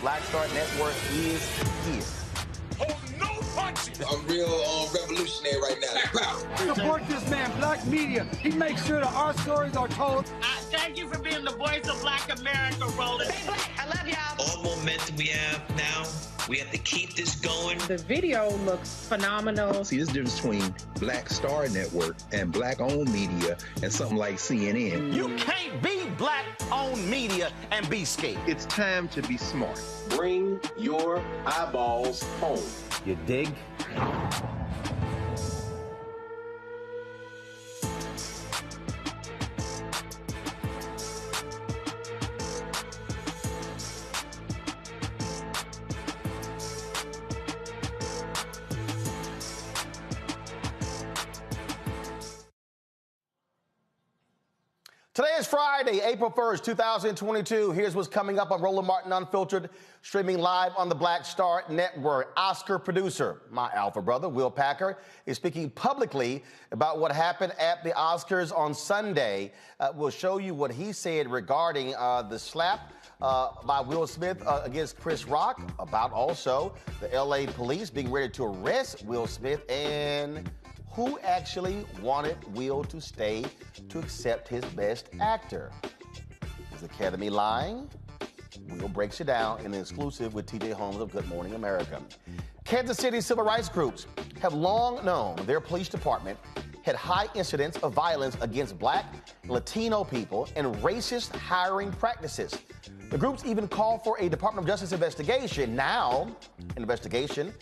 Black Star Network is here. Hold no punches. I'm real revolutionary right now. Support this man, Black media. He makes sure that our stories are told. Thank you for being the voice of Black America, Roland. Stay black. I love y'all. All momentum we have now, we have to keep this going. The video looks phenomenal. See, this difference between Black Star Network and Black-owned media and something like CNN. You can't be Black-owned media and be scared. It's time to be smart. Bring your eyeballs home. You dig? Today is Friday, April 1st, 2022. Here's what's coming up on Roland Martin Unfiltered, streaming live on the Black Star Network. Oscar producer, my alpha brother, Will Packer, is speaking publicly about what happened at the Oscars on Sunday. We'll show you what he said regarding the slap by Will Smith against Chris Rock, about also the L.A. police being ready to arrest Will Smith, and who actually wanted Will to stay to accept his Best Actor. Is the Academy lying? Will breaks it down in an exclusive with TJ Holmes of Good Morning America. Kansas City civil rights groups have long known their police department had high incidents of violence against Black and Latino people and racist hiring practices. The groups even called for a Department of Justice investigation. Now, an investigation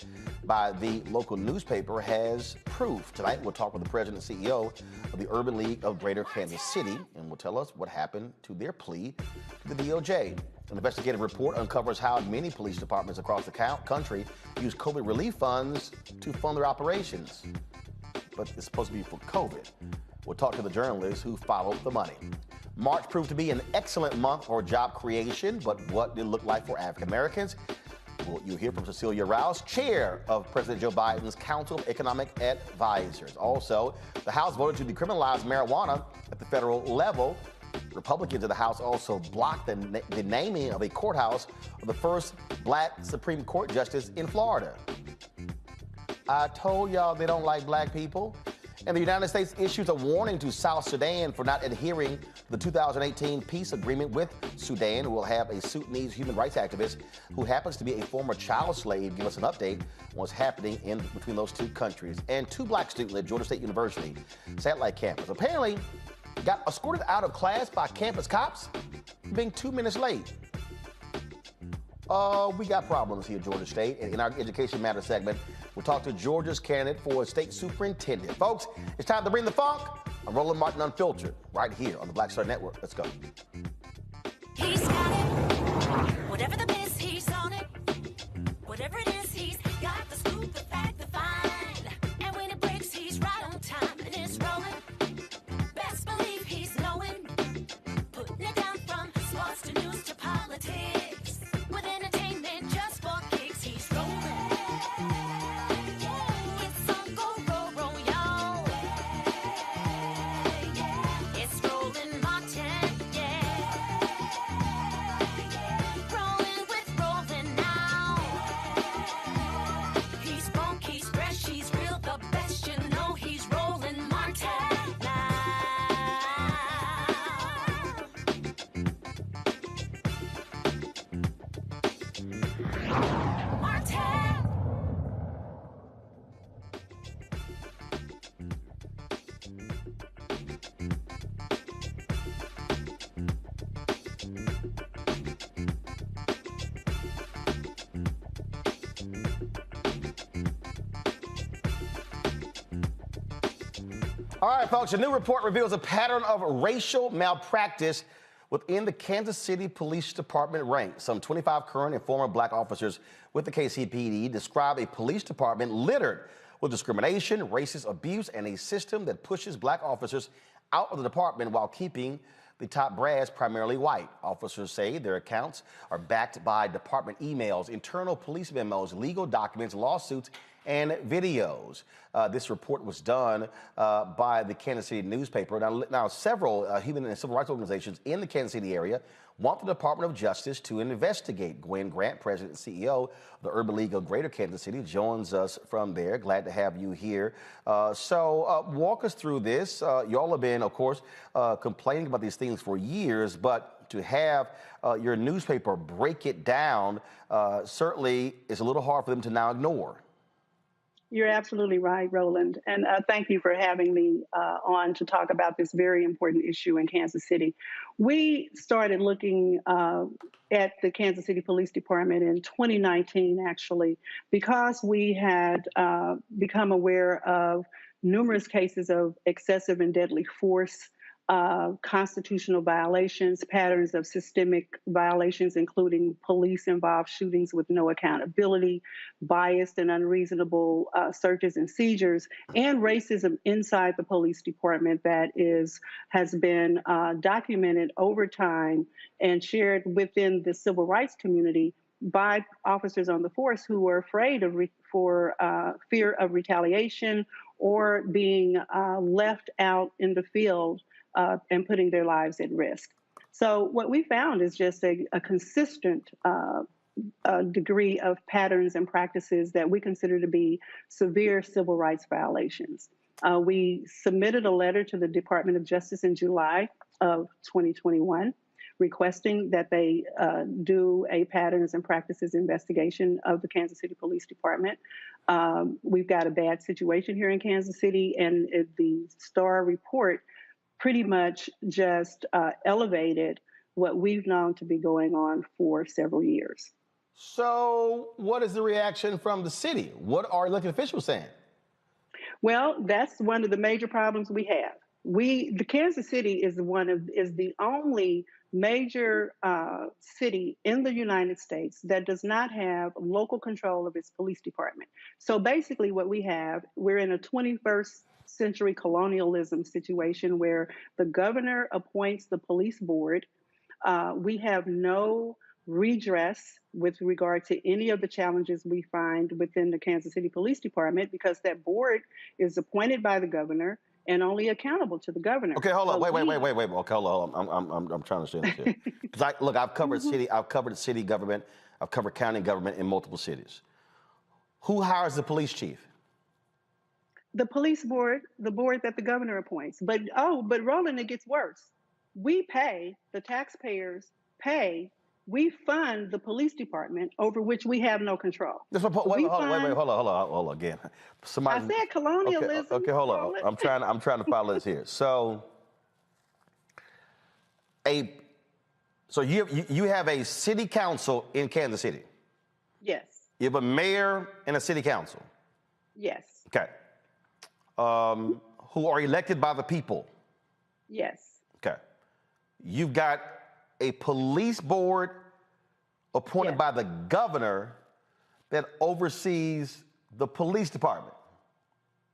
by the local newspaper has proof. Tonight, we'll talk with the president and CEO of the Urban League of Greater Kansas City, and will tell us what happened to their plea to the DOJ. An investigative report uncovers how many police departments across the country use COVID relief funds to fund their operations. But it's supposed to be for COVID. We'll talk to the journalists who followed the money. March proved to be an excellent month for job creation, but what did it look like for African Americans? Well, you'll hear from Cecilia Rouse, chair of President Joe Biden's Council of Economic Advisors. Also, the House voted to decriminalize marijuana at the federal level. Republicans in the House also blocked the naming of a courthouse of the first Black Supreme Court justice in Florida. I told y'all they don't like Black people. And the United States issues a warning to South Sudan for not adhering to the 2018 peace agreement with Sudan. We'll have a Sudanese human rights activist who happens to be a former child slave give us an update on what's happening in between those two countries. And two Black students at Georgia State University satellite campus apparently got escorted out of class by campus cops for being 2 minutes late. We got problems here at Georgia State. And in our Education Matters segment, we'll talk to Georgia's candidate for state superintendent. Folks, it's time to bring the funk. I'm Roland Martin Unfiltered, right here on the Black Star Network. Let's go. He's got it. Whatever the miss, he's on it. Whatever it is, he's got the scoop, the fact, the find. And when it breaks, he's right on time and it's rolling. Best believe he's knowing. Putting it down from sports to news to politics. With entertainment just for kicks, he's rolling. It's on go, roll, y'all. It's Roland Martin, yeah. Rolling with Roland now. He's funk, he's fresh, he's real, the best, you know he's Roland Martin now. All right, folks, a new report reveals a pattern of racial malpractice within the Kansas City Police Department ranks. Some 25 current and former Black officers with the KCPD describe a police department littered with discrimination, racist abuse, and a system that pushes Black officers out of the department while keeping the top brass primarily white. Officers say their accounts are backed by department emails, internal police memos, legal documents, lawsuits, and videos. This report was done by the Kansas City newspaper. Now several human and civil rights organizations in the Kansas City area want the Department of Justice to investigate. Gwen Grant, President and CEO of the Urban League of Greater Kansas City, joins us from there. Glad to have you here. So walk us through this. Y'all have been, of course, complaining about these things for years, but to have your newspaper break it down certainly is a little hard for them to now ignore. You're absolutely right, Roland. And thank you for having me on to talk about this very important issue in Kansas City. We started looking at the Kansas City Police Department in 2019, actually, because we had become aware of numerous cases of excessive and deadly force, constitutional violations, patterns of systemic violations, including police-involved shootings with no accountability, biased and unreasonable searches and seizures, and racism inside the police department that has been documented over time and shared within the civil rights community by officers on the force who were afraid of fear of retaliation or being left out in the field and putting their lives at risk. So what we found is just a consistent degree of patterns and practices that we consider to be severe civil rights violations. We submitted a letter to the Department of Justice in July of 2021 requesting that they do a patterns and practices investigation of the Kansas City Police Department. We've got a bad situation here in Kansas City, and the STAR report pretty much just elevated what we've known to be going on for several years. So what is the reaction from the city? What are elected officials saying? Well, that's one of the major problems we have. The Kansas City is the only major city in the United States that does not have local control of its police department. So basically what we're in a 21st century colonialism situation where the governor appoints the police board. We have no redress with regard to any of the challenges we find within the Kansas City Police Department because that board is appointed by the governor and only accountable to the governor. Okay, hold on. Wait. Okay, hold on. I'm trying to understand this here. Because I've covered city government, I've covered county government in multiple cities. Who hires the police chief? The police board, the board that the governor appoints. But Roland, it gets worse. We pay, the taxpayers pay, we fund the police department over which we have no control. Hold on again. I said colonialism. Okay, hold on. I'm trying to follow this here. So you have a city council in Kansas City. Yes. You have a mayor and a city council. Yes. Okay. Who are elected by the people. Yes. Okay. You've got a police board appointed by the governor that oversees the police department.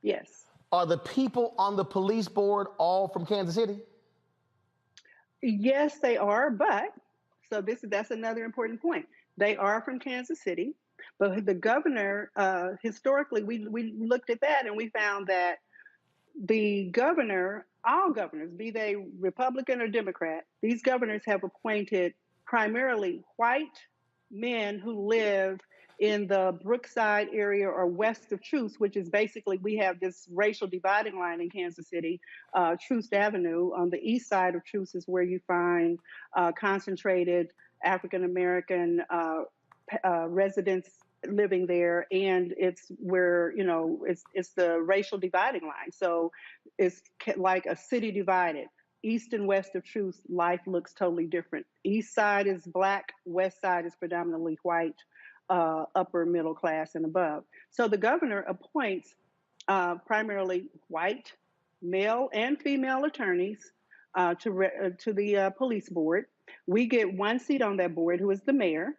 Yes. Are the people on the police board all from Kansas City? Yes, they are, but that's another important point. They are from Kansas City, but the governor, historically, we looked at that and we found that the governor, all governors, be they Republican or Democrat, these governors have appointed primarily white men who live in the Brookside area or west of Troost, which is basically, we have this racial dividing line in Kansas City. Troost Avenue on the east side of Troost is where you find concentrated African-American residents living there, and it's where, it's the racial dividing line. So it's like a city divided. East and west of Troost, life looks totally different. East side is Black, west side is predominantly white, upper middle class and above. So the governor appoints primarily white, male and female attorneys to the police board. We get one seat on that board, who is the mayor.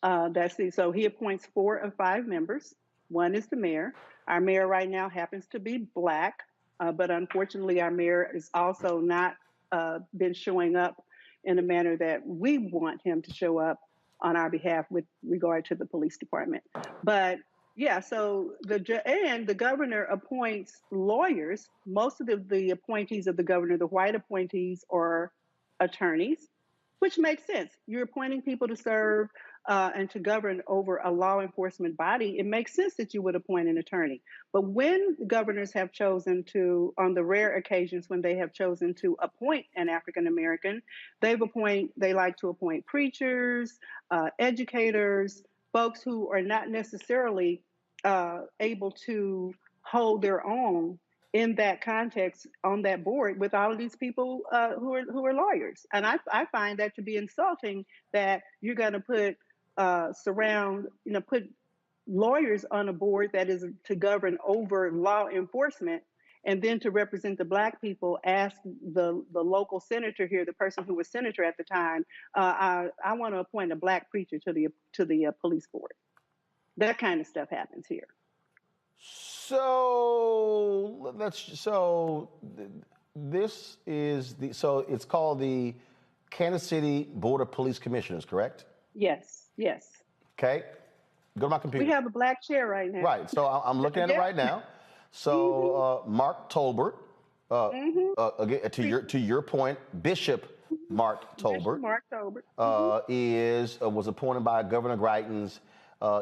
So he appoints 4 of 5 members. One is the mayor. Our mayor right now happens to be Black, but unfortunately our mayor is also not been showing up in a manner that we want him to show up on our behalf with regard to the police department. But, Yeah, so the governor appoints lawyers. Most of the appointees of the governor, the white appointees, are attorneys, which makes sense. You're appointing people to serve and to govern over a law enforcement body. It makes sense that you would appoint an attorney. But when governors have chosen to, on the rare occasions when they have chosen to appoint an African American, they like to appoint preachers, educators, folks who are not necessarily able to hold their own in that context on that board with all of these people who are lawyers. And I find that to be insulting, that you're going to put lawyers on a board that is to govern over law enforcement, and then to represent the Black people, ask the local senator here, the person who was senator at the time, I want to appoint a Black preacher to the police board. That kind of stuff happens here. So it's called the Kansas City Board of Police Commissioners, correct? Yes. Okay, go to my computer. We have a black chair right now. Right, so I'm looking at it right now. So Mark Tolbert, again to your point, Bishop Mark Tolbert, was appointed by Governor Greitens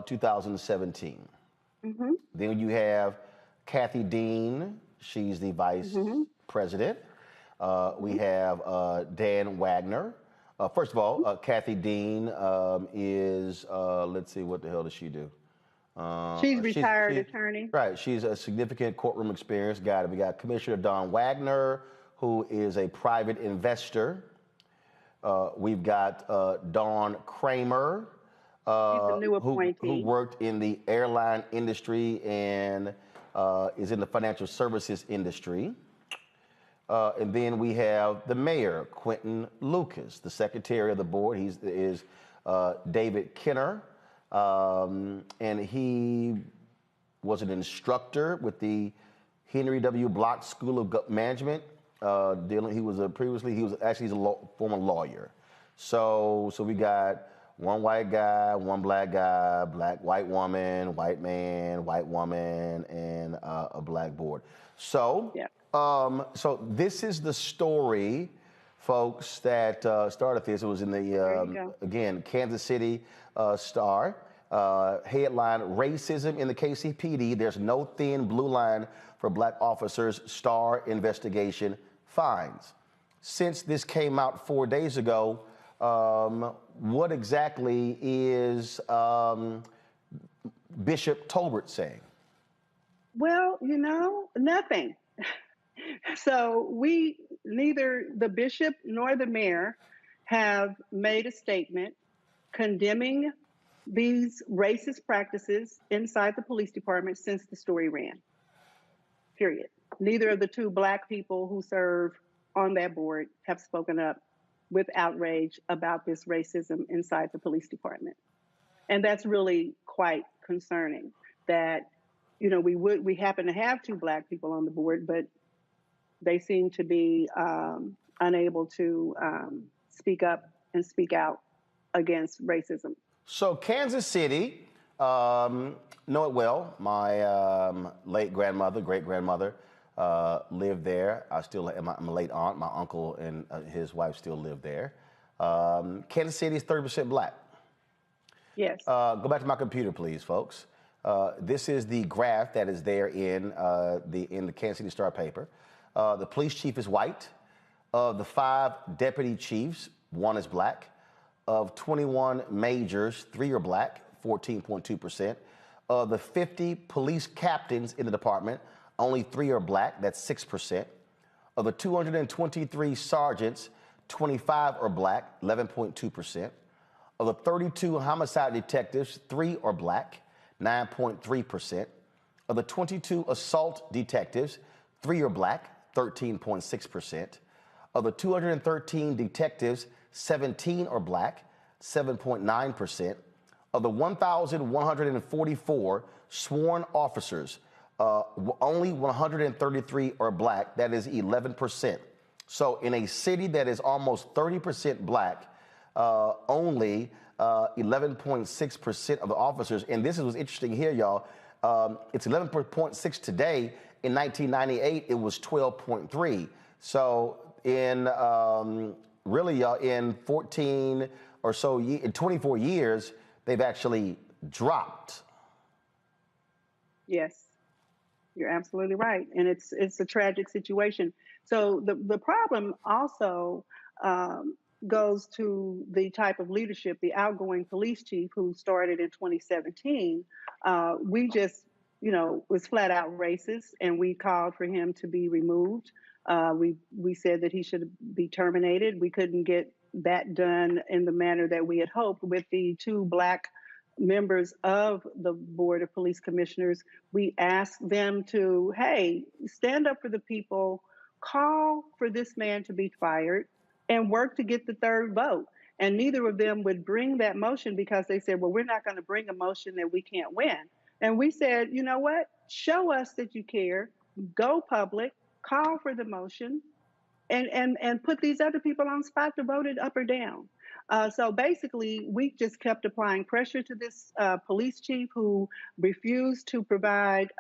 2017. Then you have Kathy Dean. She's the vice president. We have Dan Wagner. First of all, Kathy Dean is, let's see, what the hell does she do? She's retired attorney. Right. She's a significant courtroom experience. We got Commissioner Don Wagner, who is a private investor. We've got Dawn Kramer, He's a new appointee. who worked in the airline industry and is in the financial services industry. And then we have the mayor, Quentin Lucas. The secretary of the board is David Kenner. And he was an instructor with the Henry W. Block School of Management. He was a former lawyer. So we got one white guy, one black guy, white woman, white man, white woman, and a black board. So, so this is the story, folks, that started this. It was in the, again, Kansas City Star. Headline, Racism in the KCPD. There's no thin blue line for Black officers. Star investigation finds. Since this came out 4 days ago, what exactly is Bishop Tolbert saying? Well, nothing. So neither the bishop nor the mayor have made a statement condemning these racist practices inside the police department since the story ran. Period. Neither of the two Black people who serve on that board have spoken up with outrage about this racism inside the police department. And that's really quite concerning that, we happen to have two Black people on the board, but they seem to be unable to speak up and speak out against racism. So Kansas City, know it well. My late grandmother, great-grandmother, lived there. I'm a late aunt. My uncle and his wife still live there. Kansas City is 30% Black. Yes. Go back to my computer, please, folks. This is the graph that is there in the Kansas City Star paper. The police chief is white. Of the 5 deputy chiefs, 1 is Black. Of 21 majors, 3 are Black, 14.2%. Of the 50 police captains in the department, only 3 are Black, that's 6%. Of the 223 sergeants, 25 are Black, 11.2%. Of the 32 homicide detectives, 3 are Black, 9.3%. Of the 22 assault detectives, 3 are Black, 13.6%. Of the 213 detectives, 17 are Black, 7.9%. Of the 1,144 sworn officers, only 133 are Black, that is 11%. So in a city that is almost 30% Black, only 11.6% of the officers, and this is what's interesting here, y'all, It's 11.6 today. In 1998, it was 12.3. So in in 14 or so, in 24 years, they've actually dropped. Yes, you're absolutely right, and it's a tragic situation. So the problem also goes to the type of leadership, the outgoing police chief who started in 2017. We just, was flat out racist, and we called for him to be removed. We said that he should be terminated. We couldn't get that done in the manner that we had hoped with the 2 Black members of the Board of Police Commissioners. We asked them to, hey, stand up for the people, call for this man to be fired, and work to get the 3rd vote. And neither of them would bring that motion because they said, well, we're not going to bring a motion that we can't win. And we said, you know what? Show us that you care. Go public, call for the motion, and put these other people on the spot to vote it up or down. So basically, we just kept applying pressure to this police chief who refused to provide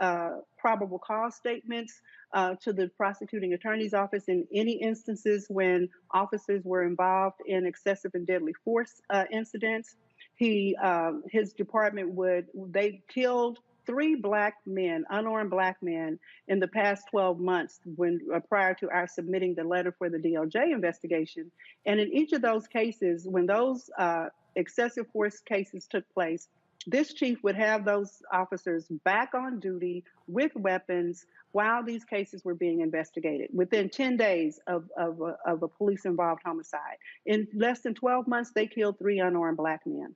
probable cause statements to the prosecuting attorney's office in any instances when officers were involved in excessive and deadly force incidents. His department they killed 3 Black men, unarmed Black men, in the past 12 months when prior to our submitting the letter for the DOJ investigation. And in each of those cases, when those excessive force cases took place, this chief would have those officers back on duty with weapons while these cases were being investigated within 10 days of a police-involved homicide. In less than 12 months, they killed 3 unarmed Black men,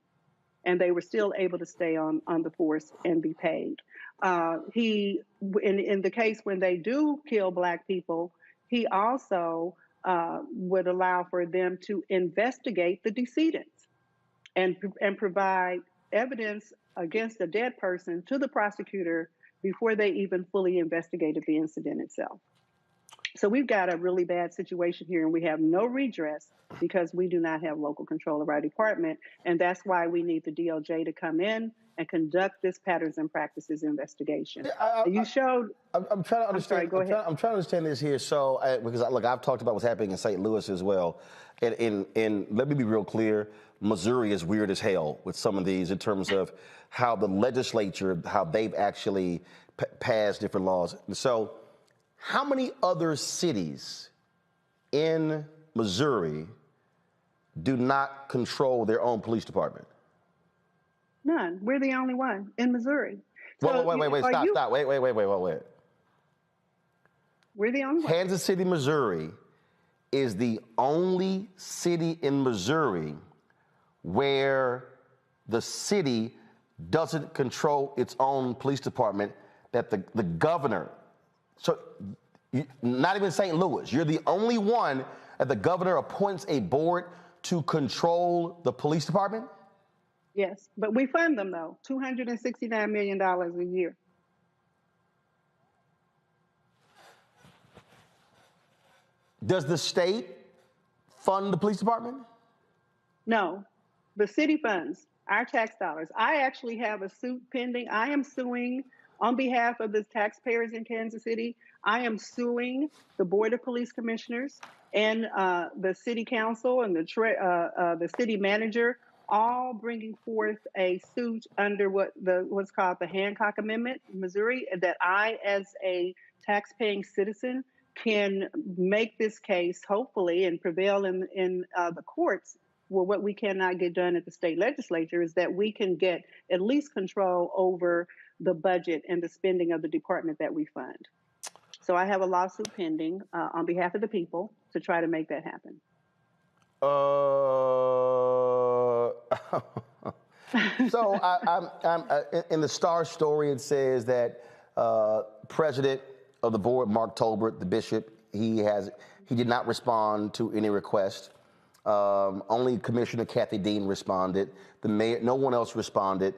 and they were still able to stay on the force and be paid. In the case when they do kill Black people, he also would allow for them to investigate the decedents and provide evidence against a dead person to the prosecutor before they even fully investigated the incident itself. So we've got a really bad situation here, and we have no redress because we do not have local control of our department. And that's why we need the DOJ to come in and conduct this patterns and practices investigation. I'm trying to understand. I'm sorry, go ahead. I'm trying to understand this here. So, because look, I've talked about what's happening in St. Louis as well. And let me be real clear. Missouri is weird as hell with some of these in terms of how the legislature, how they've actually passed different laws. And so, how many other cities in Missouri do not control their own police department? None. We're the only one in Missouri. So wait, stop. Wait. We're the only one. Kansas City, Missouri is the only city in Missouri where the city doesn't control its own police department, that the governor, so not even St. Louis, you're the only one that the governor appoints a board to control the police department? Yes, but we fund them though, $269 million a year. Does the state fund the police department? No, the city funds our tax dollars. I actually have a suit pending. I am suing on behalf of the taxpayers in Kansas City. I am suing the Board of Police Commissioners and the City Council and the City Manager, all bringing forth a suit under what's called the Hancock Amendment in Missouri, that I, as a taxpaying citizen, can make this case, hopefully, and prevail in the courts. Well, what we cannot get done at the state legislature is that we can get at least control over the budget and the spending of the department that we fund. So I have a lawsuit pending on behalf of the people to try to make that happen. So I'm in the Star story, it says that President of the board, Mark Tolbert, the bishop, he did not respond to any request. Only Commissioner Kathy Dean responded. The mayor, no one else responded.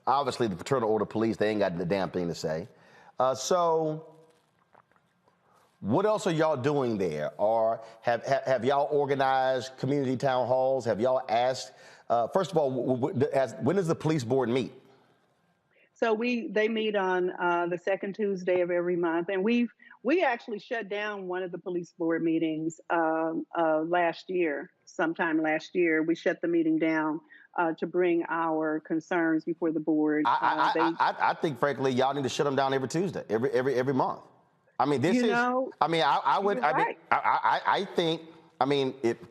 Obviously, the Fraternal Order of Police, they ain't got the damn thing to say. So What else are y'all doing there? Or have y'all organized community town halls? Have y'all asked, first of all, when does the police board meet? So they meet on the second Tuesday of every month, and we actually shut down one of the police board meetings sometime last year. We shut the meeting down to bring our concerns before the board. I think, frankly, y'all need to shut them down every Tuesday, every month. I mean, I think,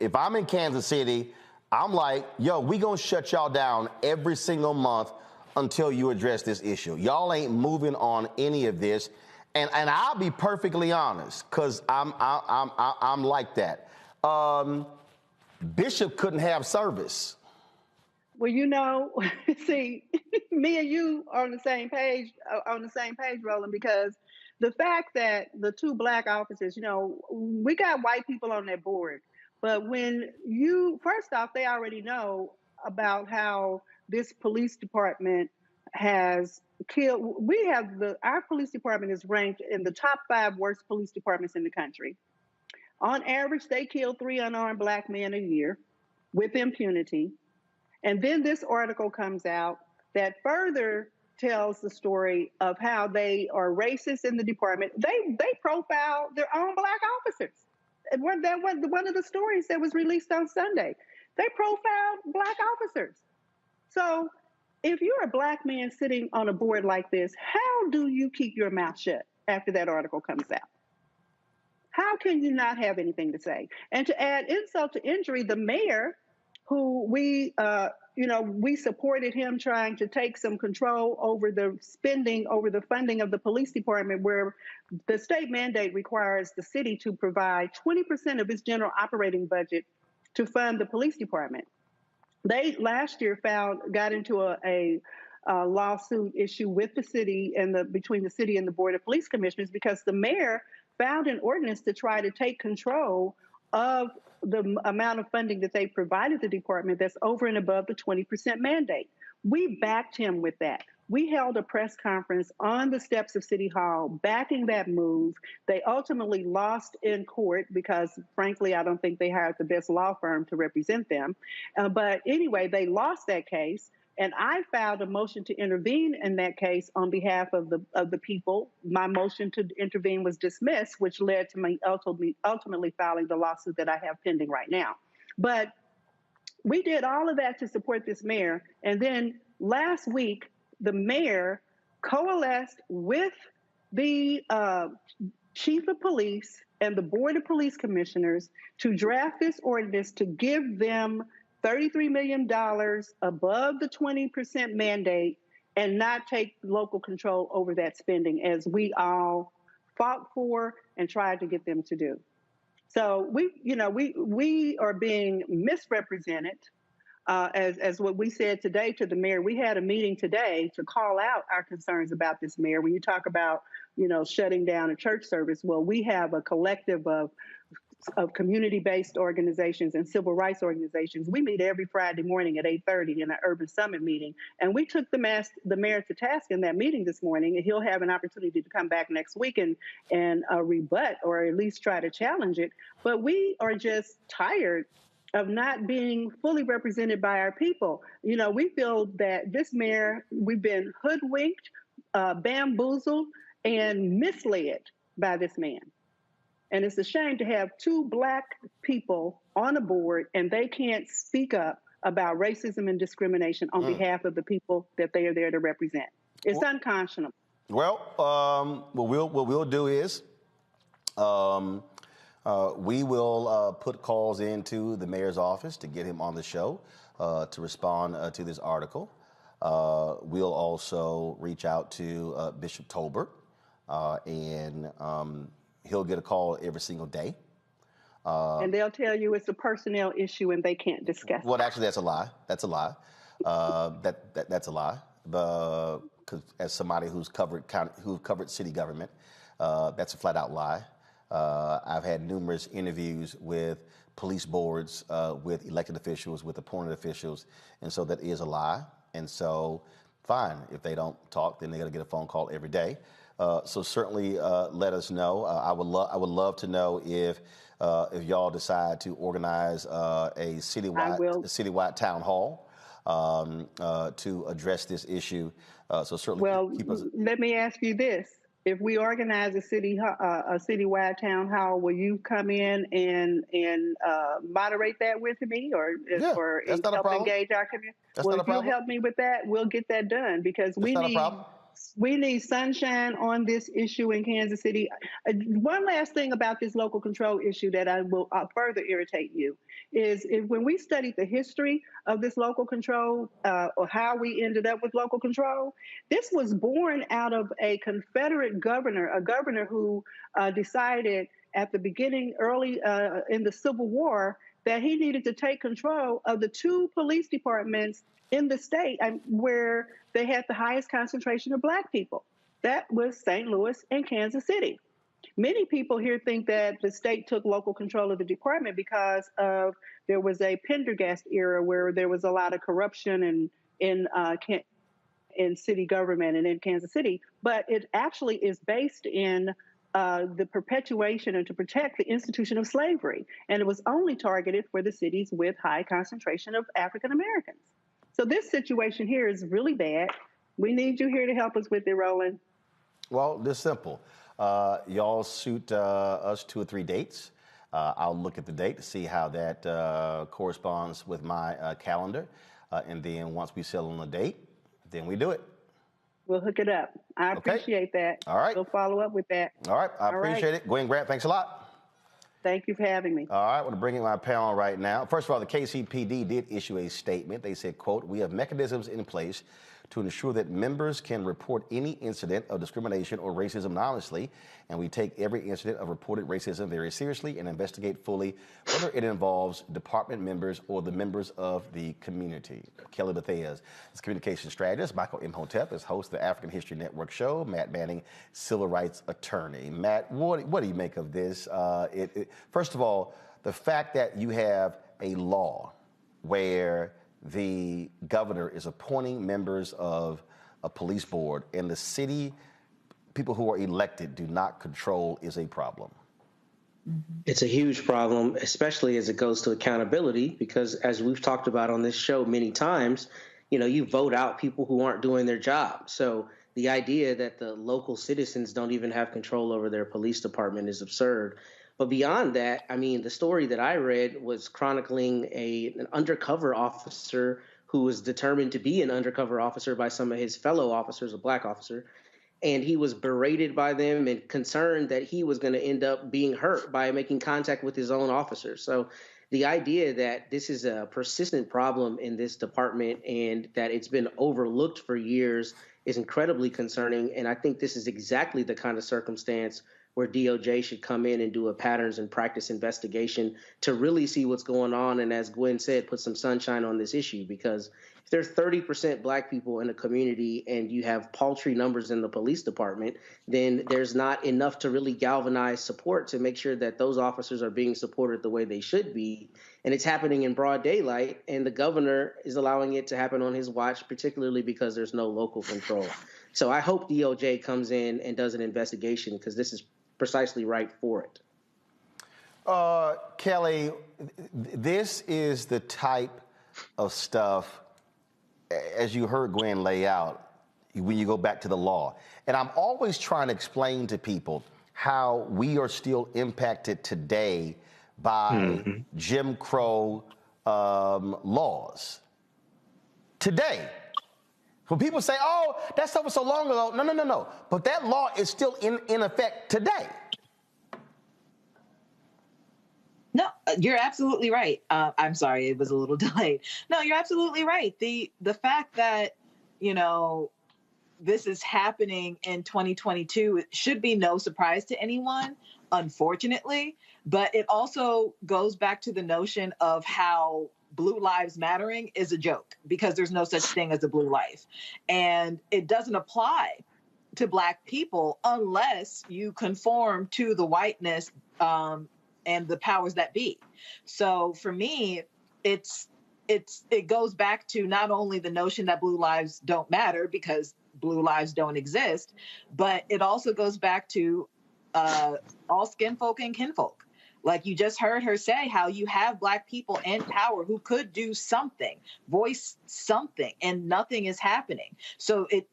if I'm in Kansas City, I'm like, yo, we gonna shut y'all down every single month until you address this issue. Y'all ain't moving on any of this. And I'll be perfectly honest, because I'm like that. Bishop couldn't have service. Well, see, me and you are on the same page, Roland, because the fact that the two Black officers, we got white people on that board, but first off, they already know about how this police department has killed. Our police department is ranked in the top 5 worst police departments in the country. On average, they kill 3 unarmed Black men a year with impunity. And then this article comes out that further tells the story of how they are racist in the department. They profile their own Black officers. And one of the stories that was released on Sunday, they profiled Black officers. So if you're a Black man sitting on a board like this, how do you keep your mouth shut after that article comes out? How can you not have anything to say? And to add insult to injury, the mayor, who we supported him trying to take some control over the funding of the police department, where the state mandate requires the city to provide 20% of its general operating budget to fund the police department. They last year got into a lawsuit issue with the city between the city and the Board of Police Commissioners, because the mayor found an ordinance to try to take control of the amount of funding that they provided the department that's over and above the 20% mandate. We backed him with that. We held a press conference on the steps of City Hall backing that move. They ultimately lost in court because, frankly, I don't think they hired the best law firm to represent them. But anyway, they lost that case. And I filed a motion to intervene in that case on behalf of the people. My motion to intervene was dismissed, which led to me ultimately filing the lawsuit that I have pending right now. But we did all of that to support this mayor. And then last week, the mayor coalesced with the chief of police and the Board of Police Commissioners to draft this ordinance to give them $33 million above the 20% mandate and not take local control over that spending, as we all fought for and tried to get them to do. So we are being misrepresented, as what we said today to the mayor. We had a meeting today to call out our concerns about this mayor. When you talk about, shutting down a church service, well, we have a collective of community-based organizations and civil rights organizations. We meet every Friday morning at 8:30 in an urban summit meeting. And we took the mayor to task in that meeting this morning, and he'll have an opportunity to come back next week and rebut or at least try to challenge it. But we are just tired of not being fully represented by our people. We feel that this mayor, we've been hoodwinked, bamboozled, and misled by this man. And it's a shame to have 2 Black people on the board and they can't speak up about racism and discrimination on behalf of the people that they are there to represent. It's unconscionable. Well, what we'll do is we will put calls into the mayor's office to get him on the show to respond to this article. We'll also reach out to Bishop Tolbert and he'll get a call every single day. And they'll tell you it's a personnel issue and they can't discuss it. Well, actually, that's a lie. That's a lie. That's a lie. Because as somebody who's covered city government, that's a flat out lie. I've had numerous interviews with police boards, with elected officials, with appointed officials, and so that is a lie. And so, fine, if they don't talk, then they're going to get a phone call every day. So certainly let us know. I would love to know if y'all decide to organize a citywide town hall to address this issue. So certainly keep us. Let me ask you this: if we organize a citywide town hall, will you come in and moderate that with me, or help engage our community? Well, if you'll help me with that, we'll get that done, because we need sunshine on this issue in Kansas City. One last thing about this local control issue that I will further irritate you is when we studied the history of this local control, or how we ended up with local control, this was born out of a Confederate governor, a governor who decided at the beginning, early in the Civil War, that he needed to take control of the two police departments in the state where they had the highest concentration of Black people. That was St. Louis and Kansas City. Many people here think that the state took local control of the department because there was a Pendergast era where there was a lot of corruption in city government and in Kansas City. But it actually is based in the perpetuation and to protect the institution of slavery. And it was only targeted for the cities with high concentration of African Americans. So this situation here is really bad. We need you here to help us with it, Roland. Well, this simple. Y'all shoot us 2 or 3 dates. I'll look at the date to see how that corresponds with my calendar. And then once we settle on a date, then we do it. We'll hook it up. I appreciate that. All right. We'll follow up with that. All right. I appreciate it. Gwen Grant, thanks a lot. Thank you for having me. All right. I want to bring in my panel right now. First of all, the KCPD did issue a statement. They said, quote, "We have mechanisms in place to ensure that members can report any incident of discrimination or racism anonymously, and we take every incident of reported racism very seriously and investigate fully whether it involves department members or the members of the community." Kelly Bethea is communication strategist. Michael Imhotep is host of the African History Network show. Matt Manning, civil rights attorney. Matt, what do you make of this? First of all, the fact that you have a law where the governor is appointing members of a police board and the city people who are elected do not control is a problem. It's a huge problem, especially as it goes to accountability, because as we've talked about on this show many times, you vote out people who aren't doing their job. So the idea that the local citizens don't even have control over their police department is absurd. But beyond that, the story that I read was chronicling an undercover officer who was determined to be an undercover officer by some of his fellow officers, a Black officer, and he was berated by them and concerned that he was going to end up being hurt by making contact with his own officers. So the idea that this is a persistent problem in this department and that it's been overlooked for years is incredibly concerning. And I think this is exactly the kind of circumstance where DOJ should come in and do a patterns and practice investigation to really see what's going on. And as Gwen said, put some sunshine on this issue, because if there's 30% Black people in a community and you have paltry numbers in the police department, then there's not enough to really galvanize support to make sure that those officers are being supported the way they should be. And it's happening in broad daylight, and the governor is allowing it to happen on his watch, particularly because there's no local control. So I hope DOJ comes in and does an investigation, because this is precisely right for it. Kelly, this is the type of stuff, as you heard Gwen lay out, when you go back to the law. And I'm always trying to explain to people how we are still impacted today by Jim Crow laws. Today. When people say, oh, that stuff was so long ago, no. But that law is still in effect today. No, you're absolutely right. I'm sorry, it was a little delayed. No, you're absolutely right. The fact that, this is happening in 2022, it should be no surprise to anyone, unfortunately. But it also goes back to the notion of how Blue Lives Mattering is a joke, because there's no such thing as a blue life. And it doesn't apply to Black people unless you conform to the whiteness and the powers that be. So for me, it goes back to not only the notion that blue lives don't matter, because blue lives don't exist. But it also goes back to all skin folk and kinfolk. Like you just heard her say how you have Black people in power who could do something, voice something, and nothing is happening. So it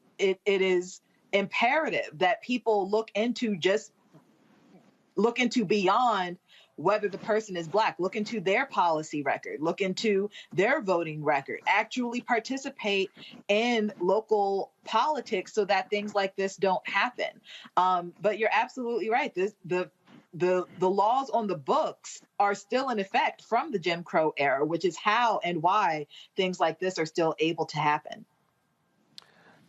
is imperative that people look into beyond whether the person is Black, look into their policy record, look into their voting record, actually participate in local politics so that things like this don't happen. But you're absolutely right. The laws on the books are still in effect from the Jim Crow era, which is how and why things like this are still able to happen.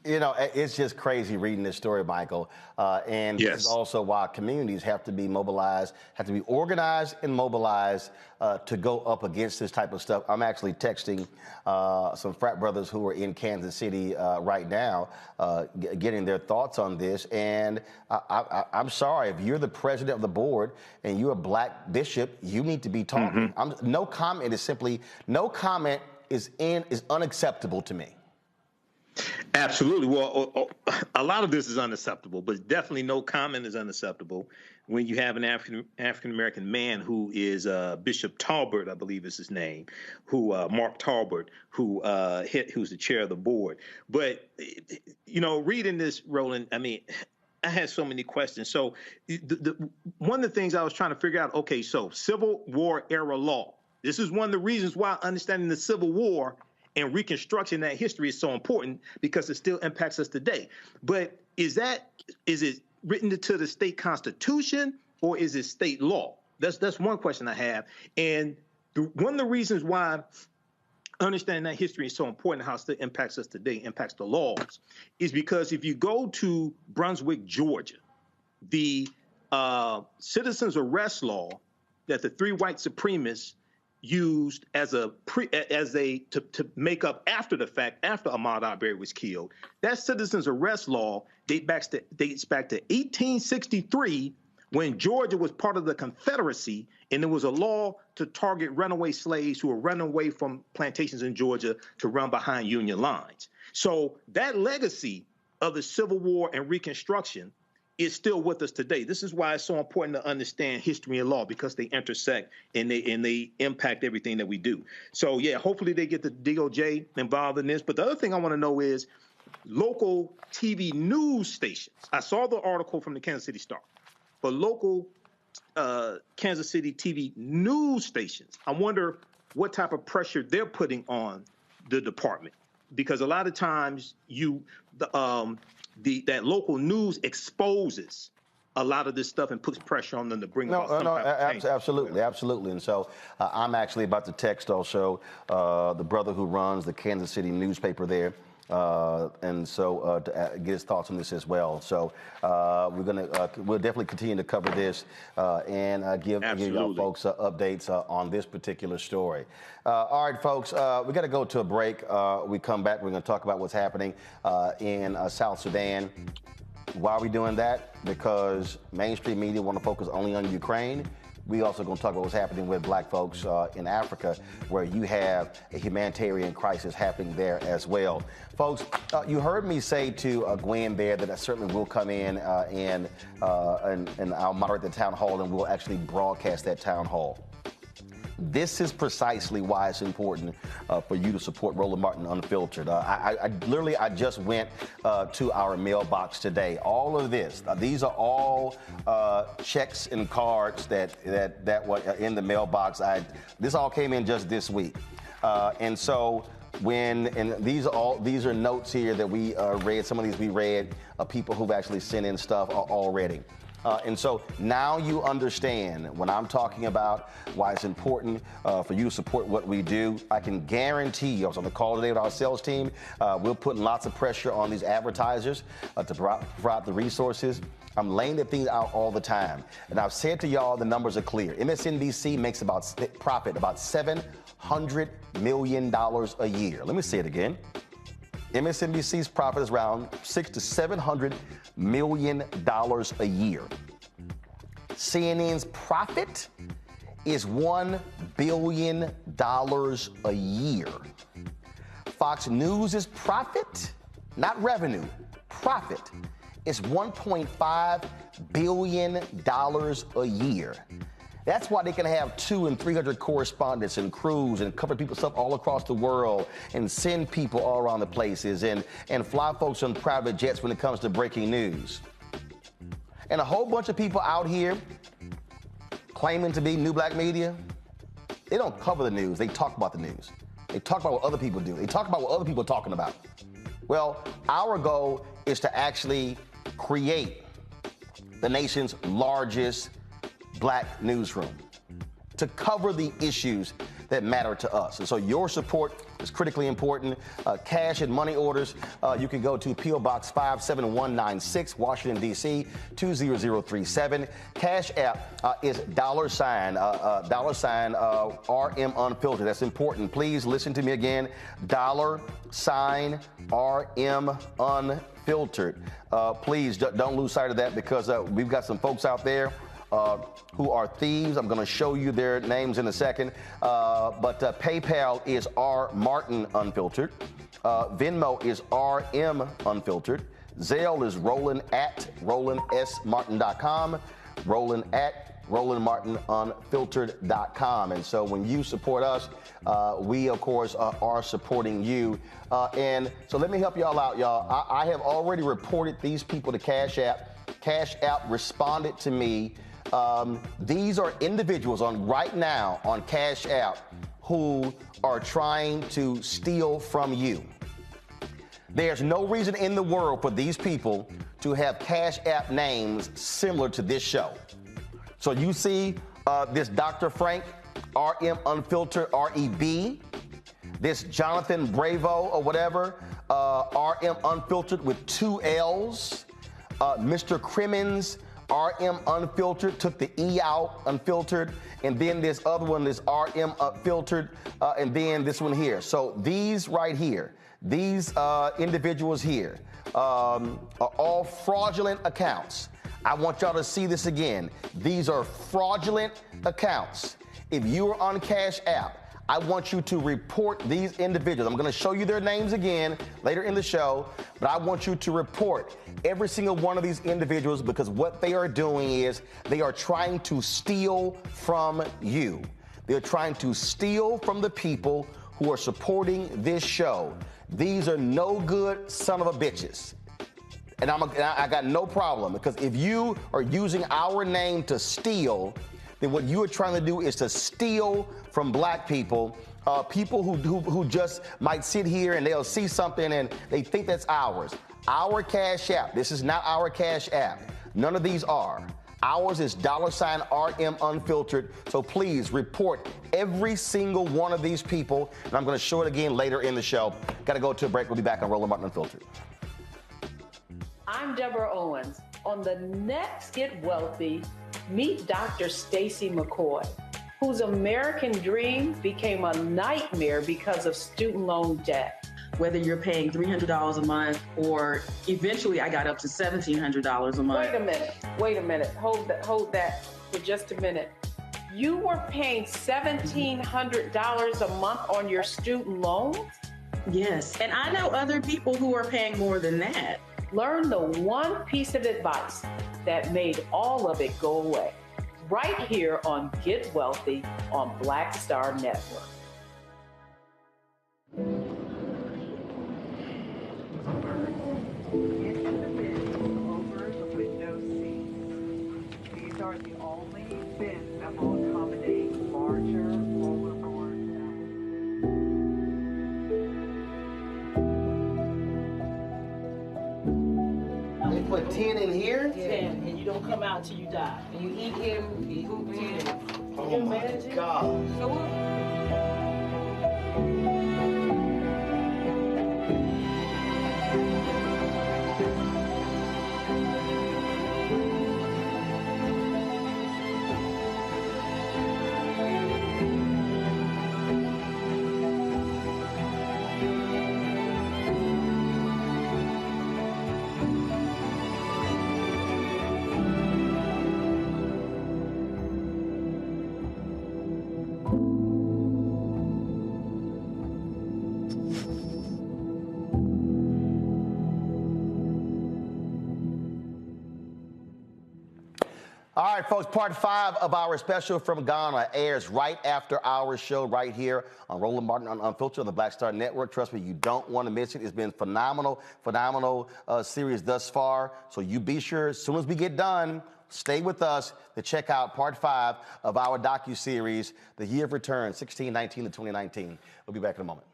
You know, it's just crazy reading this story, Michael. And Yes. This is also why communities have to be mobilized, have to be organized and mobilized to go up against this type of stuff. I'm actually texting some frat brothers who are in Kansas City right now, getting their thoughts on this. And I'm sorry, if you're the president of the board and you're a Black bishop, you need to be talking. No comment is unacceptable to me. Absolutely. Well, a lot of this is unacceptable, but definitely no comment is unacceptable when you have an African-American man who is Bishop Talbert, I believe is his name, who Mark Talbert, who's the chair of the board. But, you know, reading this, Roland, I mean, I had so many questions. So one of the things I was trying to figure out, okay, so Civil War era law. This is one of the reasons why understanding the Civil War and reconstruction that history is so important, because it still impacts us today. But is it written into the state constitution or is it state law? That's one question I have. And one of the reasons why understanding that history is so important, how it still impacts us today, impacts the laws, is because if you go to Brunswick, Georgia, the citizens arrest law that the three white supremacists used to make up after the fact, after Ahmaud Arbery was killed. That citizens arrest law dates back to 1863, when Georgia was part of the Confederacy, and there was a law to target runaway slaves who were running away from plantations in Georgia to run behind Union lines. So that legacy of the Civil War and Reconstruction is still with us today. This is why it's so important to understand history and law, because they intersect and they impact everything that we do. So yeah, hopefully they get the DOJ involved in this. But the other thing I want to know is local TV news stations. I saw the article from the Kansas City Star, but local Kansas City TV news stations, I wonder what type of pressure they're putting on the department, because a lot of times that local news exposes a lot of this stuff and puts pressure on them to bring about some type of change. Absolutely. And so I'm actually about to text also the brother who runs the Kansas City newspaper there. And so to get his thoughts on this as well. So we'll definitely continue to cover this and give y'all folks updates on this particular story. All right, folks, we got to go to a break. We come back, we're going to talk about what's happening in South Sudan. Why are we doing that? Because mainstream media want to focus only on Ukraine. We also going to talk about what's happening with Black folks in Africa, where you have a humanitarian crisis happening there as well. Folks, you heard me say to Gwen there that I certainly will come in and I'll moderate the town hall, and we'll actually broadcast that town hall. This is precisely why it's important for you to support Roland Martin Unfiltered. I just went to our mailbox today. All of this, these are all checks and cards that were in the mailbox. This all came in just this week, and so these are notes here that we read. Some of these we read people who've actually sent in stuff already. And so now you understand when I'm talking about why it's important for you to support what we do. I can guarantee you, I was on the call today with our sales team, we're putting lots of pressure on these advertisers to provide the resources. I'm laying the things out all the time. And I've said to y'all, the numbers are clear. MSNBC makes profit about $700 million a year. Let me say it again. MSNBC's profit is around $600 to $700 million a year. CNN's profit is $1 billion a year. Fox News' profit, not revenue, profit is $1.5 billion a year. That's why they can have 200 and 300 correspondents and crews and cover people stuff all across the world and send people all around the places and fly folks on private jets when it comes to breaking news. And a whole bunch of people out here claiming to be new black media, they don't cover the news, they talk about the news. They talk about what other people do. They talk about what other people are talking about. Well, our goal is to actually create the nation's largest black newsroom to cover the issues that matter to us. And so your support is critically important. Cash and money orders, you can go to P.O. Box 57196, Washington, D.C., 20037. Cash app is $RM Unfiltered. That's important. Please listen to me again. $RM Unfiltered. Please don't lose sight of that because we've got some folks out there who are thieves. I'm going to show you their names in a second. But PayPal is R Martin Unfiltered. Venmo is RM Unfiltered. Zelle is Roland at RolandSMartin.com. Roland at RolandMartinUnfiltered.com. And so when you support us, we, of course, are supporting you. And so let me help y'all out, y'all. I have already reported these people to Cash App. Cash App responded to me. These are individuals right now on Cash App who are trying to steal from you. There's no reason in the world for these people to have Cash App names similar to this show. So you see this Dr. Frank, RM Unfiltered, REB, this Jonathan Bravo or whatever, RM Unfiltered with 2 L's, Mr. Crimmins, RM Unfiltered, took the E out, Unfiltered, and then this other one is RM Unfiltered, and then this one here. So these right here, these individuals here are all fraudulent accounts. I want y'all to see this again. These are fraudulent accounts. If you are on Cash App, I want you to report these individuals. I'm going to show you their names again later in the show, but I want you to report every single one of these individuals because what they are doing is they are trying to steal from you. They're trying to steal from the people who are supporting this show. These are no good son of a bitches. And I got no problem because if you are using our name to steal, then what you are trying to do is to steal from black people, people who just might sit here and they'll see something and they think that's ours. Our Cash App, this is not our Cash App. None of these are. Ours is $RM Unfiltered. So please report every single one of these people. And I'm going to show it again later in the show. Got to go to a break. We'll be back on Roland Martin Unfiltered. I'm Deborah Owens. On the next Get Wealthy, meet Dr. Stacy McCoy, whose American dream became a nightmare because of student loan debt. Whether you're paying $300 a month or eventually I got up to $1,700 a month. Wait a minute. Hold that for just a minute. You were paying $1,700 a month on your student loans? Yes, and I know other people who are paying more than that. Learn the one piece of advice that made all of it go away. Right here on Get Wealthy on Black Star Network. These are the only bins that will accommodate larger rollerboards. They put 10 in here? 10, and you don't come out till you die. And you eat him, you eat 10. Oh my God. All right, folks, part 5 of our special from Ghana airs right after our show right here on Roland Martin Unfiltered on the Black Star Network. Trust me, you don't want to miss it. It's been phenomenal series thus far. So you be sure, as soon as we get done, stay with us to check out part 5 of our docuseries, The Year of Return, 1619 to 2019. We'll be back in a moment.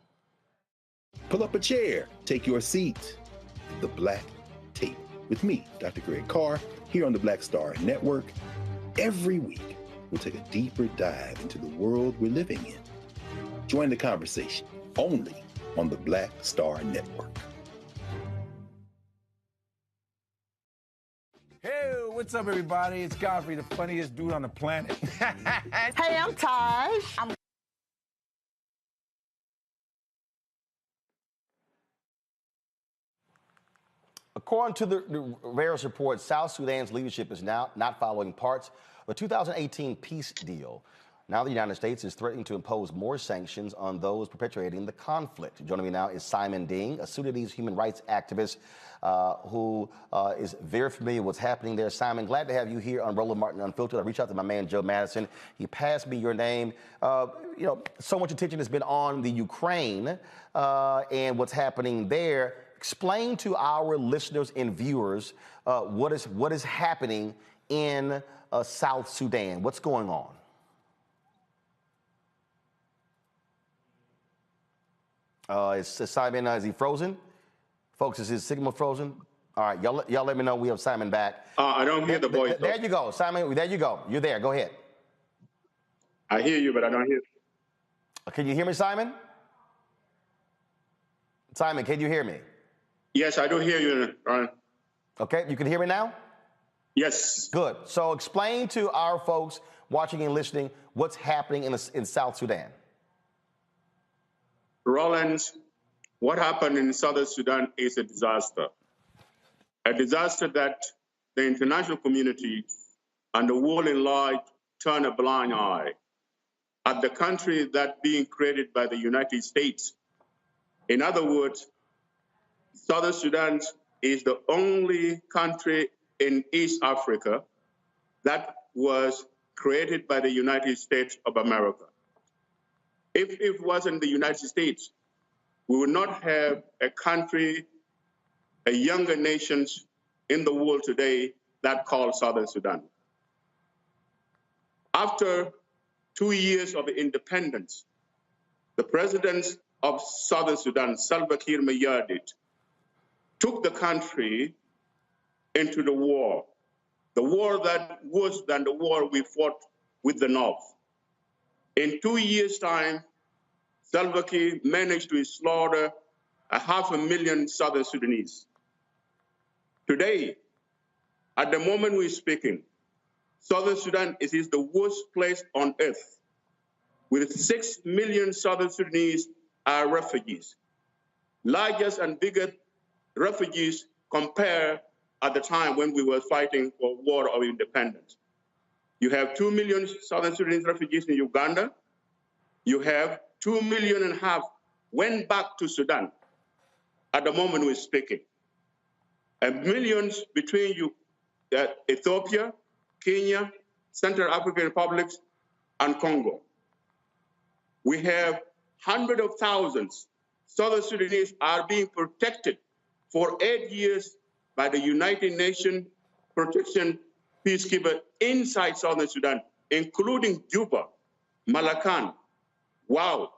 Pull up a chair, take your seat. The Black Tape with me, Dr. Greg Carr, here on the Black Star Network. Every week, we'll take a deeper dive into the world we're living in. Join the conversation only on the Black Star Network. Hey, what's up, everybody? It's Godfrey, the funniest dude on the planet. Hey, I'm Taj. According to the various reports, South Sudan's leadership is now not following parts of a 2018 peace deal. Now the United States is threatening to impose more sanctions on those perpetuating the conflict. Joining me now is Simon Ding, a Sudanese human rights activist who is very familiar with what's happening there. Simon, glad to have you here on Roland Martin Unfiltered. I reached out to my man, Joe Madison. He passed me your name. So much attention has been on the Ukraine and what's happening there. Explain to our listeners and viewers what is happening in South Sudan. What's going on? Is Simon, is he frozen? Folks, is his signal frozen? All right, y'all let me know we have Simon back. I don't hear the voice. There you go, Simon, there you go. You're there, go ahead. I hear you, but I don't hear. Can you hear me, Simon? Simon, can you hear me? Yes, I do hear you, Ron. Okay, you can hear me now? Yes. Good. So explain to our folks watching and listening what's happening in South Sudan. Roland, what happened in Southern Sudan is a disaster. A disaster that the international community and the world in large turn a blind eye at the country that being created by the United States. In other words, Southern Sudan is the only country in East Africa that was created by the United States of America. If it wasn't the United States, we would not have a country, a younger nation in the world today that called Southern Sudan. After 2 years of independence, the president of Southern Sudan, Salva Kiir Mayardit, took the country into the war that worse than the war we fought with the North. In 2 years' time, Salva Kiir managed to slaughter 500,000 Southern Sudanese. Today, at the moment we're speaking, Southern Sudan is the worst place on earth, with 6 million Southern Sudanese are refugees, largest and biggest refugees compared at the time when we were fighting for war of independence. You have 2 million Southern Sudanese refugees in Uganda. You have 2.5 million went back to Sudan at the moment we're speaking. And millions between Ethiopia, Kenya, Central African Republic, and Congo. We have hundreds of thousands Southern Sudanese are being protected for 8 years by the United Nations Protection Peacekeeper inside Southern Sudan, including Juba, Malacan, Wow,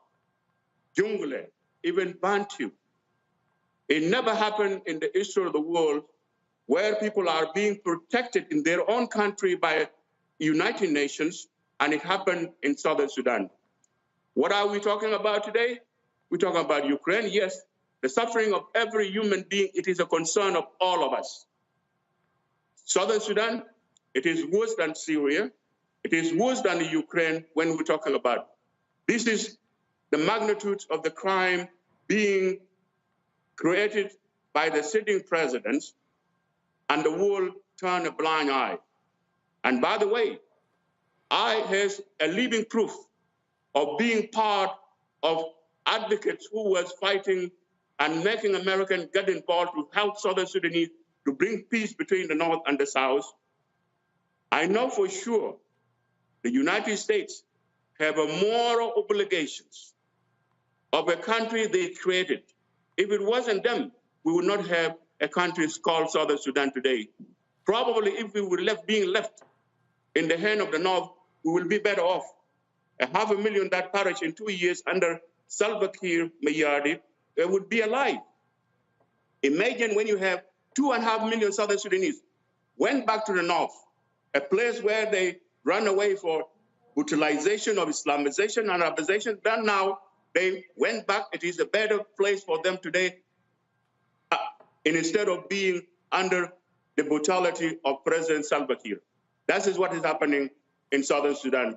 Jungle, even Bantu. It never happened in the history of the world where people are being protected in their own country by United Nations, and it happened in Southern Sudan. What are we talking about today? We're talking about Ukraine. Yes, the suffering of every human being, it is a concern of all of us. Southern Sudan, it is worse than Syria. It is worse than the Ukraine when we're talking about. This is the magnitude of the crime being created by the sitting presidents, and the world turned a blind eye. And by the way, I have a living proof of being part of advocates who was fighting and making Americans get involved to help Southern Sudanese to bring peace between the North and the South. I know for sure the United States have a moral obligations of a country they created. If it wasn't them, we would not have a country called Southern Sudan today. Probably if we were being left in the hand of the North, we will be better off. 500,000 that perished in 2 years under Salva Kiir Mayardit, it would be alive. Imagine when you have 2.5 million Southern Sudanese went back to the North, a place where they ran away for brutalization of Islamization and Arabization. Then now they went back. It is a better place for them today, instead of being under the brutality of President Salva Kiir. That is what is happening in Southern Sudan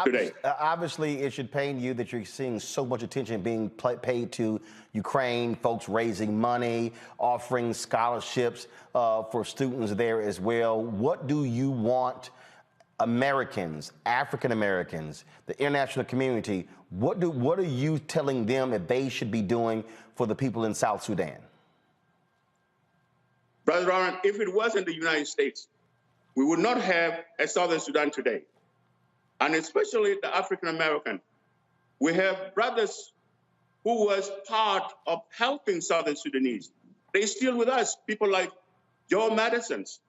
today. Obviously, it should pain you that you're seeing so much attention being paid to Ukraine, folks raising money, offering scholarships for students there as well. What do you want Americans, African Americans, the international community, what are you telling them that they should be doing for the people in South Sudan? Brother Aaron, if it wasn't the United States, we would not have a Southern Sudan today. And especially the African American. We have brothers who was part of helping Southern Sudanese. They're still with us, people like Joe Madison's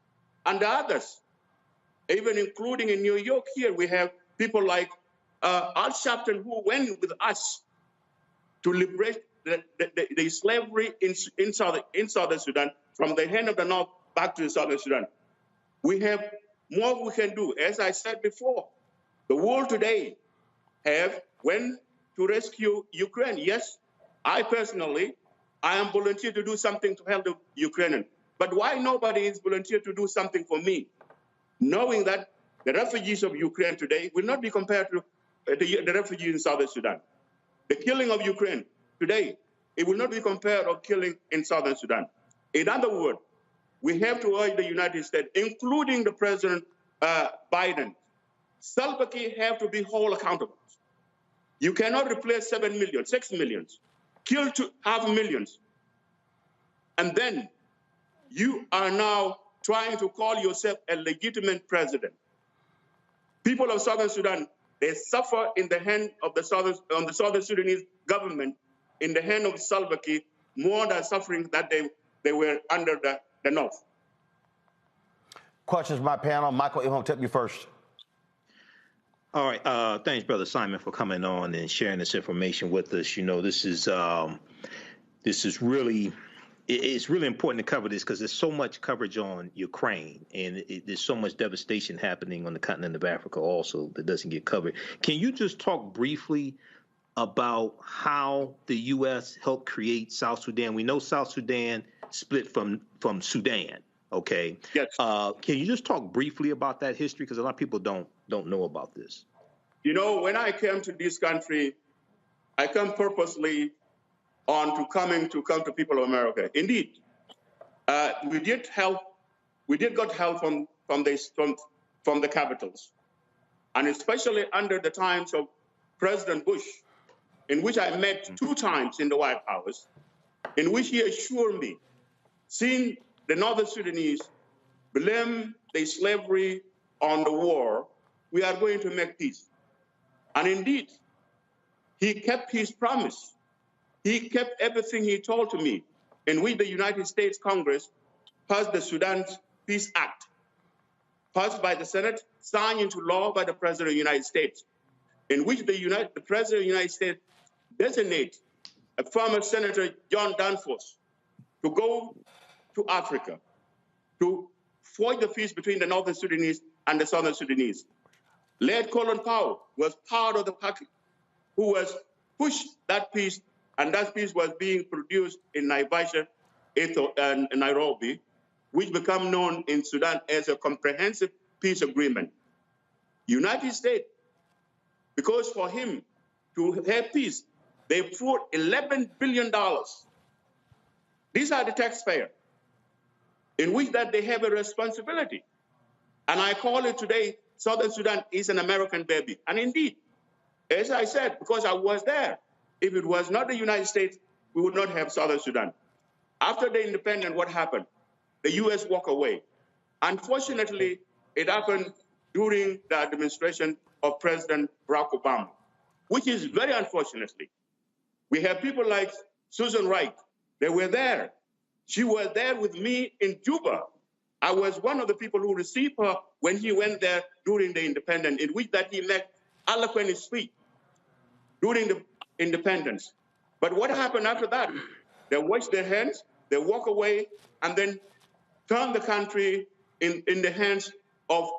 and the others. Even including in New York here, we have people like Al Sharpton who went with us to liberate the slavery in Southern Sudan from the hand of the North back to Southern Sudan. We have more we can do. As I said before, the world today went to rescue Ukraine. Yes, I personally, I am volunteer to do something to help the Ukrainian. But why nobody is volunteer to do something for me? Knowing that the refugees of Ukraine today will not be compared to the refugees in Southern Sudan. The killing of Ukraine today, it will not be compared to killing in Southern Sudan. In other words, we have to urge the United States, including the President Biden, Salva Kiir have to be held accountable. You cannot replace 7 million, 6 million, kill 2.5 million. And then you are now trying to call yourself a legitimate president. People of Southern Sudan, they suffer in the hand of the Southern Sudanese government, in the hand of Salva Kiir, more than suffering that they were under the North. Questions from my panel. Michael, I'm going to take you first. All right. Thanks, Brother Simon, for coming on and sharing this information with us. You know, this is really, it's really important to cover this because there's so much coverage on Ukraine and there's so much devastation happening on the continent of Africa also that doesn't get covered. Can you just talk briefly about how the U.S. helped create South Sudan? We know South Sudan split from Sudan. Okay. Yes. Can you just talk briefly about that history? Because a lot of people don't know about this. You know, when I came to this country, I come purposely to come to people of America. Indeed, we did got help from the capitals, and especially under the times of President Bush, in which I met 2 times in the White House, in which he assured me, seeing the Northern Sudanese blame the slavery on the war, we are going to make peace. And indeed, he kept his promise. He kept everything he told to me, in which the United States Congress passed the Sudan Peace Act, passed by the Senate, signed into law by the President of the United States, in which the President of the United States designates a former Senator John Danforth to go to Africa to forge the peace between the Northern Sudanese and the Southern Sudanese. Late Colin Powell was part of the party who was pushed that peace, and that peace was being produced in Naivasha and Nairobi, which become known in Sudan as a comprehensive peace agreement. United States, because for him to have peace, they put $11 billion. These are the taxpayers, in which that they have a responsibility. And I call it today, Southern Sudan is an American baby. And indeed, as I said, because I was there, if it was not the United States, we would not have Southern Sudan. After the independence, what happened? The U.S. walked away. Unfortunately, it happened during the administration of President Barack Obama, which is very unfortunately. We have people like Susan Wright. They were there. She was there with me in Juba. I was one of the people who received her when he went there during the independence, in which that he made eloquent speech during the independence. But what happened after that? They wash their hands, they walk away, and then turn the country in the hands of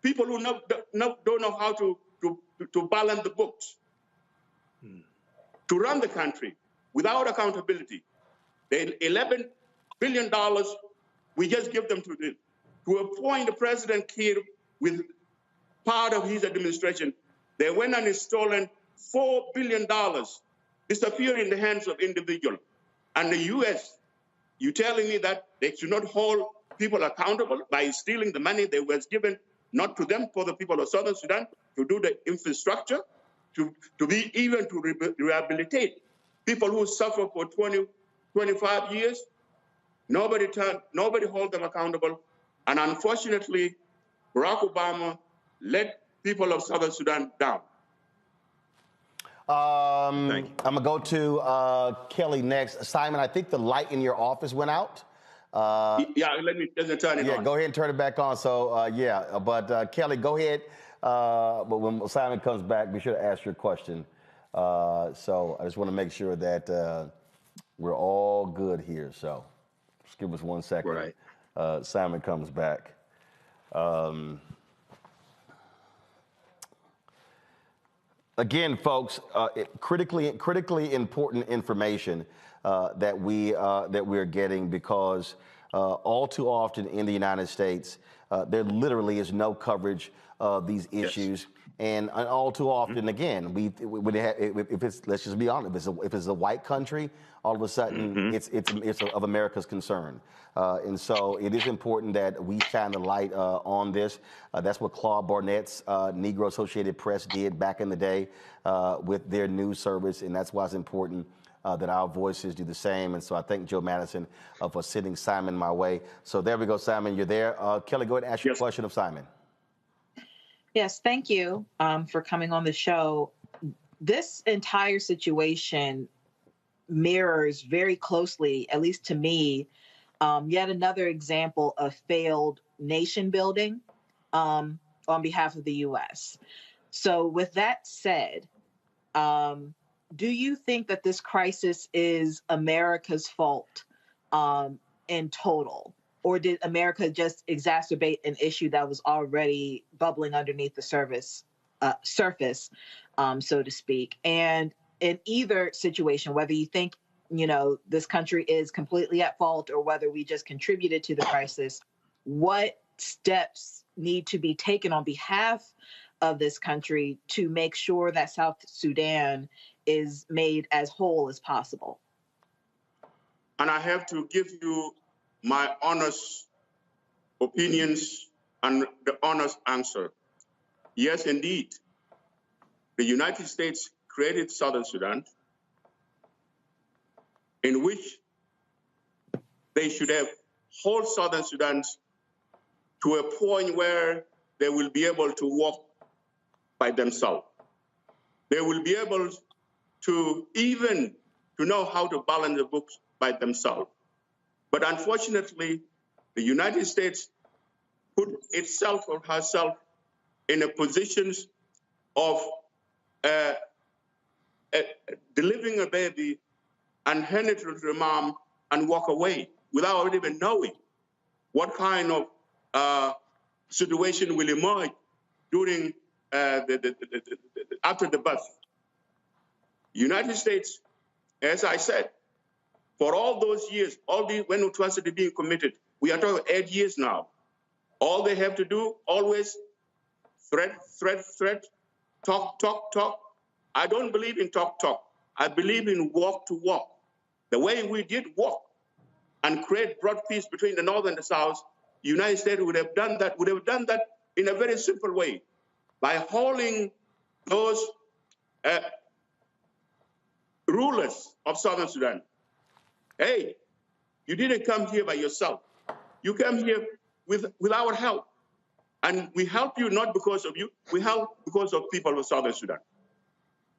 people who don't know how to balance the books, to run the country without accountability. The $11 billion, we just give them to appoint the President Kiir with part of his administration. They went and stolen $4 billion, disappeared in the hands of individuals. And the U.S., you telling me that they should not hold people accountable by stealing the money that was given not to them, for the people of Southern Sudan, to do the infrastructure, to be even to rehabilitate people who suffer for 20, 25 years. Nobody hold them accountable. And unfortunately, Barack Obama let people of Southern Sudan down. I'm going to go to Kelly next. Simon, I think the light in your office went out. Yeah, let me just turn it on. Yeah, go ahead and turn it back on. So, but Kelly, go ahead. But when Simon comes back, be sure to ask your question. So I just want to make sure that we're all good here. So just give us 1 second. Right. Simon comes back. Again, folks, critically important information that we're getting, because all too often in the United States, there literally is no coverage of these issues. Yes. And all too often, again, if it's, let's just be honest, if it's a white country, all of a sudden it's of America's concern. And so it is important that we shine the light on this. That's what Claude Barnett's Negro Associated Press did back in the day with their news service, and that's why it's important that our voices do the same. And so I thank Joe Madison for sending Simon my way. So there we go, Simon, you're there. Kelly, go ahead and ask your question of Simon. Yes, thank you for coming on the show. This entire situation mirrors very closely, at least to me, yet another example of failed nation building on behalf of the U.S. So with that said, do you think that this crisis is America's fault in total? Or did America just exacerbate an issue that was already bubbling underneath the surface, so to speak? And in either situation, whether you think, this country is completely at fault or whether we just contributed to the crisis, what steps need to be taken on behalf of this country to make sure that South Sudan is made as whole as possible? And I have to give you my honest opinions and the honest answer. Yes, indeed. The United States created Southern Sudan, in which they should have whole Southern Sudan to a point where they will be able to walk by themselves. They will be able to even to know how to balance the books by themselves. But unfortunately, the United States put itself or herself in a position of delivering a baby and hand it to the mom and walk away without even knowing what kind of situation will emerge during after the birth. United States, as I said, for all those years, when atrocity being committed, we are talking 8 years now. All they have to do, always threat, talk. I don't believe in talk. I believe in walk to walk. The way we did walk and create broad peace between the North and the South, the United States would have done that in a very simple way, by holding those rulers of Southern Sudan. Hey, you didn't come here by yourself. You came here with our help. And we help you not because of you, we help because of people of Southern Sudan.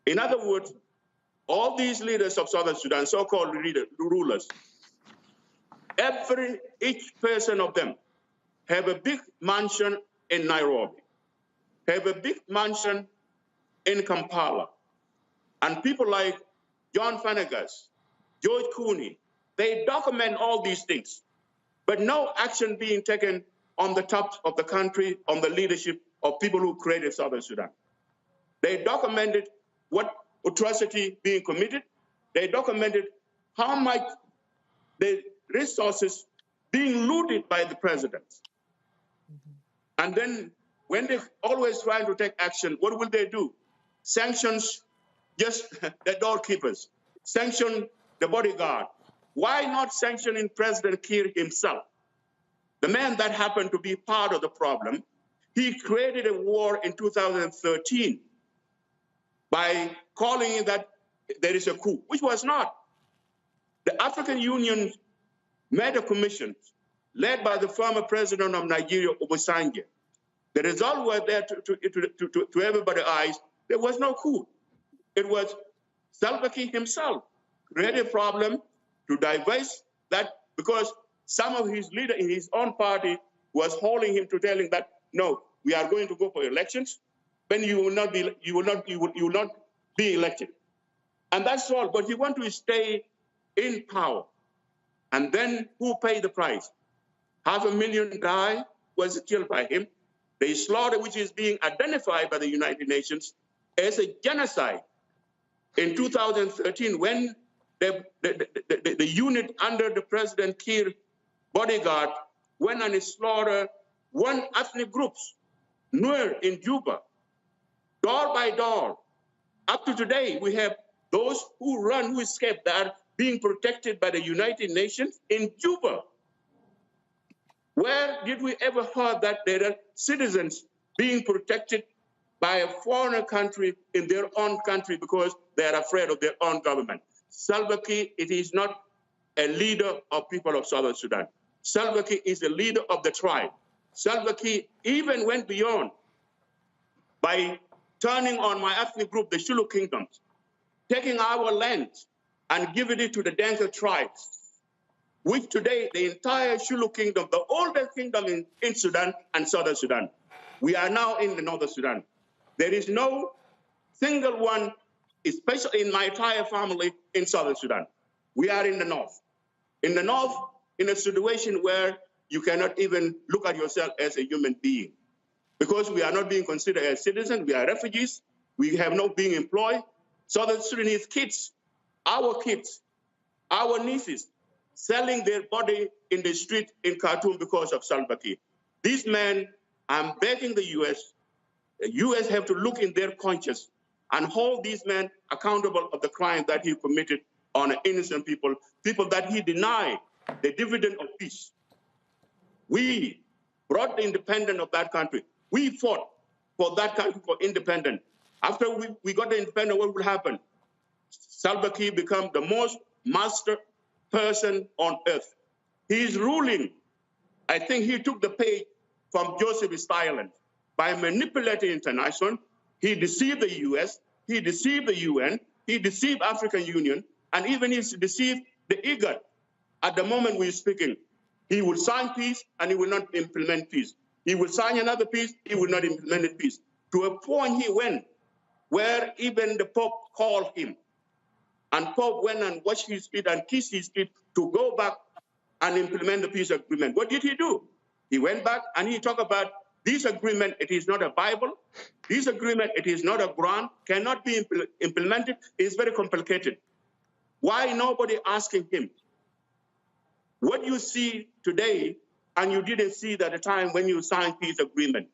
In other words, all these leaders of Southern Sudan, so-called rulers, each person of them have a big mansion in Nairobi, have a big mansion in Kampala. And people like John Fanegas, George Cooney, they document all these things, but no action being taken on the top of the country, on the leadership of people who created Southern Sudan. They documented what atrocity being committed. They documented how much the resources being looted by the president. And then when they always trying to take action, what will they do? Sanctions just the doorkeepers, sanction the bodyguard. Why not sanctioning President Kiir himself? The man that happened to be part of the problem, he created a war in 2013 by calling it that there is a coup, which was not. The African Union made a commission led by the former president of Nigeria, Obasanjo. The result was there to everybody's eyes. There was no coup. It was Salva Kiir himself created a problem to divest that because some of his leaders in his own party was holding him to telling that, no, we are going to go for elections, then you will not be elected. And that's all, but he want to stay in power. And then who paid the price? 500,000 died, was killed by him. The slaughter, which is being identified by the United Nations as a genocide. In 2013, when the unit under the President Kiir bodyguard went and slaughtered one ethnic groups, Noir in Juba, door by door. Up to today, we have those who run, who escape, that are being protected by the United Nations in Juba. Where did we ever heard that there are citizens being protected by a foreign country in their own country because they are afraid of their own government? Salva Kiir, it is not a leader of people of Southern Sudan. Salva Kiir is a leader of the tribe. Salva Kiir even went beyond by turning on my ethnic group, the Shulu Kingdoms, taking our land and giving it to the Dinka tribes, which today the entire Shulu Kingdom, the oldest kingdom in Sudan and Southern Sudan. We are now in the Northern Sudan. There is no single one, especially in my entire family, in Southern Sudan. We are in the North. In the North, in a situation where you cannot even look at yourself as a human being. Because we are not being considered as citizens, we are refugees, we have not being employed. Southern Sudanese kids, our nieces, selling their body in the street in Khartoum because of Salva Kiir. These men, I'm begging the U.S. have to look in their conscience and hold these men accountable of the crime that he committed on innocent people, people that he denied the dividend of peace. We brought the independence of that country. We fought for that country for independence. After we got the independence, what will happen? Salva Kiir become the most master person on earth. He is ruling. I think he took the page from Joseph Stalin by manipulating international. He deceived the U.S., he deceived the UN, he deceived African Union, and even he deceived the IGAD. At the moment we're speaking, he will sign peace and he will not implement peace. He will sign another peace, he will not implement peace. To a point he went where even the Pope called him. And Pope went and washed his feet and kissed his feet to go back and implement the peace agreement. What did he do? He went back and he talked about this agreement, it is not a Bible. This agreement, it is not a Quran, cannot be implemented. It's very complicated. Why nobody asking him? What you see today, and you didn't see that at the time when you signed peace agreement.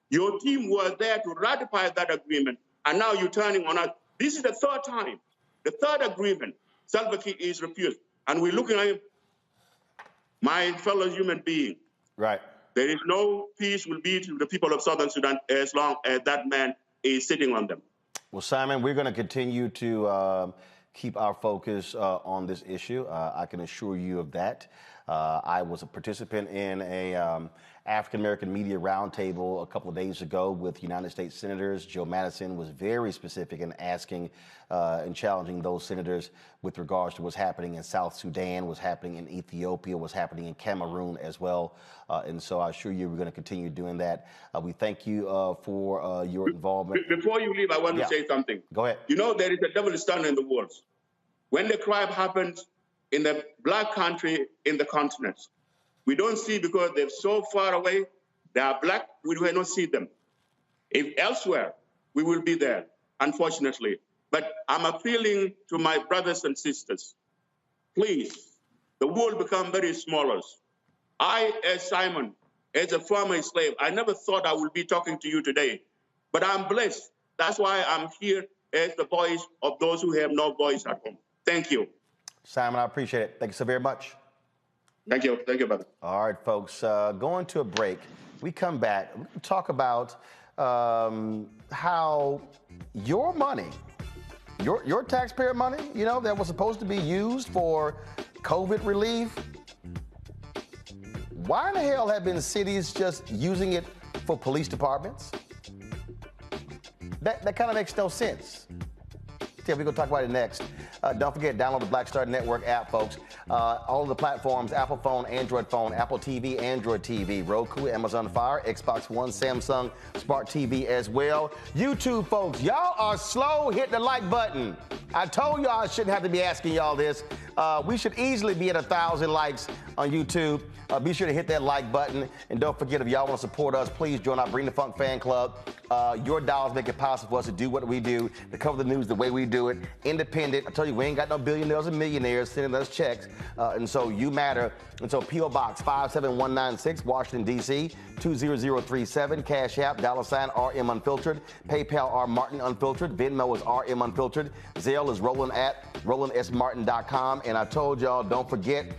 Your team was there to ratify that agreement, and now you're turning on us. This is the third time. The third agreement, Salva Kiir is refused. And we're looking at him, my fellow human being. Right. There is no peace will be to the people of Southern Sudan as long as that man is sitting on them. Well, Simon, we're going to continue to keep our focus on this issue. I can assure you of that. I was a participant in African-American Media Roundtable a couple of days ago with United States Senators. Joe Madison was very specific in asking and challenging those senators with regards to what's happening in South Sudan, what's happening in Ethiopia, what's happening in Cameroon as well. And so I assure you we're going to continue doing that. We thank you for your involvement. Before you leave, I want to say something. Go ahead. You know, there is a double standard in the world. When the crime happens in the black country, in the continent, we don't see because they're so far away. They are black, we will not see them. If elsewhere, we will be there, unfortunately. But I'm appealing to my brothers and sisters. Please, the world become very smaller. I, as Simon, as a former slave, I never thought I would be talking to you today. But I'm blessed. That's why I'm here as the voice of those who have no voice at home. Thank you. Simon, I appreciate it. Thank you so very much. Thank you. Thank you, brother. All right, folks, going to a break. We come back, we talk about how your money, your taxpayer money, you know, that was supposed to be used for COVID relief. Why in the hell have been cities just using it for police departments? That kind of makes no sense. Yeah, we're going to talk about it next. Don't forget, download the Black Star Network app, folks. All of the platforms, Apple phone, Android phone, Apple TV, Android TV, Roku, Amazon Fire, Xbox One, Samsung, Smart TV as well. YouTube, folks, y'all are slow. Hit the like button. I told y'all I shouldn't have to be asking y'all this. We should easily be at 1,000 likes on YouTube. Be sure to hit that like button. And don't forget, if y'all want to support us, please join our Bring the Funk fan club. Your dollars make it possible for us to do what we do, to cover the news the way we do it. Independent. I told you, we ain't got no billionaires and millionaires sending us checks. And so you matter. And so P.O. Box 57196, Washington, D.C., 20037. Cash App, $RM Unfiltered. PayPal, R Martin Unfiltered. Venmo is RM Unfiltered. Zelle is Roland at RolandSMartin.com. And I told y'all, don't forget,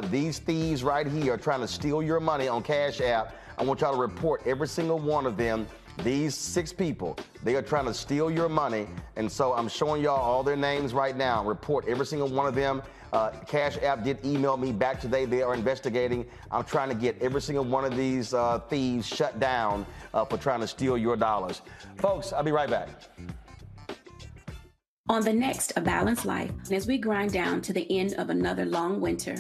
these thieves right here are trying to steal your money on Cash App. I want y'all to report every single one of them. These 6 people, they are trying to steal your money. And so I'm showing y'all all their names right now. Report every single one of them. Cash App did email me back today. They are investigating. I'm trying to get every single one of these thieves shut down for trying to steal your dollars. Folks, I'll be right back. On the next A Balanced Life, as we grind down to the end of another long winter,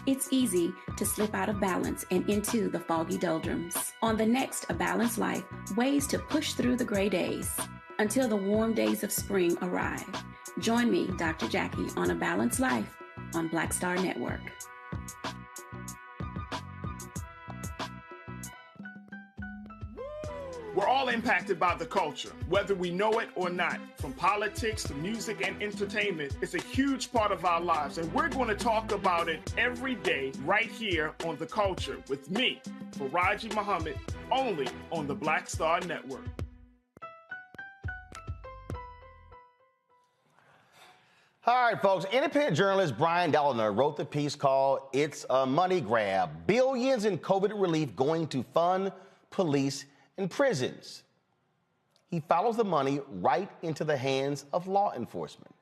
it's easy to slip out of balance and into the foggy doldrums. On the next A Balanced Life, ways to push through the gray days until the warm days of spring arrive. Join me, Dr. Jackie, on A Balanced Life on Black Star Network. We're all impacted by the culture, whether we know it or not. From politics to music and entertainment, it's a huge part of our lives, and we're going to talk about it every day right here on The Culture with me, Faraji Muhammad, only on the Black Star Network. All right, folks. Independent journalist Brian Dalliner wrote the piece called "It's a Money Grab: Billions in COVID Relief Going to Fund Police and Prisons." He follows the money right into the hands of law enforcement.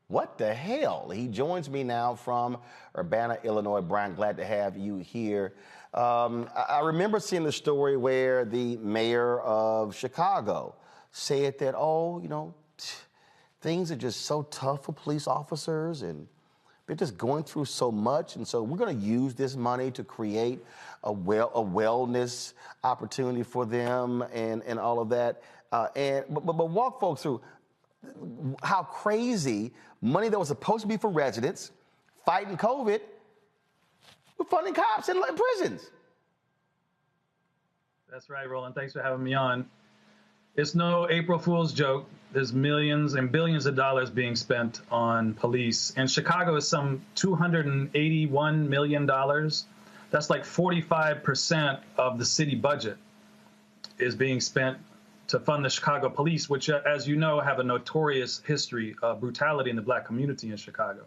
What the hell? He joins me now from Urbana, Illinois. Brian, glad to have you here. I remember seeing the story where the mayor of Chicago said that, oh, you know, things are just so tough for police officers and they're just going through so much. And so we're going to use this money to create a wellness opportunity for them and all of that. But walk folks through how crazy money that was supposed to be for residents fighting COVID, we're funding cops in prisons. That's right, Roland. Thanks for having me on. It's no April Fool's joke. There's millions and billions of dollars being spent on police. And Chicago is some $281 million. That's like 45% of the city budget is being spent to fund the Chicago police, which, as you know, have a notorious history of brutality in the Black community in Chicago.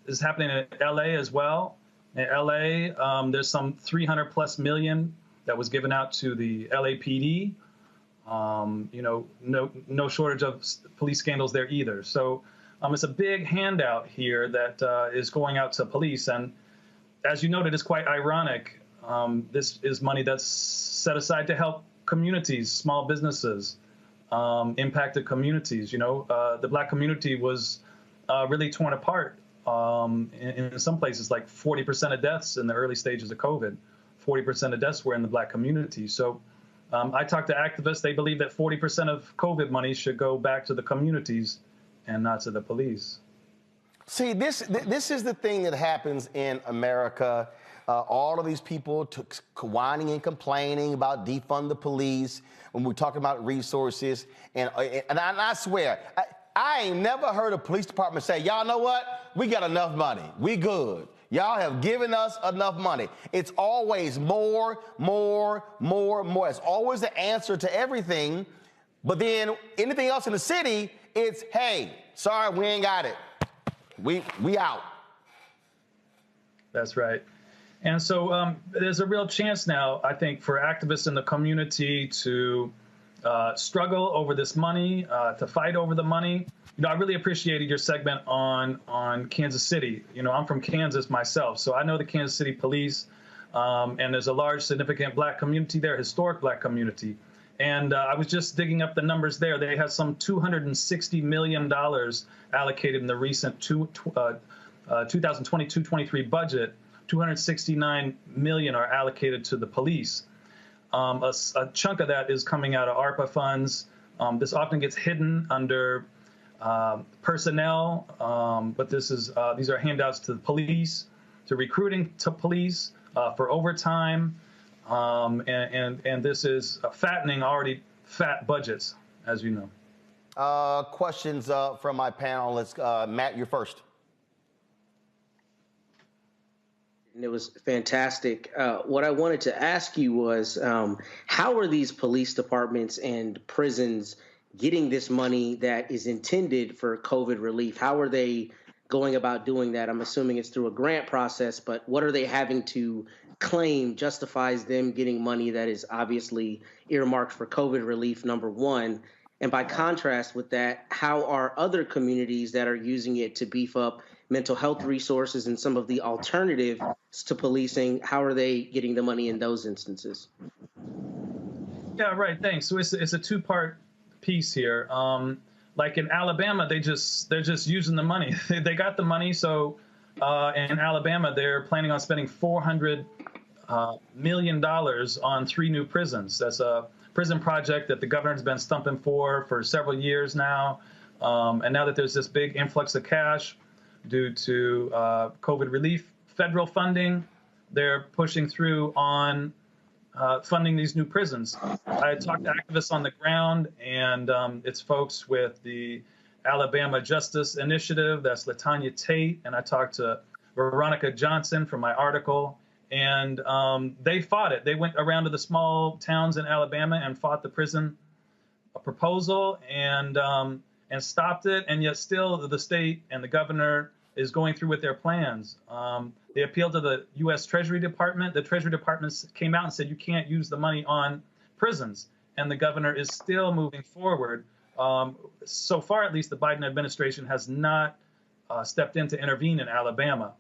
This is happening in LA as well. In LA, there's some 300 plus million that was given out to the LAPD. You know, no shortage of police scandals there either. So it's a big handout here that is going out to police. And as you noted, it's quite ironic. This is money that's set aside to help communities, small businesses, impacted communities. The Black community was really torn apart in some places. Like 40% of deaths in the early stages of COVID, 40% of deaths were in the Black community. So I talked to activists. They believe that 40% of COVID money should go back to the communities and not to the police. See, this is the thing that happens in America. All of these people whining and complaining about defund the police when we're talking about resources. And I swear, I ain't never heard a police department say, y'all know what? We got enough money. We good. Y'all have given us enough money. It's always more. It's always the answer to everything. But then anything else in the city, it's, hey, sorry, we ain't got it. We out. That's right. And so there's a real chance now, I think, for activists in the community to struggle over this money, to fight over the money. I really appreciated your segment on Kansas City. I'm from Kansas myself, so I know the Kansas City police, and there's a large, significant Black community there, historic Black community. And I was just digging up the numbers there. They have some $260 million allocated in the recent 2022-23 budget. 269 million are allocated to the police. A chunk of that is coming out of ARPA funds. This often gets hidden under personnel, but these are handouts to the police, to recruiting to police, for overtime, and this is fattening already fat budgets, as you know. Questions from my panelists. Matt, you're first. And it was fantastic. What I wanted to ask you was, how are these police departments and prisons getting this money that is intended for COVID relief? How are they going about doing that? I'm assuming it's through a grant process, but what are they having to claim justifies them getting money that is obviously earmarked for COVID relief, number one? And by contrast with that, how are other communities that are using it to beef up mental health resources and some of the alternatives to policing, how are they getting the money in those instances? Yeah, right. Thanks. So it's a two-part piece here. Like in Alabama, they're just using the money. They got the money. So in Alabama, they're planning on spending $400 million on 3 new prisons. That's a prison project that the governor's been stumping for several years now. And now that there's this big influx of cash due to COVID relief, federal funding, they're pushing through on funding these new prisons. I talked to activists on the ground, and it's folks with the Alabama Justice Initiative, that's LaTanya Tate, and I talked to Veronica Johnson from my article, and they fought it. They went around to the small towns in Alabama and fought the prison proposal and stopped it, and yet still the state and the governor is going through with their plans. They appealed to the U.S. Treasury Department. The Treasury Department came out and said you can't use the money on prisons, and the governor is still moving forward. So far, at least, the Biden administration has not stepped in to intervene in Alabama.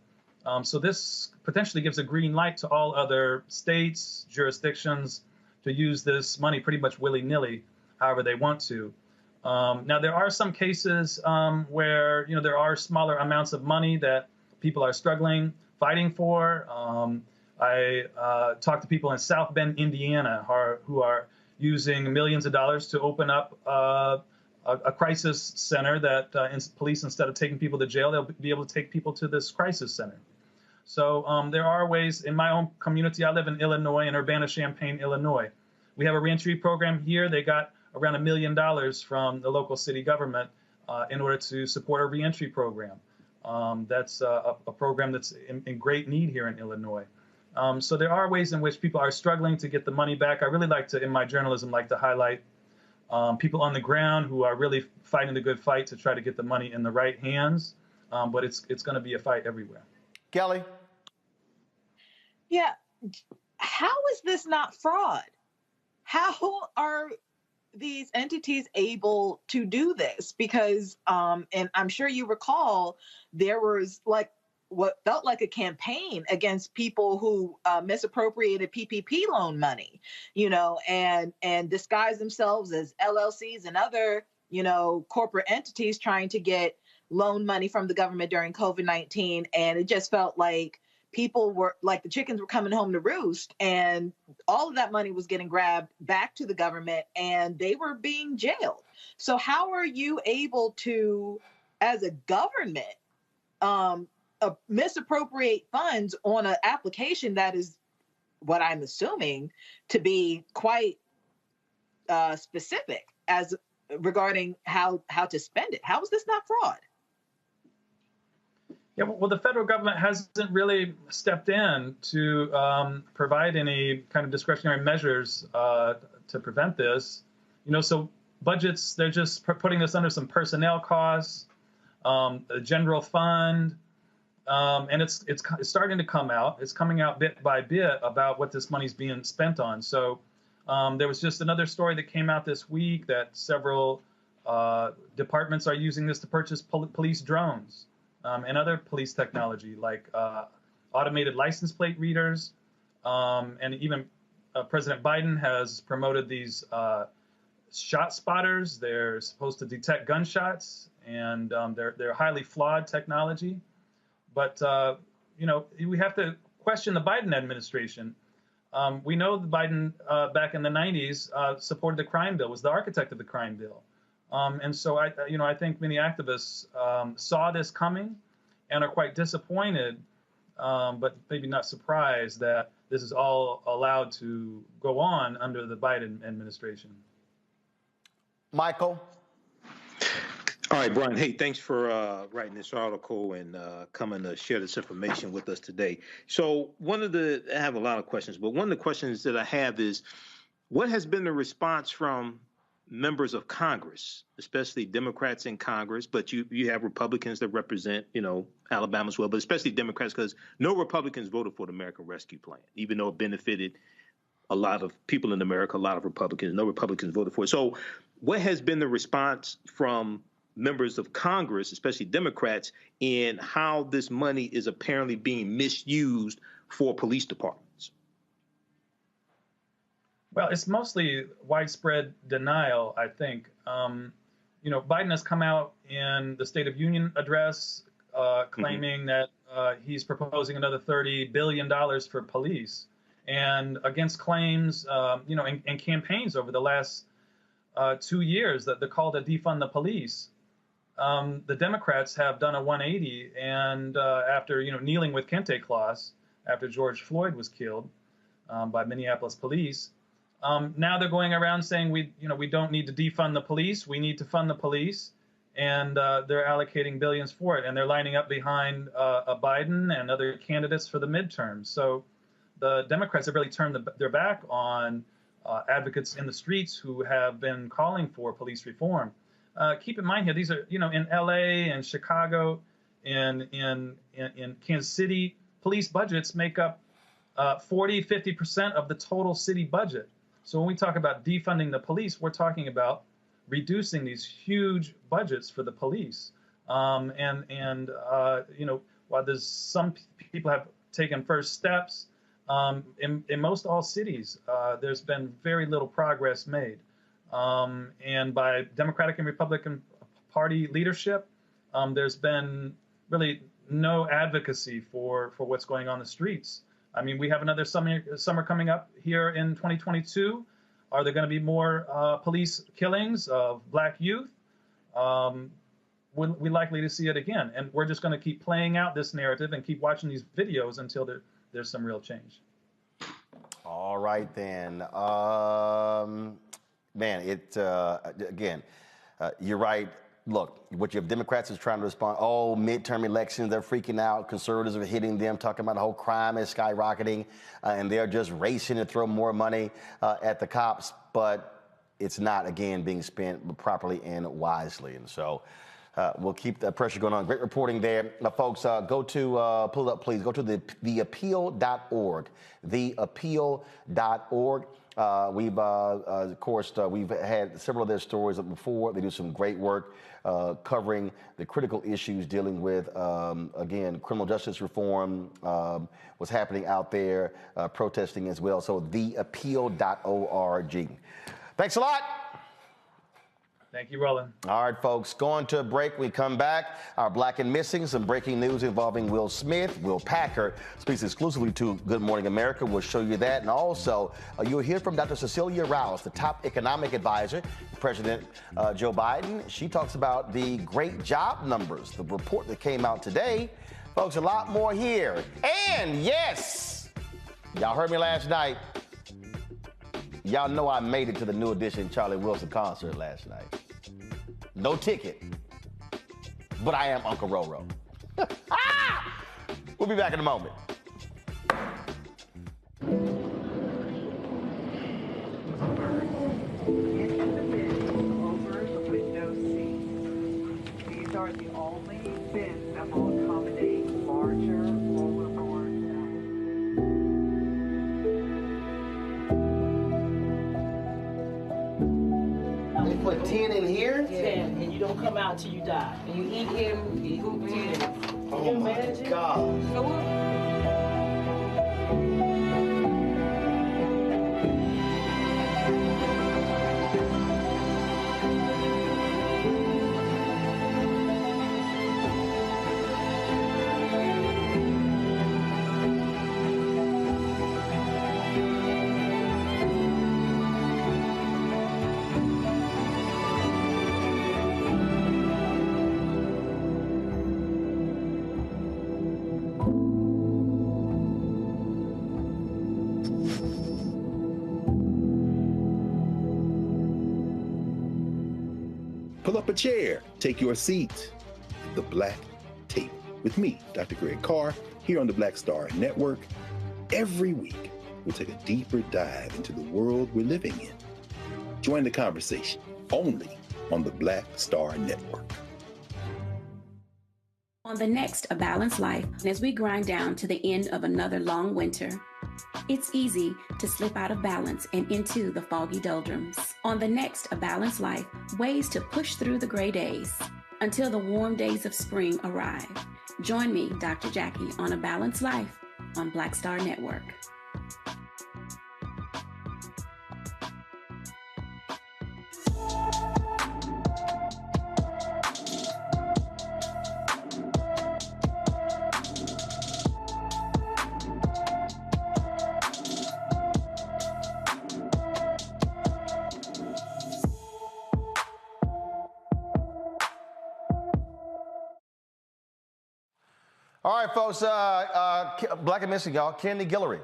So this potentially gives a green light to all other states, jurisdictions, to use this money pretty much willy-nilly, however they want to. Now, there are some cases where, there are smaller amounts of money that people are struggling, fighting for. I talked to people in South Bend, Indiana, who are using millions of dollars to open up a crisis center that police, instead of taking people to jail, they'll be able to take people to this crisis center. So there are ways. In my own community, I live in Illinois, in Urbana-Champaign, Illinois. We have a reentry program here. They got around $1 million from the local city government in order to support a reentry program. That's a program that's in great need here in Illinois. So there are ways in which people are struggling to get the money back. I really like to, in my journalism, to highlight people on the ground who are really fighting the good fight to try to get the money in the right hands. But it's going to be a fight everywhere. Kelly? Yeah. How is this not fraud? How are these entities able to do this? Because, and I'm sure you recall, there was what felt like a campaign against people who misappropriated PPP loan money, and disguised themselves as LLCs and other, corporate entities trying to get loan money from the government during COVID-19. And it just felt like people were like the chickens were coming home to roost, and all of that money was getting grabbed back to the government and they were being jailed. So how are you able to, as a government, misappropriate funds on an application that is what I'm assuming to be quite specific as regarding how to spend it? How is this not fraud? Yeah, well, the federal government hasn't really stepped in to provide any kind of discretionary measures to prevent this. So budgets, they're just putting this under some personnel costs, a general fund, and it's starting to come out. It's coming out bit by bit about what this money's being spent on. So there was just another story that came out this week that several departments are using this to purchase police drones. And other police technology like automated license plate readers. And even President Biden has promoted these shot spotters. They're supposed to detect gunshots, and they're highly flawed technology. But, we have to question the Biden administration. We know the Biden back in the 90s supported the crime bill, was the architect of the crime bill. And so I think many activists saw this coming and are quite disappointed, but maybe not surprised that this is all allowed to go on under the Biden administration. Michael. All right, Brian. Hey, thanks for writing this article and coming to share this information with us today. So I have a lot of questions, but one of the questions that I have is, what has been the response from members of Congress, especially Democrats in Congress, but you have Republicans that represent, Alabama as well, but especially Democrats, because no Republicans voted for the American Rescue Plan, even though it benefited a lot of people in America, a lot of Republicans. No Republicans voted for it. So what has been the response from members of Congress, especially Democrats, in how this money is apparently being misused for police departments? Well, it's mostly widespread denial, I think. Biden has come out in the State of Union address claiming that he's proposing another $30 billion for police, and against claims, and campaigns over the last 2 years that the call to defund the police. The Democrats have done a 180, and after kneeling with kente cloths after George Floyd was killed by Minneapolis police. Now they're going around saying we don't need to defund the police. We need to fund the police, and they're allocating billions for it. And they're lining up behind Biden and other candidates for the midterms. So the Democrats have really turned their back on advocates in the streets who have been calling for police reform. Keep in mind here, these are in L.A. and Chicago, in Kansas City, police budgets make up 40-50% of the total city budget. So when we talk about defunding the police, we're talking about reducing these huge budgets for the police. While there's some people have taken first steps, in most all cities, there's been very little progress made. And by Democratic and Republican Party leadership, there's been really no advocacy for what's going on in the streets. I mean, we have another summer coming up here in 2022. Are there going to be more police killings of Black youth? We're likely to see it again. And we're just going to keep playing out this narrative and keep watching these videos until there's some real change. All right, then. You're right. Look, what you have Democrats is trying to respond, midterm elections, they're freaking out. Conservatives are hitting them, talking about the whole crime is skyrocketing, and they're just racing to throw more money at the cops. But it's not, again, being spent properly and wisely. And so we'll keep the pressure going on. Great reporting there. Folks, go to, pull it up, please. Go to theappeal.org, theappeal.org. Of course, we've had several of their stories before. They do some great work covering the critical issues dealing with, again, criminal justice reform, what's happening out there, protesting as well. So theappeal.org. Thanks a lot. Thank you, Roland. All right, folks, going to a break. We come back. Our Black and Missing, some breaking news involving Will Smith. Will Packer speaks exclusively to Good Morning America. We'll show you that. And also, you'll hear from Dr. Cecilia Rouse, the top economic advisor to President Joe Biden. She talks about the great job numbers, the report that came out today. Folks, a lot more here. And yes, y'all heard me last night. Y'all know I made it to the New Edition Charlie Wilson concert last night. No ticket, but I am Uncle Roro. We'll be back in a moment. Into the bins over the window seats. These are the only bins that will accommodate larger roller boards. They put 10 in here? 10, and you don't come out till you die. And you eat him, you hoop 10. Oh my God. Pull up a chair, take your seat. The Black Tape with me, Dr. Greg Carr, here on the Black Star Network. Every week, we'll take a deeper dive into the world we're living in. Join the conversation only on the Black Star Network. On the next A Balanced Life, as we grind down to the end of another long winter, it's easy to slip out of balance and into the foggy doldrums. On the next A Balanced Life, ways to push through the gray days until the warm days of spring arrive. Join me, Dr. Jackie, on A Balanced Life on Black Star Network. All right, folks, Black and Missing, y'all. Kennedy Guillory,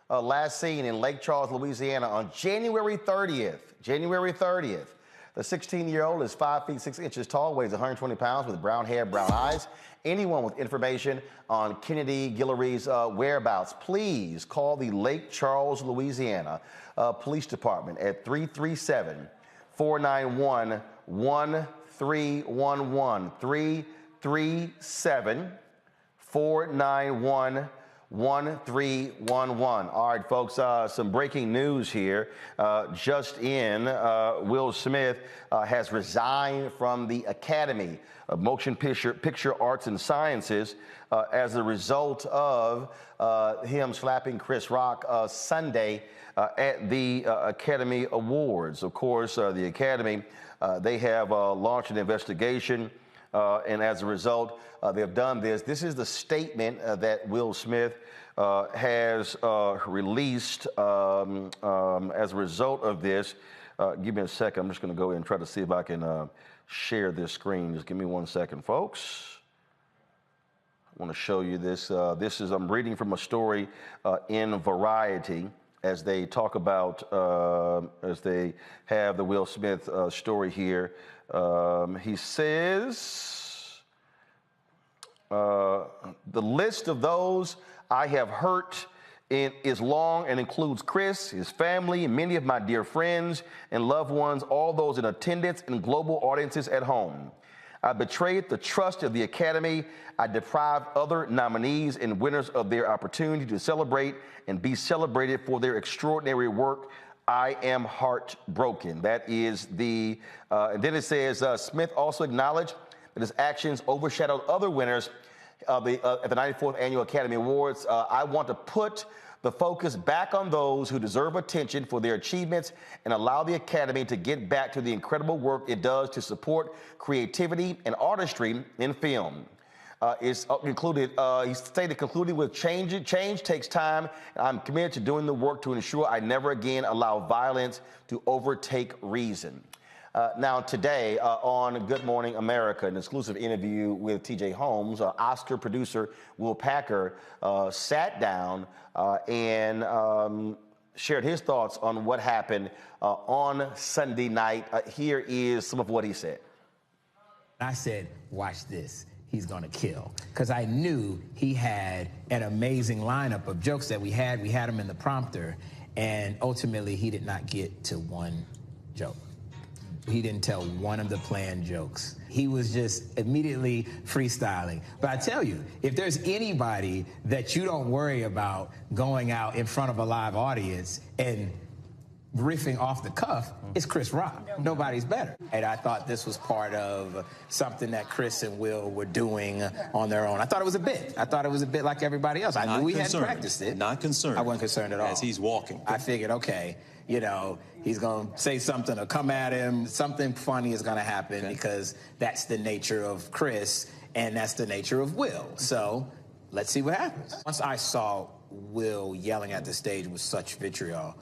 last seen in Lake Charles, Louisiana on January 30th. January 30th. The 16-year-old is 5 feet 6 inches tall, weighs 120 pounds with brown hair, brown eyes. Anyone with information on Kennedy Guillory's whereabouts, please call the Lake Charles, Louisiana Police Department at 337-491-1311. 337-491-1311. All right, folks, some breaking news here. Just in, Will Smith has resigned from the Academy of Motion Picture Arts and Sciences as a result of him slapping Chris Rock Sunday at the Academy Awards. Of course, the Academy, they have launched an investigation, and as a result, they have done this. This is the statement that Will Smith has released as a result of this. Give me a second. I'm just going to go and try to see if I can share this screen. Just give me 1 second, folks. I want to show you this. I'm reading from a story in Variety as they talk about, as they have the Will Smith story here. He says, the list of those I have hurt is long and includes Chris, his family, many of my dear friends and loved ones, all those in attendance and global audiences at home. I betrayed the trust of the Academy. I deprived other nominees and winners of their opportunity to celebrate and be celebrated for their extraordinary work. I am heartbroken. That is the, and then it says, Smith also acknowledged that his actions overshadowed other winners at the 94th Annual Academy Awards. I want to put the focus back on those who deserve attention for their achievements and allow the Academy to get back to the incredible work it does to support creativity and artistry in film. He stated, concluding with change takes time. And I'm committed to doing the work to ensure I never again allow violence to overtake reason. Now today on Good Morning America, an exclusive interview with TJ Holmes, Oscar producer Will Packer sat down and shared his thoughts on what happened on Sunday night. Here is some of what he said. I said, watch this. He's going to kill. Because I knew he had an amazing lineup of jokes that we had. We had him in the prompter. And ultimately, he did not get to one joke. He didn't tell one of the planned jokes. He was just immediately freestyling. But I tell you, if there's anybody that you don't worry about going out in front of a live audience and riffing off the cuff, it's Chris Rock. Nobody's better. And I thought this was part of something that Chris and Will were doing on their own. I thought it was a bit. I thought it was a bit like everybody else. I knew he hadn't practiced it. Not concerned. I wasn't concerned at all. As he's walking. I figured, okay, you know, he's going to say something or come at him. Something funny is going to happen because that's the nature of Chris and that's the nature of Will. So let's see what happens. Once I saw Will yelling at the stage with such vitriol,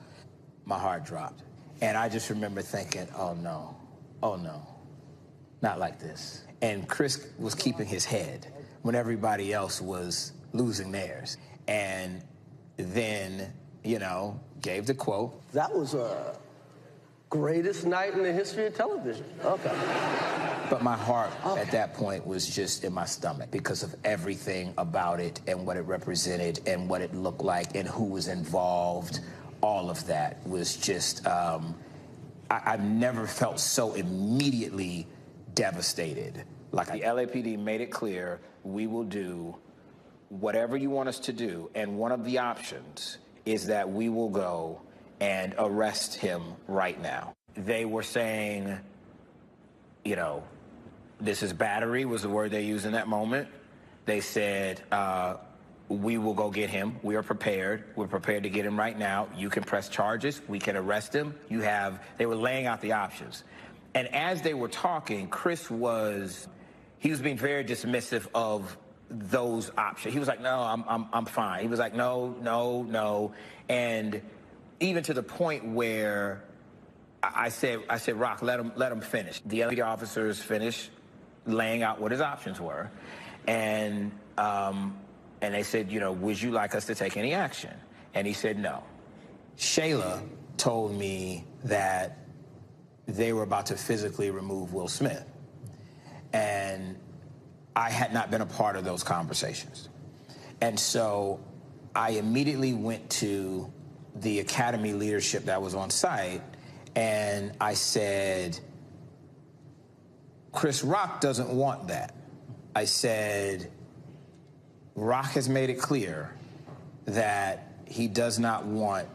my heart dropped. And I just remember thinking, oh no, not like this. And Chris was keeping his head when everybody else was losing theirs. And then, you know, gave the quote. That was a greatest night in the history of television. Okay. But my heart at that point was just in my stomach because of everything about it and what it represented and what it looked like and who was involved. All of that was just, I've never felt so immediately devastated. Like the LAPD made it clear, we will do whatever you want us to do. And one of the options is that we will go and arrest him right now. They were saying, you know, this is battery was the word they used in that moment. They said, we will go get him. We are prepared. We're prepared to get him right now. You can press charges. We can arrest him. They were laying out the options. And as they were talking, Chris was being very dismissive of those options. He was like, no, I'm fine. He was like, no. And even to the point where I said, Rock, let him finish. The other officers finished laying out what his options were. And they said, you know, would you like us to take any action? And he said no. Shayla told me that they were about to physically remove Will Smith. And I had not been a part of those conversations. And so I immediately went to the Academy leadership that was on site, and I said, Chris Rock doesn't want that. I said, Rock has made it clear that he does not want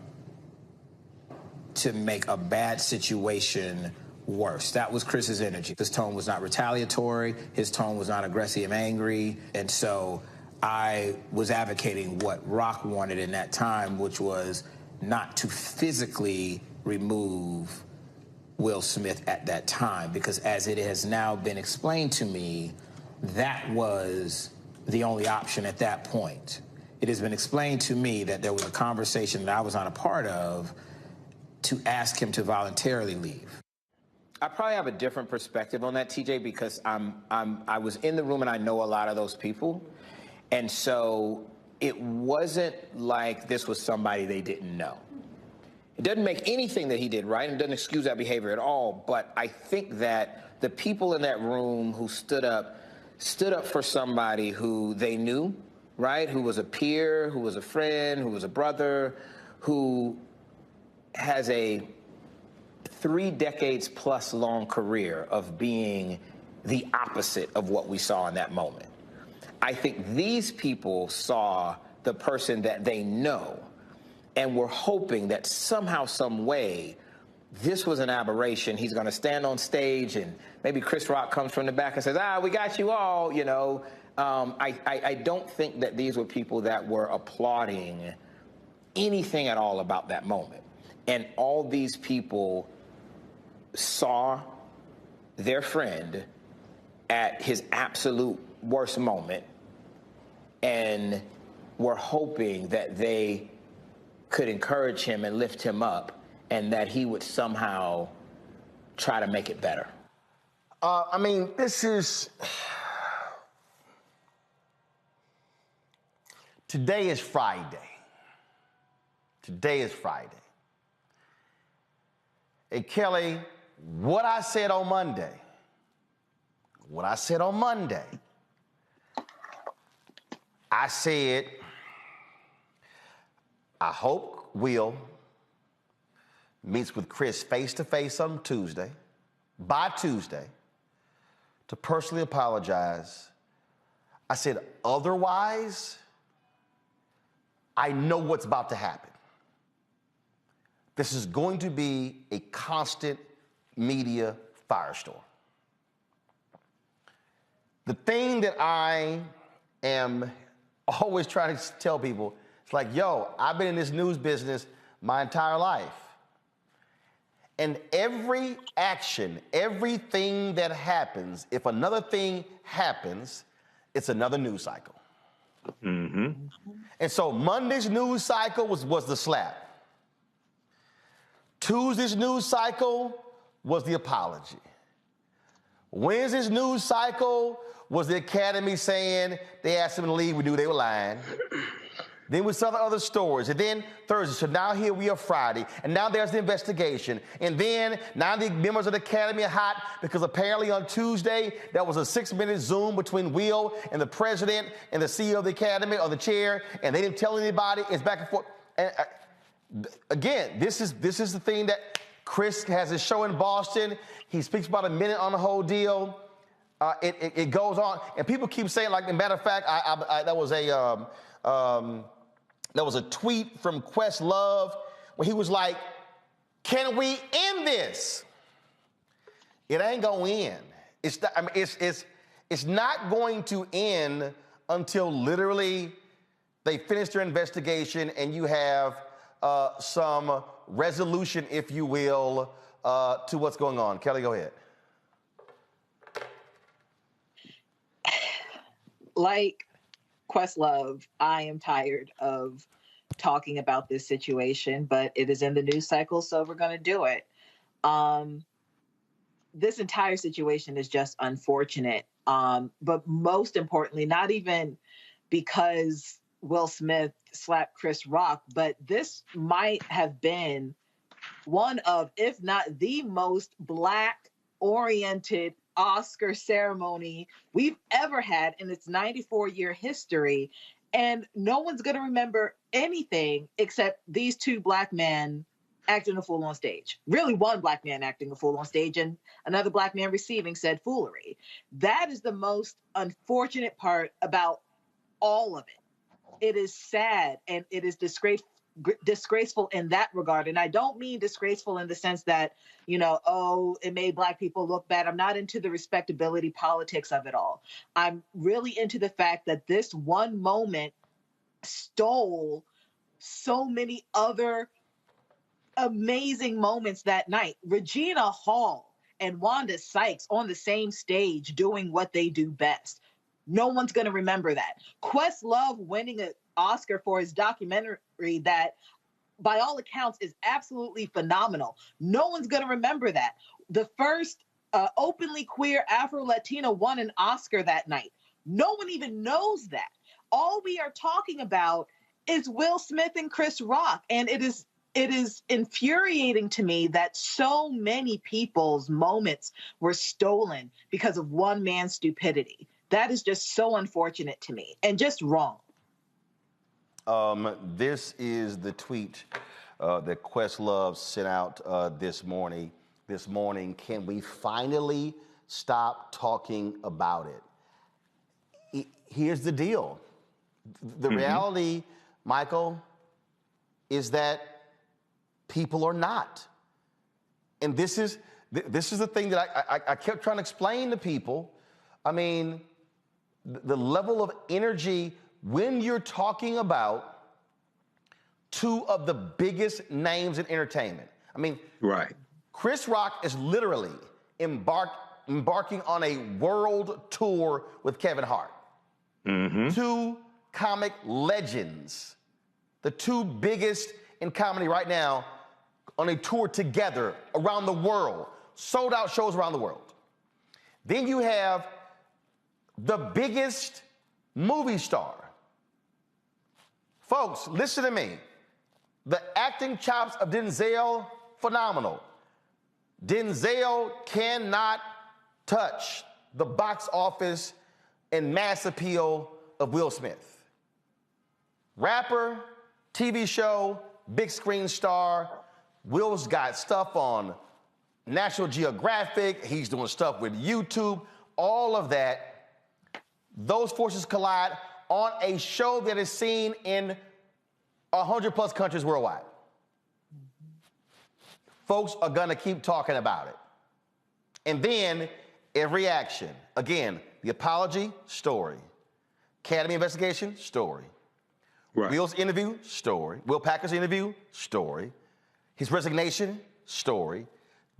to make a bad situation worse. That was Chris's energy. His tone was not retaliatory. His tone was not aggressive and angry. And so I was advocating what Rock wanted in that time, which was not to physically remove Will Smith at that time, because as it has now been explained to me, that was the only option at that point. It has been explained to me that there was a conversation that I was not a part of to ask him to voluntarily leave. I probably have a different perspective on that, TJ, because I was in the room and I know a lot of those people. And so it wasn't like this was somebody they didn't know. It doesn't make anything that he did right and doesn't excuse that behavior at all. But I think that the people in that room who stood up for somebody who they knew, right? Who was a peer, who was a friend, who was a brother, who has a 3 decades plus long career of being the opposite of what we saw in that moment. I think these people saw the person that they know and we're hoping that somehow, some way, this was an aberration. He's going to stand on stage, and maybe Chris Rock comes from the back and says, we got you all, you know. I don't think that these were people that were applauding anything at all about that moment. And all these people saw their friend at his absolute worst moment and were hoping that they could encourage him and lift him up and that he would somehow try to make it better. I mean, this is... Today is Friday. Today is Friday. Hey, Kelly, what I said on Monday, I said, I hope Will meets with Chris face-to-face on Tuesday, by Tuesday, to personally apologize. I said, otherwise, I know what's about to happen. This is going to be a constant media firestorm. The thing that I am always trying to tell people, it's like, yo, I've been in this news business my entire life. And every action, everything that happens, if another thing happens, it's another news cycle. Mm-hmm. And so Monday's news cycle was the slap. Tuesday's news cycle was the apology. Wednesday's news cycle was the Academy saying they asked them to leave, we knew they were lying. Then we saw the other stories, and then Thursday. So now here we are Friday, and now there's the investigation. And then now the members of the Academy are hot because apparently on Tuesday, there was a 6-minute Zoom between Will and the president and the CEO of the Academy, or the chair, and they didn't tell anybody. It's back and forth. And again, this is the thing that Chris has his show in Boston. He speaks about a minute on the whole deal. It goes on, and people keep saying, like, as a matter of fact, there was a tweet from Questlove where he was like, can we end this? It ain't gonna end. It's not going to end until literally they finish their investigation and you have some resolution, if you will, to what's going on. Kelly, go ahead. Like Questlove, I am tired of talking about this situation, but it is in the news cycle, so we're going to do it. This entire situation is just unfortunate, but most importantly, not even because Will Smith slapped Chris Rock, but this might have been one of, if not the most Black-oriented Oscar ceremony we've ever had in its 94-year history. And no one's going to remember anything except these two Black men acting a fool on stage. Really, one Black man acting a fool on stage and another Black man receiving said foolery. That is the most unfortunate part about all of it. It is sad and it is disgraceful in that regard. And I don't mean disgraceful in the sense that, it made Black people look bad. I'm not into the respectability politics of it all. I'm really into the fact that this one moment stole so many other amazing moments that night. Regina Hall and Wanda Sykes on the same stage doing what they do best. No one's going to remember that. Questlove winning an Oscar for his documentary that, by all accounts, is absolutely phenomenal. No one's going to remember that. The first openly queer Afro-Latino won an Oscar that night. No one even knows that. All we are talking about is Will Smith and Chris Rock. And it is infuriating to me that so many people's moments were stolen because of one man's stupidity. That is just so unfortunate to me and just wrong. This is the tweet that Questlove sent out this morning. Can we finally stop talking about it? Here's the deal. The reality, Michael, is that people are not. And this is the thing that I kept trying to explain to people. I mean, the level of energy when you're talking about two of the biggest names in entertainment. I mean, right. Chris Rock is literally embarking on a world tour with Kevin Hart. Mm-hmm. Two comic legends, the two biggest in comedy right now, on a tour together around the world, sold out shows around the world. Then you have the biggest movie star. Folks, listen to me. The acting chops of Denzel, phenomenal. Denzel cannot touch the box office and mass appeal of Will Smith. Rapper, TV show, big screen star. Will's got stuff on National Geographic. He's doing stuff with YouTube, all of that. Those forces collide on a show that is seen in 100+ countries worldwide. Folks are gonna keep talking about it. And then every action, again, the apology, story. Academy investigation, story. Right. Will's interview, story. Will Packer's interview, story. His resignation, story.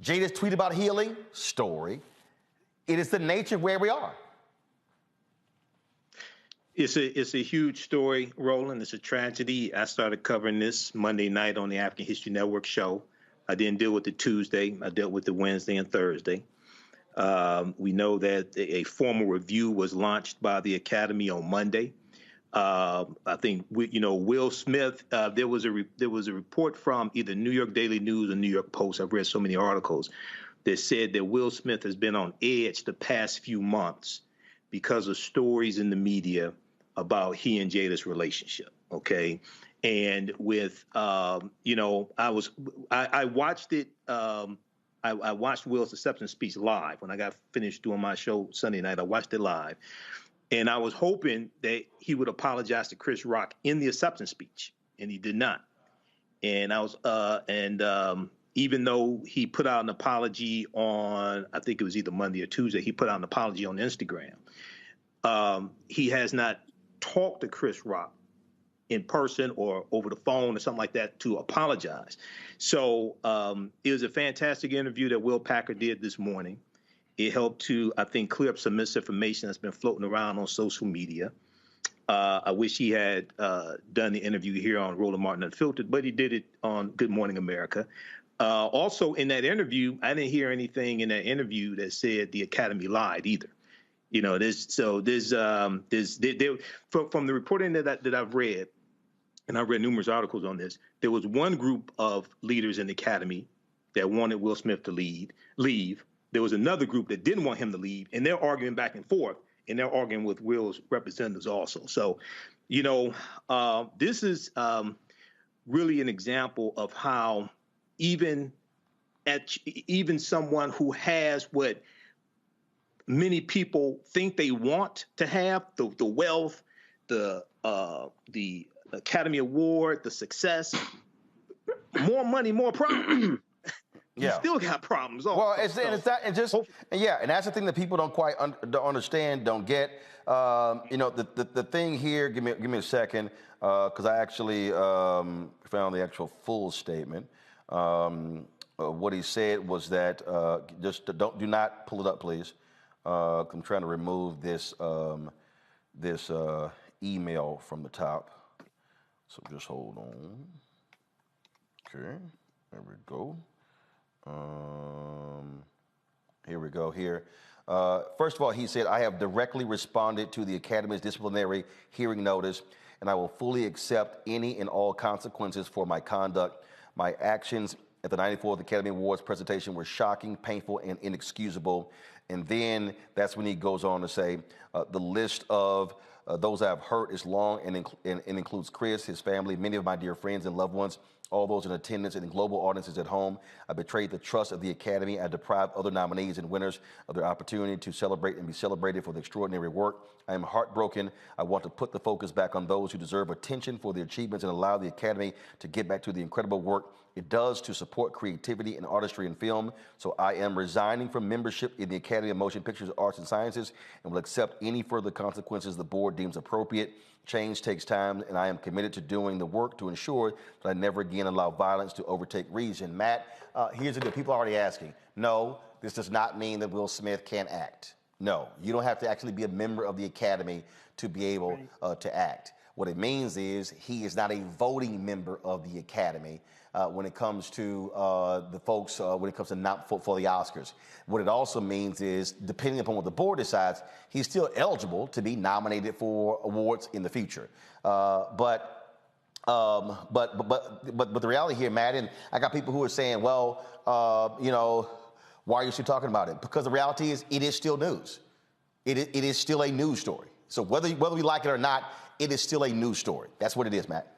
Jada's tweet about healing, story. It is the nature of where we are. It's a huge story, Roland. It's a tragedy. I started covering this Monday night on the African History Network show. I didn't deal with it Tuesday. I dealt with it Wednesday and Thursday. We know that a formal review was launched by the Academy on Monday. I think Will Smith. There was a report from either New York Daily News or New York Post. I've read so many articles that said that Will Smith has been on edge the past few months because of stories in the media about he and Jada's relationship. Okay, and with I watched it. I watched Will's acceptance speech live when I got finished doing my show Sunday night. I watched it live. And I was hoping that he would apologize to Chris Rock in the acceptance speech, and he did not. And I was, even though he put out an apology on, I think it was either Monday or Tuesday, he put out an apology on Instagram. He has not talked to Chris Rock in person or over the phone or something like that to apologize. So it was a fantastic interview that Will Packer did this morning. It helped to, I think, clear up some misinformation that's been floating around on social media. I wish he had done the interview here on Roland Martin Unfiltered, but he did it on Good Morning America. Also, in that interview, I didn't hear anything in that interview that said the Academy lied either. You know, from the reporting that I've read, and I've read numerous articles on this, there was one group of leaders in the Academy that wanted Will Smith to leave. There was another group that didn't want him to leave, and they're arguing back and forth, and they're arguing with Will's representatives also. So, this is really an example of how even someone who has what many people think they want to have, the wealth, the Academy Award, the success, more money, more problems. You still got problems. Also. Well, and that's the thing that people don't quite don't understand, don't get. The thing here. Give me a second, because I actually found the actual full statement. What he said was that do not pull it up, please. I'm trying to remove this email from the top. So just hold on. Okay, there we go. Here we go. First of all, he said, I have directly responded to the Academy's disciplinary hearing notice, and I will fully accept any and all consequences for my conduct. My actions at the 94th Academy Awards presentation were shocking, painful, and inexcusable. And then that's when he goes on to say the list of those I have hurt is long and includes Chris, his family, many of my dear friends and loved ones, all those in attendance and in global audiences at home. I betrayed the trust of the Academy. I deprived other nominees and winners of their opportunity to celebrate and be celebrated for the extraordinary work. I am heartbroken. I want to put the focus back on those who deserve attention for their achievements and allow the Academy to get back to the incredible work it does to support creativity and artistry in film. So I am resigning from membership in the Academy of Motion Pictures, Arts and Sciences and will accept any further consequences the board deems appropriate. Change takes time, and I am committed to doing the work to ensure that I never again allow violence to overtake reason. Matt, here's the deal. People are already asking, no, this does not mean that Will Smith can't act. No, you don't have to actually be a member of the Academy to be able to act. What it means is he is not a voting member of the Academy when it comes to the folks, when it comes to not for the Oscars. What it also means is, depending upon what the board decides, he's still eligible to be nominated for awards in the future. But the reality here, Matt, and I got people who are saying, well, you know, why are you still talking about it? Because the reality is, it is still news. It is still a news story. So whether we like it or not, it is still a news story. That's what it is, Matt.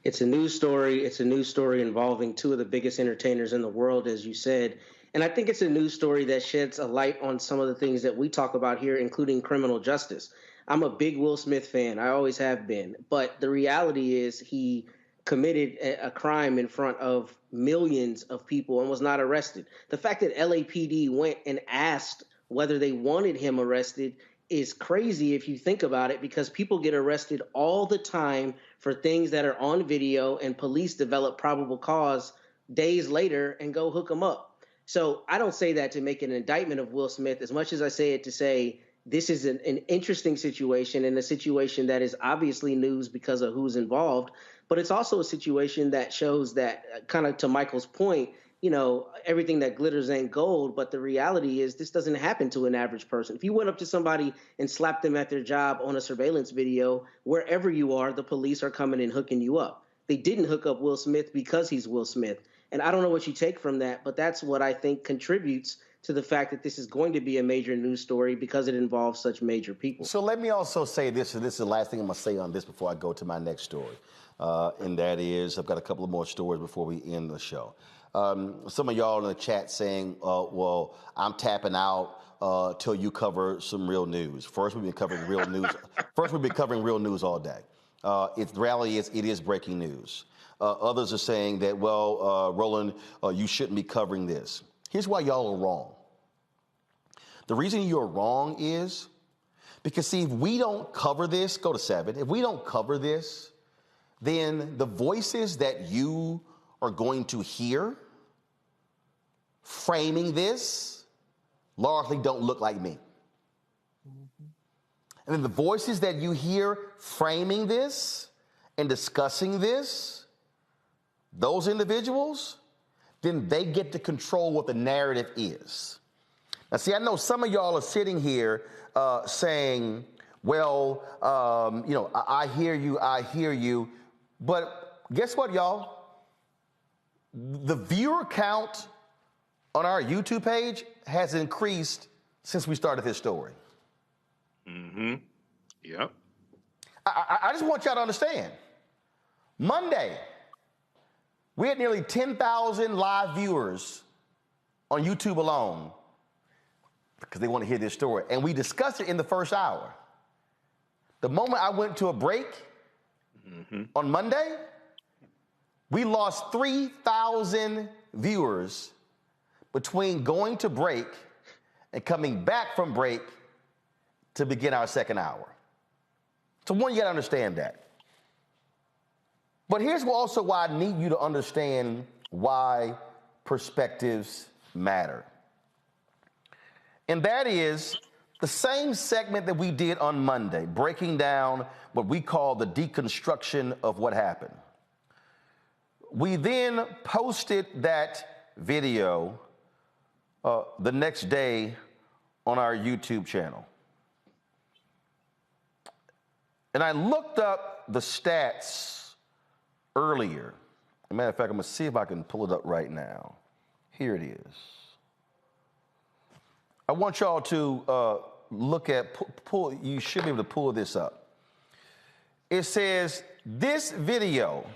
It's a news story. It's a news story involving two of the biggest entertainers in the world, as you said. And I think it's a news story that sheds a light on some of the things that we talk about here, including criminal justice. I'm a big Will Smith fan. I always have been. But the reality is he committed a crime in front of millions of people and was not arrested. The fact that LAPD went and asked whether they wanted him arrested is crazy if you think about it, because people get arrested all the time for things that are on video, and police develop probable cause days later and go hook them up. So I don't say that to make an indictment of Will Smith as much as I say it to say this is an interesting situation, and a situation that is obviously news because of who's involved. But it's also a situation that shows that, kind of to Michael's point, you know, everything that glitters ain't gold. But the reality is this doesn't happen to an average person. If you went up to somebody and slapped them at their job on a surveillance video, wherever you are, the police are coming and hooking you up. They didn't hook up Will Smith because he's Will Smith. And I don't know what you take from that, but that's what I think contributes to the fact that this is going to be a major news story because it involves such major people. So let me also say this, and this is the last thing I'm going to say on this before I go to my next story. And that is, I've got a couple of more stories before we end the show. Some of y'all in the chat saying, well, I'm tapping out till you cover some real news. First, we've been covering real news. First, we've been covering real news all day. The reality is, it is breaking news. Others are saying that, well, Roland, you shouldn't be covering this. Here's why y'all are wrong. The reason you're wrong is because, see, if we don't cover this, go to 7. If we don't cover this, then the voices that you are going to hear framing this largely don't look like me. And then the voices that you hear framing this and discussing this, those individuals, then they get to control what the narrative is. Now, see, I know some of y'all are sitting here saying, well, you know, I hear you, but guess what, y'all? The viewer count on our YouTube page has increased since we started this story. Mm-hmm. Yep. I just want y'all to understand. Monday, we had nearly 10,000 live viewers on YouTube alone because they want to hear this story. And we discussed it in the first hour. The moment I went to a break on Monday, we lost 3,000 viewers between going to break and coming back from break to begin our second hour. So one, you got to understand that. But here's also why I need you to understand why perspectives matter. And that is the same segment that we did on Monday, breaking down what we call the deconstruction of what happened. We then posted that video the next day on our YouTube channel. And I looked up the stats earlier. As a matter of fact, I'm going to see if I can pull it up right now. Here it is. I want y'all to look at, pull, you should be able to pull this up. It says, this video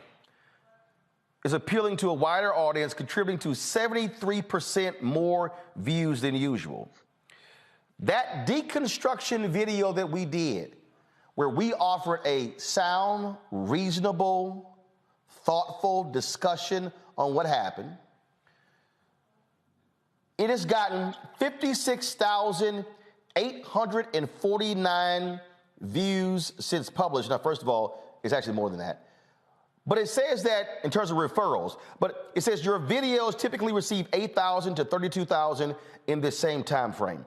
is appealing to a wider audience, contributing to 73% more views than usual. That deconstruction video that we did, where we offered a sound, reasonable, thoughtful discussion on what happened, it has gotten 56,849 views since published. Now, first of all, it's actually more than that. But it says that in terms of referrals, but it says your videos typically receive 8,000 to 32,000 in this same time frame.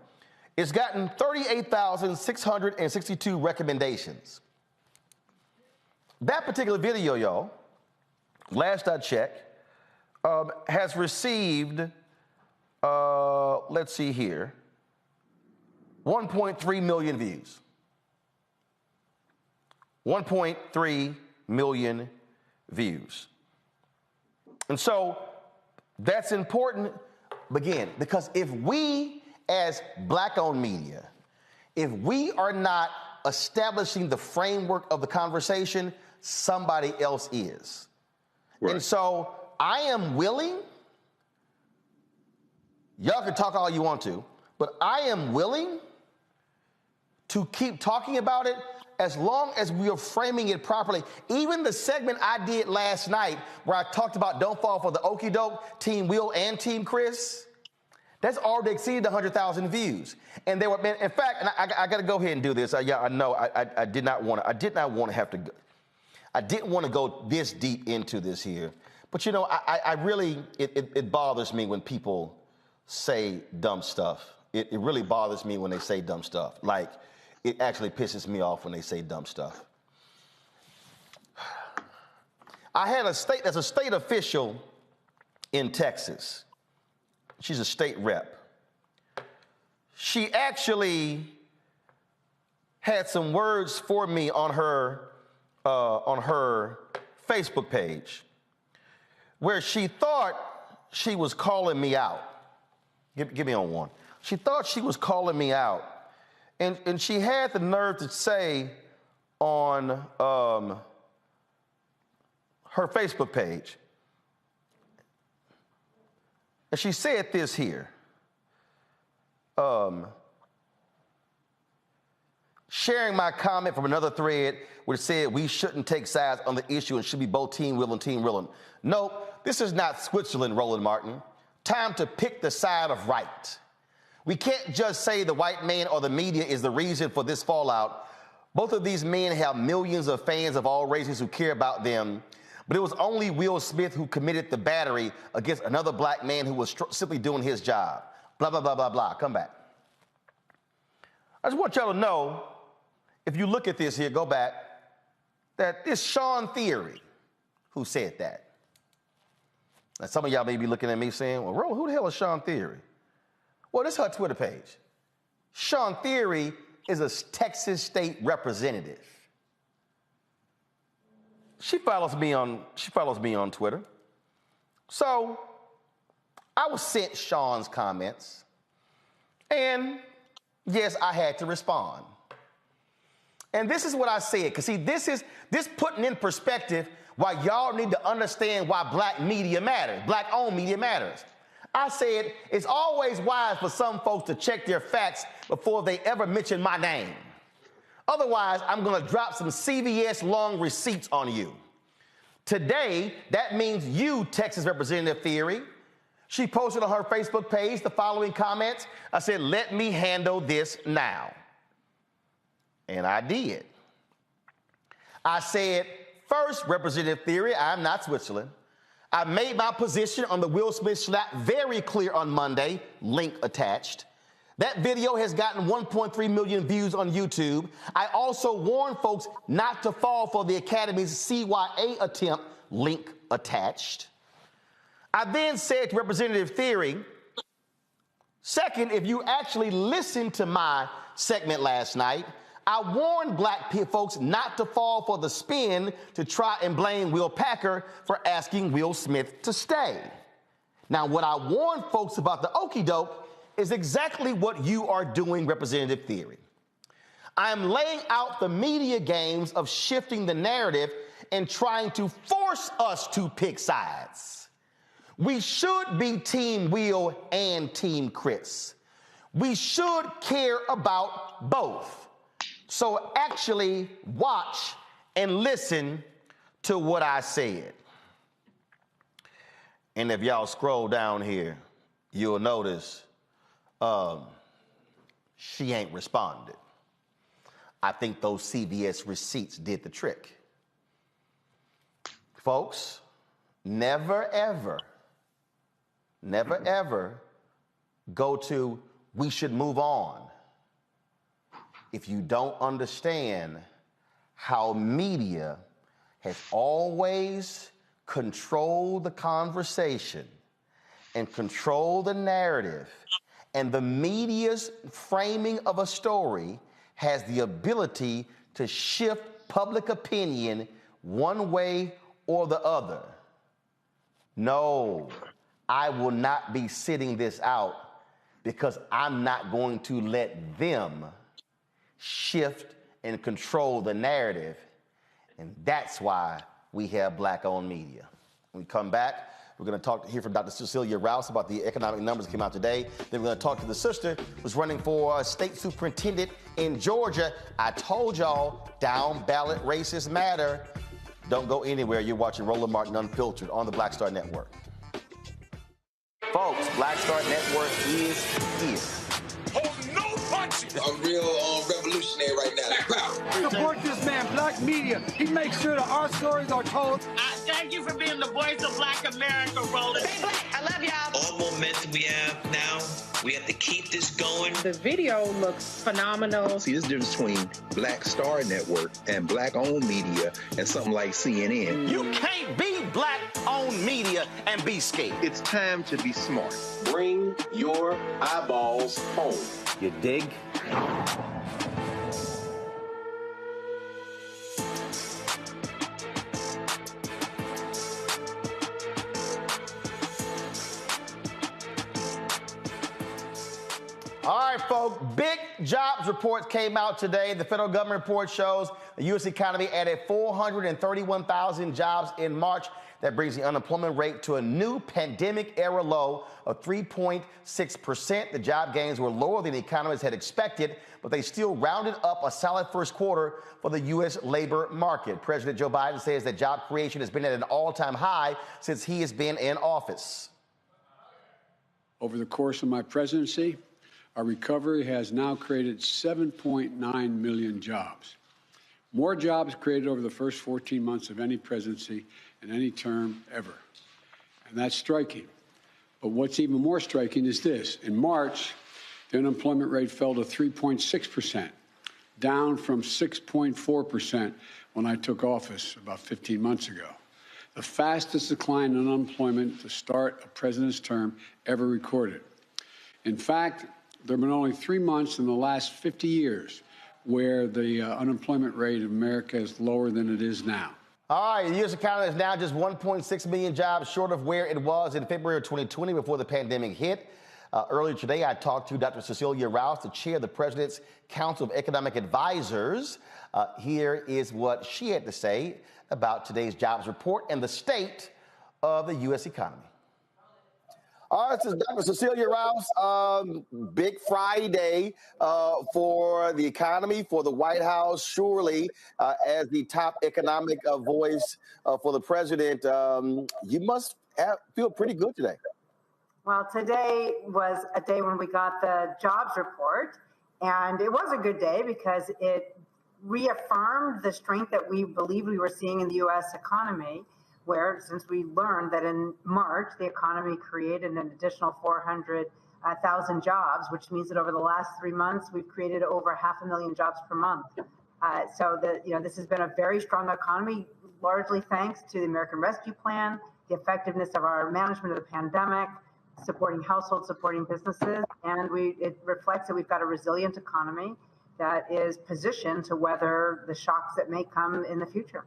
It's gotten 38,662 recommendations. That particular video, y'all, last I checked, has received, let's see here, 1.3 million views. 1.3 million views. And so that's important, again, because if we as Black-owned media, if we are not establishing the framework of the conversation, somebody else is. Right. And so I am willing, y'all can talk all you want to, but I am willing to keep talking about it as long as we are framing it properly. Even the segment I did last night where I talked about don't fall for the okie doke, Team Will and Team Chris, that's already exceeded 100,000 views. And they were, in fact, and I got to go ahead and do this. Yeah, I know I did not want to have to, I didn't want to go this deep into this here. But you know, I really, it bothers me when people say dumb stuff. It really bothers me when they say dumb stuff. Like, it actually pisses me off when they say dumb stuff. I had there's a state official in Texas. She's a state rep. She actually had some words for me on her Facebook page where she thought she was calling me out. Give me on one. She thought she was calling me out. And she had the nerve to say on her Facebook page, and she said this here, sharing my comment from another thread which said we shouldn't take sides on the issue and should be both Team Will and Team Roland. Nope, this is not Switzerland, Roland Martin. Time to pick the side of right. We can't just say the white man or the media is the reason for this fallout. Both of these men have millions of fans of all races who care about them. But it was only Will Smith who committed the battery against another black man who was simply doing his job. Blah, blah, blah, blah, blah. Come back. I just want y'all to know, if you look at this here, go back, that it's Sean Theory who said that. Now, some of y'all may be looking at me saying, well, Ro, who the hell is Sean Theory? Well, this is her Twitter page. Sean Theory is a Texas state representative. She follows me on Twitter. So I was sent Sean's comments, and yes, I had to respond. And this is what I said, because see, this putting in perspective why y'all need to understand why black media matters, black-owned media matters. I said, it's always wise for some folks to check their facts before they ever mention my name. Otherwise, I'm going to drop some CVS long receipts on you. Today, that means you, Texas Representative Theory. She posted on her Facebook page the following comments. I said, let me handle this now. And I did. I said, first, Representative Theory, I'm not Switzerland. I made my position on the Will Smith slap very clear on Monday, link attached. That video has gotten 1.3 million views on YouTube. I also warned folks not to fall for the Academy's CYA attempt, link attached. I then said to Representative Theory, second, if you actually listened to my segment last night, I warned black folks not to fall for the spin to try and blame Will Packer for asking Will Smith to stay. Now, what I warned folks about the okie doke is exactly what you are doing, Representative Theory. I am laying out the media games of shifting the narrative and trying to force us to pick sides. We should be Team Will and Team Chris. We should care about both. So actually watch and listen to what I said. And if y'all scroll down here, you'll notice she ain't responded. I think those CVS receipts did the trick. Folks, never ever go to we should move on if you don't understand how media has always controlled the conversation and controlled the narrative, and the media's framing of a story has the ability to shift public opinion one way or the other. No, I will not be sitting this out because I'm not going to let them shift and control the narrative. And that's why we have Black-owned media. When we come back, we're going to hear from Dr. Cecilia Rouse about the economic numbers that came out today. Then we're going to talk to the sister who's running for state superintendent in Georgia. I told y'all, down ballot races matter. Don't go anywhere. You're watching Roland Martin Unfiltered on the Black Star Network. Folks, Black Star Network is here. I'm real revolutionary right now. Support this man, Black Media. He makes sure that our stories are told. Thank you for being the voice of Black America, Roland. Stay black. I love y'all. All momentum we have now, we have to keep this going. The video looks phenomenal. See, there's a difference between Black Star Network and Black-owned media and something like CNN. You can't be Black-owned media and be scared. It's time to be smart. Bring your eyeballs home. You dig? All right, folks, big jobs reports came out today. The federal government report shows the U.S. economy added 431,000 jobs in March. That brings the unemployment rate to a new pandemic-era low of 3.6%. The job gains were lower than economists had expected, but they still rounded up a solid first quarter for the U.S. labor market. President Joe Biden says that job creation has been at an all-time high since he has been in office. Over the course of my presidency, our recovery has now created 7.9 million jobs. More jobs created over the first 14 months of any presidency in any term ever. And that's striking. But what's even more striking is this. In March, the unemployment rate fell to 3.6%, down from 6.4% when I took office about 15 months ago. The fastest decline in unemployment to start a president's term ever recorded. In fact, there have been only 3 months in the last 50 years where the unemployment rate of America is lower than it is now. All right, the U.S. economy is now just 1.6 million jobs short of where it was in February of 2020 before the pandemic hit. Earlier today, I talked to Dr. Cecilia Rouse, the chair of the President's Council of Economic Advisors. Here is what she had to say about today's jobs report and the state of the U.S. economy. All right, this is Dr. Cecilia Rouse. Big Friday for the economy, for the White House. Surely, as the top economic voice for the president, you must feel pretty good today. Well, today was a day when we got the jobs report, and it was a good day because it reaffirmed the strength that we believe we were seeing in the U.S. economy, where since we learned that in March, the economy created an additional 400,000 jobs, which means that over the last 3 months, we've created over 500,000 jobs per month. So this has been a very strong economy, largely thanks to the American Rescue Plan, the effectiveness of our management of the pandemic, supporting households, supporting businesses, and it reflects that we've got a resilient economy that is positioned to weather the shocks that may come in the future.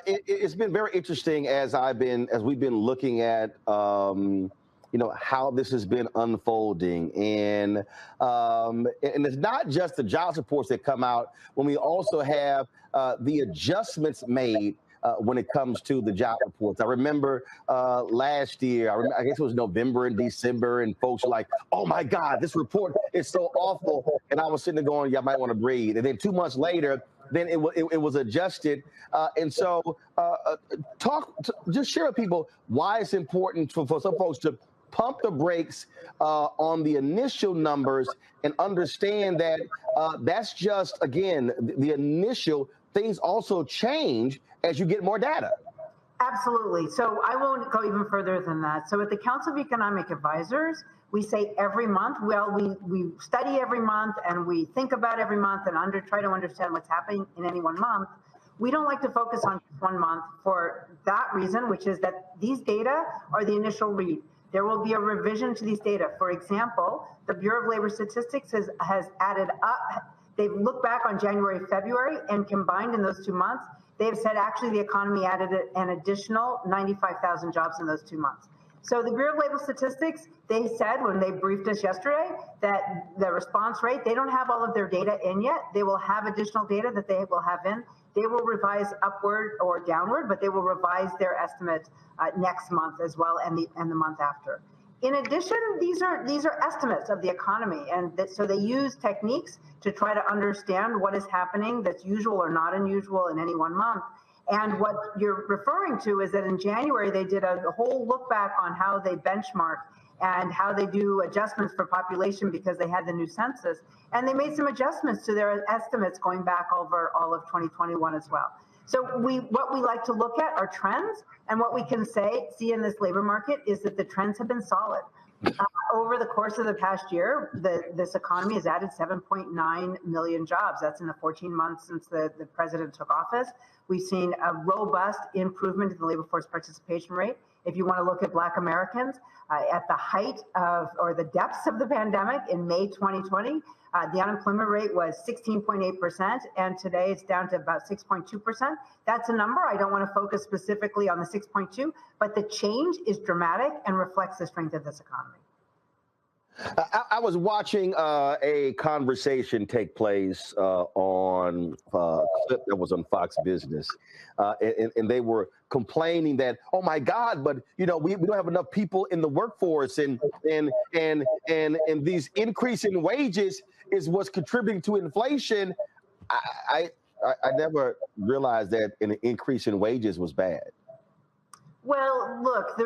It's been very interesting as we've been looking at how this has been unfolding. And it's not just the jobs reports that come out, when we also have the adjustments made when it comes to the job reports. I remember last year, I guess it was November and December, and folks were like, oh my God, this report is so awful. And I was sitting there going, yeah, I might want to breathe. And then 2 months later, then it was adjusted. And so just share with people why it's important for some folks to pump the brakes on the initial numbers and understand that that's just, again, the initial. Things also change as you get more data. Absolutely. So I won't go even further than that. So at the Council of Economic Advisors, we say every month, well, we study every month and we think about every month and try to understand what's happening in any one month. We don't like to focus on 1 month for that reason, which is that these data are the initial read. There will be a revision to these data. For example, the Bureau of Labor Statistics has added up. They've looked back on January, February, and combined in those 2 months, they've said actually the economy added an additional 95,000 jobs in those 2 months. So the Bureau of Labor Statistics, they said when they briefed us yesterday that the response rate, they don't have all of their data in yet. They will have additional data that they will have in. They will revise upward or downward, but they will revise their estimate next month as well and the month after. In addition, these are estimates of the economy, and so they use techniques to try to understand what is happening that's usual or not unusual in any 1 month. And what you're referring to is that in January, they did a whole look back on how they benchmark and how they do adjustments for population because they had the new census. And they made some adjustments to their estimates going back over all of 2021 as well. So what we like to look at are trends, and what we can see in this labor market is that the trends have been solid. Over the course of the past year, this economy has added 7.9 million jobs. That's in the 14 months since the president took office. We've seen a robust improvement in the labor force participation rate. If you want to look at Black Americans, at the height of, or the depths of the pandemic in May 2020, the unemployment rate was 16.8%, and today it's down to about 6.2%. That's a number. I don't want to focus specifically on the 6.2, but the change is dramatic and reflects the strength of this economy. I was watching a conversation take place on a clip that was on Fox Business, and they were complaining that, oh my God, but we don't have enough people in the workforce, and these increasing wages is what's contributing to inflation. I never realized that an increase in wages was bad. Well, look,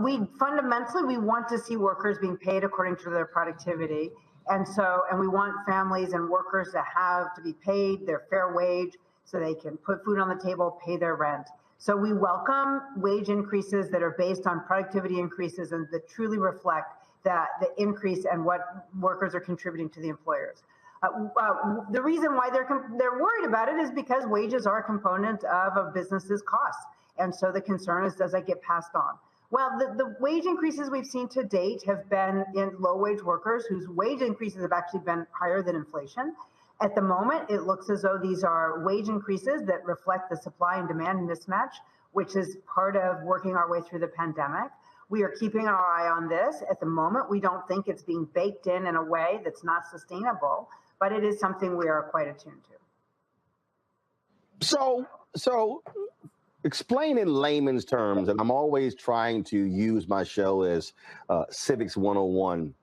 we fundamentally want to see workers being paid according to their productivity. And we want families and workers to be paid their fair wage so they can put food on the table, pay their rent. So we welcome wage increases that are based on productivity increases and that truly reflect the increase and what workers are contributing to the employers. The reason why they're worried about it is because wages are a component of a business's costs. And so the concern is, does that get passed on? Well, the wage increases we've seen to date have been in low-wage workers whose wage increases have actually been higher than inflation. At the moment, it looks as though these are wage increases that reflect the supply and demand mismatch, which is part of working our way through the pandemic. We are keeping our eye on this. At the moment, we don't think it's being baked in a way that's not sustainable, but it is something we are quite attuned to. So explain in layman's terms, and I'm always trying to use my show as Civics 101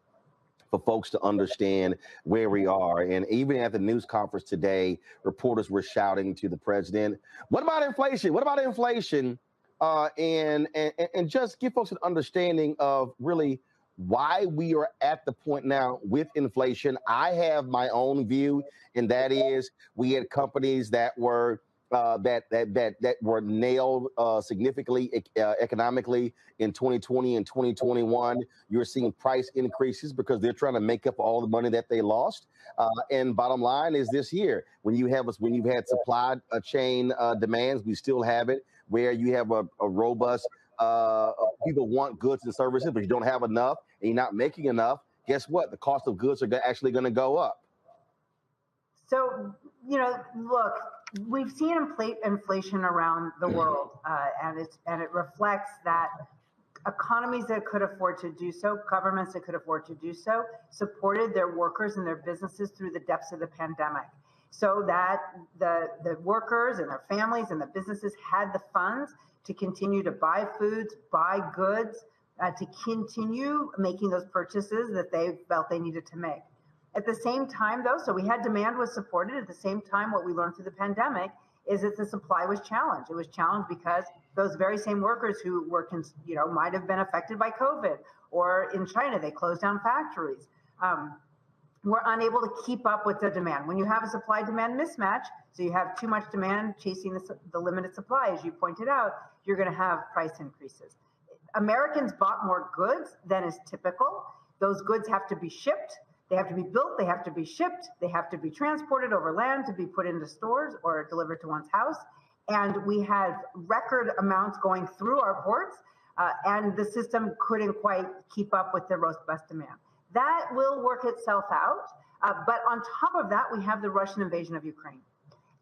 for folks to understand where we are. And even at the news conference today, reporters were shouting to the president, what about inflation? What about inflation? And just give folks an understanding of really why we are at the point now with inflation. I have my own view, and that is we had companies that were that were nailed significantly economically in 2020 and 2021. You're seeing price increases because they're trying to make up all the money that they lost. And bottom line is this year, when you've had supply chain demands, we still have it, where you have a robust people want goods and services, but you don't have enough and you're not making enough. Guess what? The cost of goods are actually going to go up. So, look, we've seen inflation around the world, and it reflects that economies that could afford to do so, governments that could afford to do so, supported their workers and their businesses through the depths of the pandemic, so that the workers and their families and the businesses had the funds to continue to buy foods, buy goods, to continue making those purchases that they felt they needed to make. At the same time, though, so we had demand was supported. At the same time, what we learned through the pandemic is that the supply was challenged. It was challenged because those very same workers who were, might have been affected by COVID, or in China, they closed down factories, were unable to keep up with the demand. When you have a supply-demand mismatch, so you have too much demand chasing the limited supply, as you pointed out, you're going to have price increases. Americans bought more goods than is typical. Those goods have to be shipped. They have to be built, they have to be shipped, they have to be transported over land to be put into stores or delivered to one's house. And we had record amounts going through our ports, and the system couldn't quite keep up with the robust demand. That will work itself out. But on top of that, we have the Russian invasion of Ukraine.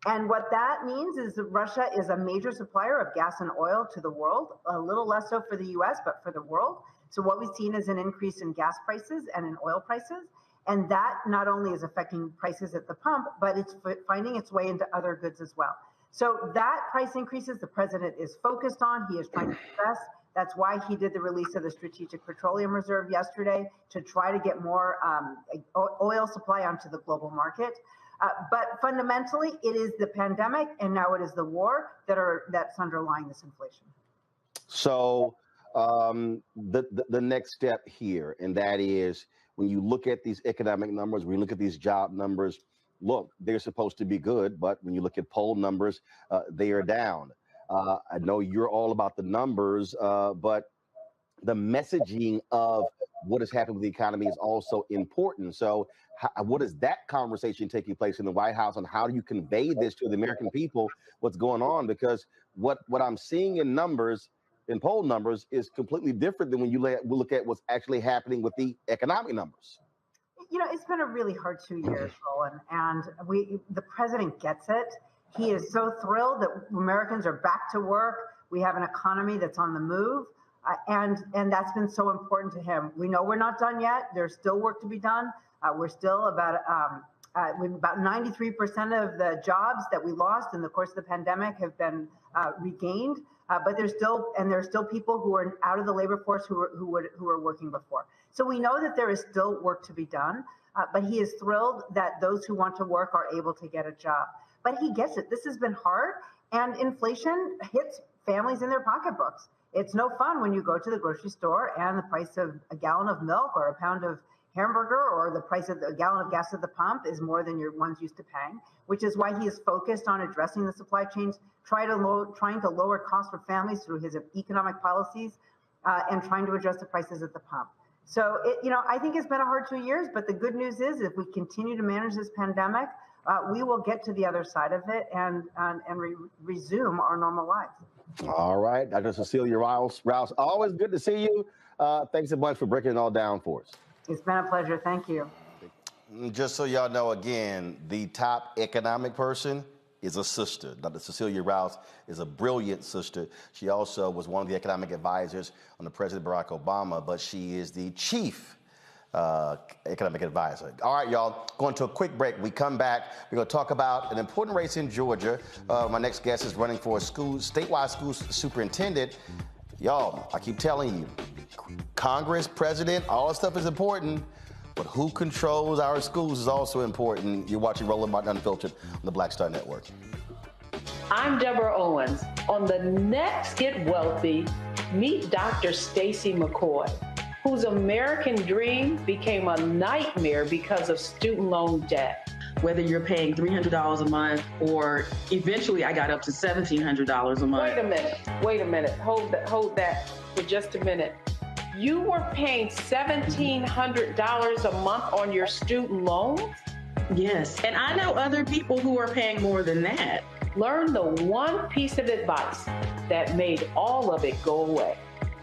And what that means is that Russia is a major supplier of gas and oil to the world, a little less so for the US, but for the world. So what we've seen is an increase in gas prices and in oil prices. And that not only is affecting prices at the pump, but it's finding its way into other goods as well. So that price increases the president is focused on, he is trying to address. That's why he did the release of the Strategic Petroleum Reserve yesterday, to try to get more oil supply onto the global market. But fundamentally, it is the pandemic and now it is the war that's underlying this inflation. So the next step here, and that is, when you look at these economic numbers, when you look at these job numbers, look, they're supposed to be good, but when you look at poll numbers, they are down. I know you're all about the numbers, but the messaging of what is happening with the economy is also important. So what is that conversation taking place in the White House, and how do you convey this to the American people, what's going on? Because what I'm seeing in numbers, in poll numbers, is completely different than when you look at what's actually happening with the economic numbers. You know, it's been a really hard 2 years, Roland, and the president gets it. He is so thrilled that Americans are back to work. We have an economy that's on the move, and that's been so important to him. We know we're not done yet. There's still work to be done. We're still about 93% of the jobs that we lost in the course of the pandemic have been regained. But there's still people who are out of the labor force who were working before. So we know that there is still work to be done, but he is thrilled that those who want to work are able to get a job. But he gets it. This has been hard, and inflation hits families in their pocketbooks. It's no fun when you go to the grocery store and the price of a gallon of milk or a pound of hamburger or the price of a gallon of gas at the pump is more than your one's used to paying, which is why he is focused on addressing the supply chains, trying to lower costs for families through his economic policies, and trying to address the prices at the pump. So, I think it's been a hard 2 years, but the good news is if we continue to manage this pandemic, we will get to the other side of it and resume our normal lives. All right, Dr. Cecilia Rouse, always good to see you. Thanks a bunch for breaking it all down for us. It's been a pleasure. Thank you. Just so y'all know, again, the top economic person is a sister. Dr. Cecilia Rouse is a brilliant sister. She also was one of the economic advisors under President Barack Obama, but she is the chief economic advisor. All right, y'all, going to a quick break. We come back, we're going to talk about an important race in Georgia. My next guest is running for a statewide school superintendent. Y'all, I keep telling you, Congress, president, all that stuff is important, but who controls our schools is also important. You're watching Roland Martin Unfiltered on the Black Star Network. I'm Deborah Owens. On the next Get Wealthy, meet Dr. Stacey McCoy, whose American dream became a nightmare because of student loan debt. Whether you're paying $300 a month or eventually I got up to $1,700 a month. Wait a minute. Hold that for just a minute. You were paying $1,700 a month on your student loans? Yes, and I know other people who are paying more than that. Learn the one piece of advice that made all of it go away.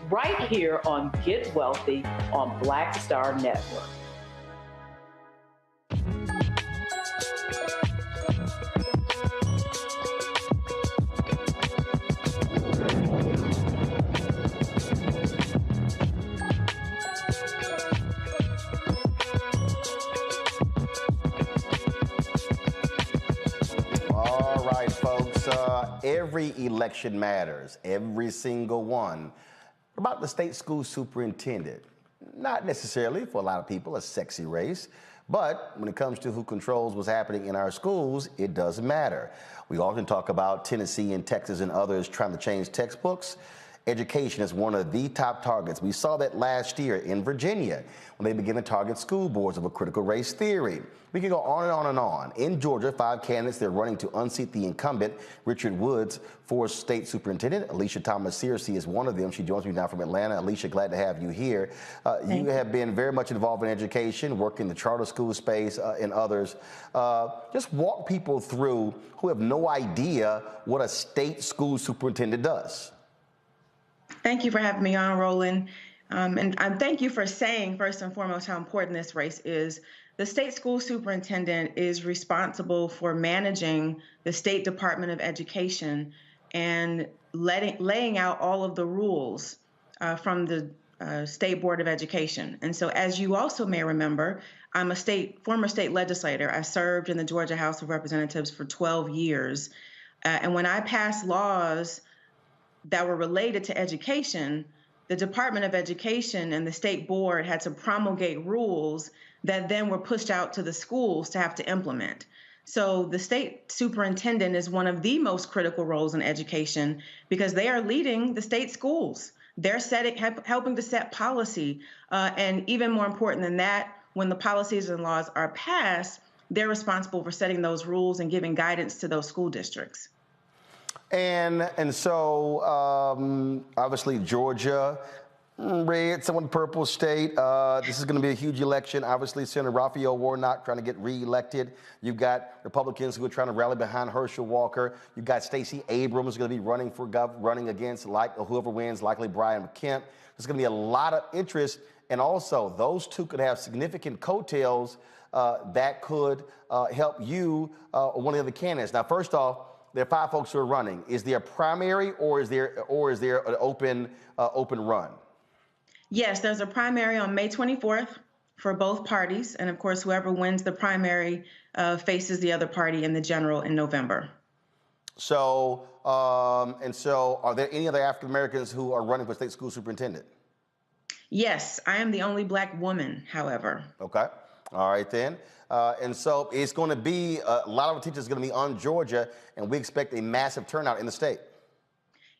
Right here on Get Wealthy on Black Star Network. course, every election matters, every single one. What about the state school superintendent? Not necessarily, for a lot of people, a sexy race. But when it comes to who controls what's happening in our schools, it does matter. We often talk about Tennessee and Texas and others trying to change textbooks. Education is one of the top targets. We saw that last year in Virginia when they began to target school boards of a critical race theory. We can go on and on and on. In Georgia, 5 candidates, they're running to unseat the incumbent, Richard Woods, for state superintendent. Alicia Thomas Searcy is one of them. She joins me now from Atlanta. Alicia, glad to have you here. You have been very much involved in education, working in the charter school space and others. Just walk people through who have no idea what a state school superintendent does. Thank you for having me on, Roland. And thank you for saying, first and foremost, how important this race is. The state school superintendent is responsible for managing the State Department of Education and laying out all of the rules from the State Board of Education. And so, as you also may remember, I'm a former state legislator. I served in the Georgia House of Representatives for 12 years. And when I passed laws that were related to education, the Department of Education and the State Board had to promulgate rules that then were pushed out to the schools to have to implement. So the state superintendent is one of the most critical roles in education because they are leading the state schools. They're helping to set policy. And even more important than that, when the policies and laws are passed, they're responsible for setting those rules and giving guidance to those school districts. And so, obviously, Georgia, red, somewhat purple state. This is going to be a huge election. Obviously, Senator Raphael Warnock trying to get reelected. You've got Republicans who are trying to rally behind Herschel Walker. You've got Stacey Abrams going to be running against whoever wins, likely Brian Kemp. There's going to be a lot of interest. And also, those two could have significant coattails that could help you or one of the other candidates. Now, first off, there are 5 folks who are running. Is there a primary or is there an open run? Yes, there's a primary on May 24th for both parties. And of course, whoever wins the primary faces the other party in the general in November. So, are there any other African Americans who are running for state school superintendent? Yes, I am the only Black woman, however. Okay. All right, then. And so it's going to be, a lot of the teachers are going to be on Georgia, and we expect a massive turnout in the state.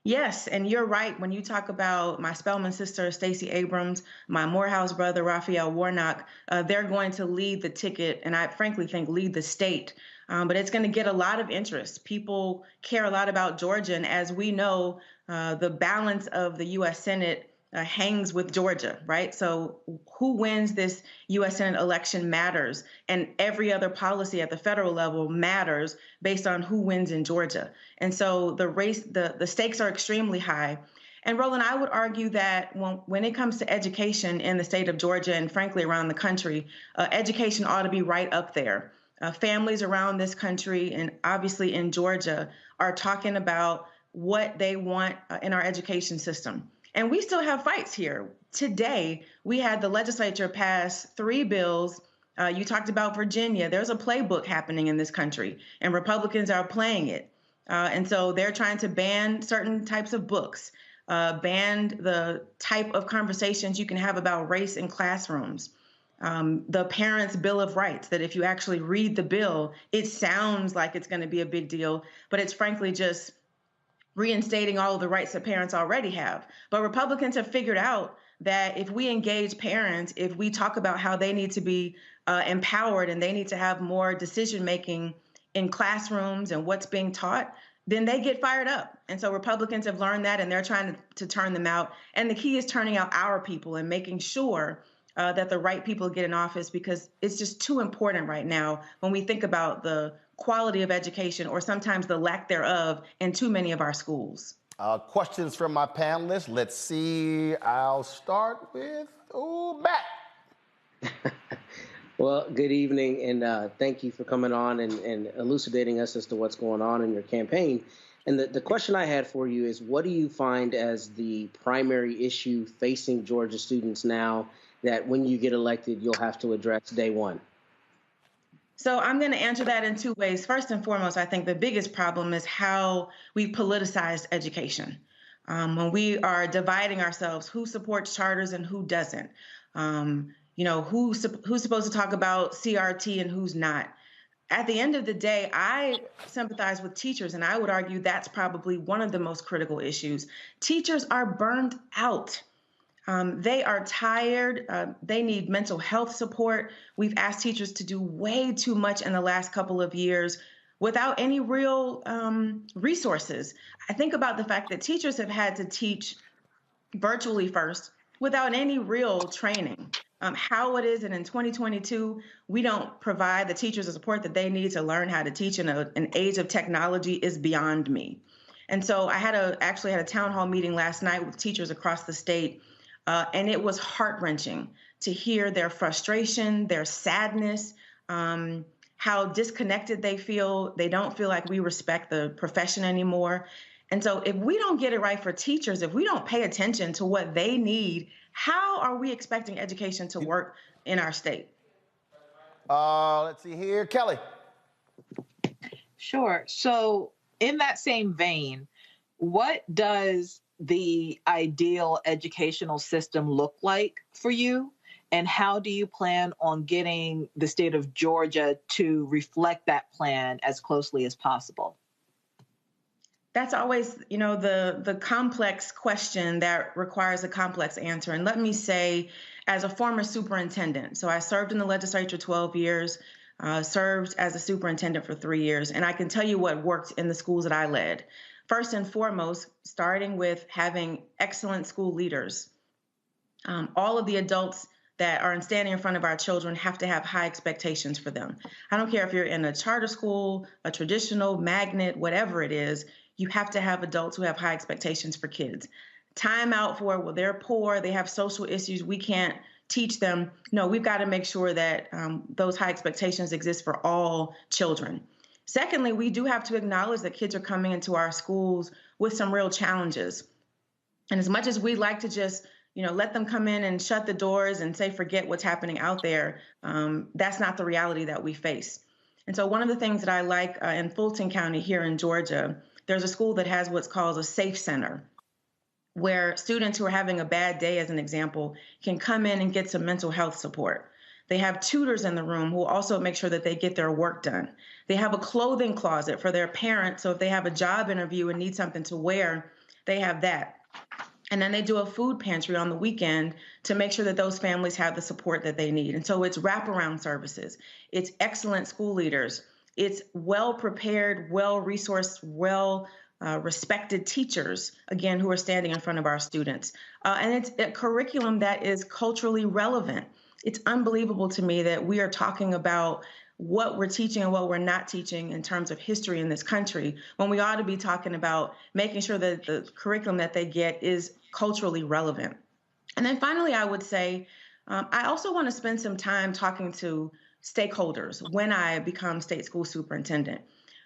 Yes, and you're right. When you talk about my Spelman sister, Stacey Abrams, my Morehouse brother, Raphael Warnock, they're going to lead the ticket, and I frankly think lead the state. But it's going to get a lot of interest. People care a lot about Georgia, and as we know, the balance of the U.S. Senate hangs with Georgia, right? So who wins this U.S. Senate election matters, and every other policy at the federal level matters based on who wins in Georgia. And so the stakes are extremely high. And Roland, I would argue that when it comes to education in the state of Georgia and frankly around the country, education ought to be right up there. Families around this country and obviously in Georgia are talking about what they want in our education system. And we still have fights here. Today, we had the legislature pass 3 bills. You talked about Virginia. There's a playbook happening in this country, and Republicans are playing it. And so they're trying to ban certain types of books, ban the type of conversations you can have about race in classrooms. The Parents' Bill of Rights, that if you actually read the bill, it sounds like it's going to be a big deal, but it's frankly just reinstating all of the rights that parents already have. But Republicans have figured out that if we engage parents, if we talk about how they need to be empowered and they need to have more decision-making in classrooms and what's being taught, then they get fired up. And so Republicans have learned that, and they're trying to turn them out. And the key is turning out our people and making sure that the right people get in office, because it's just too important right now when we think about the quality of education, or sometimes the lack thereof, in too many of our schools. Questions from my panelists. Let's see. I'll start with Matt. Well, good evening, and thank you for coming on and elucidating us as to what's going on in your campaign. And the question I had for you is, what do you find as the primary issue facing Georgia students now that when you get elected, you'll have to address day one? So I'm going to answer that in two ways. First and foremost, I think the biggest problem is how we politicized education. When we are dividing ourselves, who supports charters and who doesn't. Who's supposed to talk about CRT and who's not. At the end of the day, I sympathize with teachers, and I would argue that's probably one of the most critical issues. Teachers are burned out. They are tired. They need mental health support. We've asked teachers to do way too much in the last couple of years without any real resources. I think about the fact that teachers have had to teach virtually first without any real training. How it is that in 2022, we don't provide the teachers the support that they need to learn how to teach in an age of technology is beyond me. And so I actually had a town hall meeting last night with teachers across the state. And it was heart-wrenching to hear their frustration, their sadness, how disconnected they feel. They don't feel like we respect the profession anymore. And so if we don't get it right for teachers, if we don't pay attention to what they need, how are we expecting education to work in our state? Let's see here. Kelly. Sure. So in that same vein, what does the ideal educational system look like for you? And how do you plan on getting the state of Georgia to reflect that plan as closely as possible? That's always, the complex question that requires a complex answer. And let me say, as a former superintendent, so I served in the legislature 12 years, served as a superintendent for 3 years, and I can tell you what worked in the schools that I led. First and foremost, starting with having excellent school leaders. All of the adults that are standing in front of our children have to have high expectations for them. I don't care if you're in a charter school, a traditional, magnet, whatever it is, you have to have adults who have high expectations for kids. Time out for, well, they're poor, they have social issues, we can't teach them. No, we've got to make sure that those high expectations exist for all children. Secondly, we do have to acknowledge that kids are coming into our schools with some real challenges. And as much as we like to just, let them come in and shut the doors and say, forget what's happening out there, that's not the reality that we face. And so one of the things that I like in Fulton County here in Georgia, there's a school that has what's called a safe center, where students who are having a bad day, as an example, can come in and get some mental health support. They have tutors in the room who also make sure that they get their work done. They have a clothing closet for their parents, so if they have a job interview and need something to wear, they have that. And then they do a food pantry on the weekend to make sure that those families have the support that they need. And so it's wraparound services. It's excellent school leaders. It's well-prepared, well-resourced, respected teachers, again, who are standing in front of our students. And it's a curriculum that is culturally relevant. It's unbelievable to me that we are talking about what we're teaching and what we're not teaching in terms of history in this country, when we ought to be talking about making sure that the curriculum that they get is culturally relevant. And then finally, I would say, I also want to spend some time talking to stakeholders when I become state school superintendent.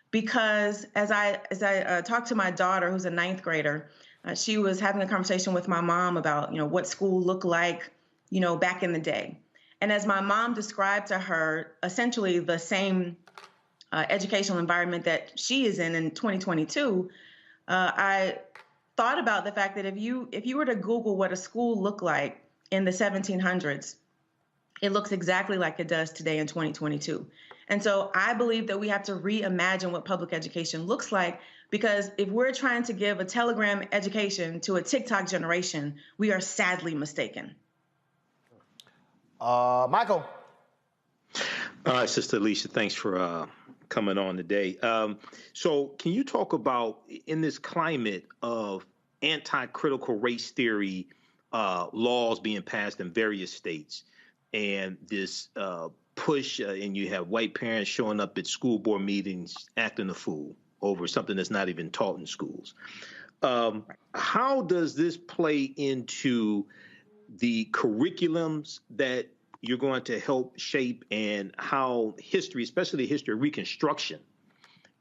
Because as I talked to my daughter, who's a 9th grader, she was having a conversation with my mom about, what school looked like, back in the day. And as my mom described to her essentially the same educational environment that she is in 2022, I thought about the fact that if you were to Google what a school looked like in the 1700s, it looks exactly like it does today in 2022. And so I believe that we have to reimagine what public education looks like, because if we're trying to give a telegram education to a TikTok generation, we are sadly mistaken. Michael. All right, Sister Alicia, thanks for coming on today. So can you talk about, in this climate of anti-critical race theory laws being passed in various states, and this push, and you have white parents showing up at school board meetings acting a fool over something that's not even taught in schools. How does this play into the curriculums that you're going to help shape, and how history, especially the history of Reconstruction,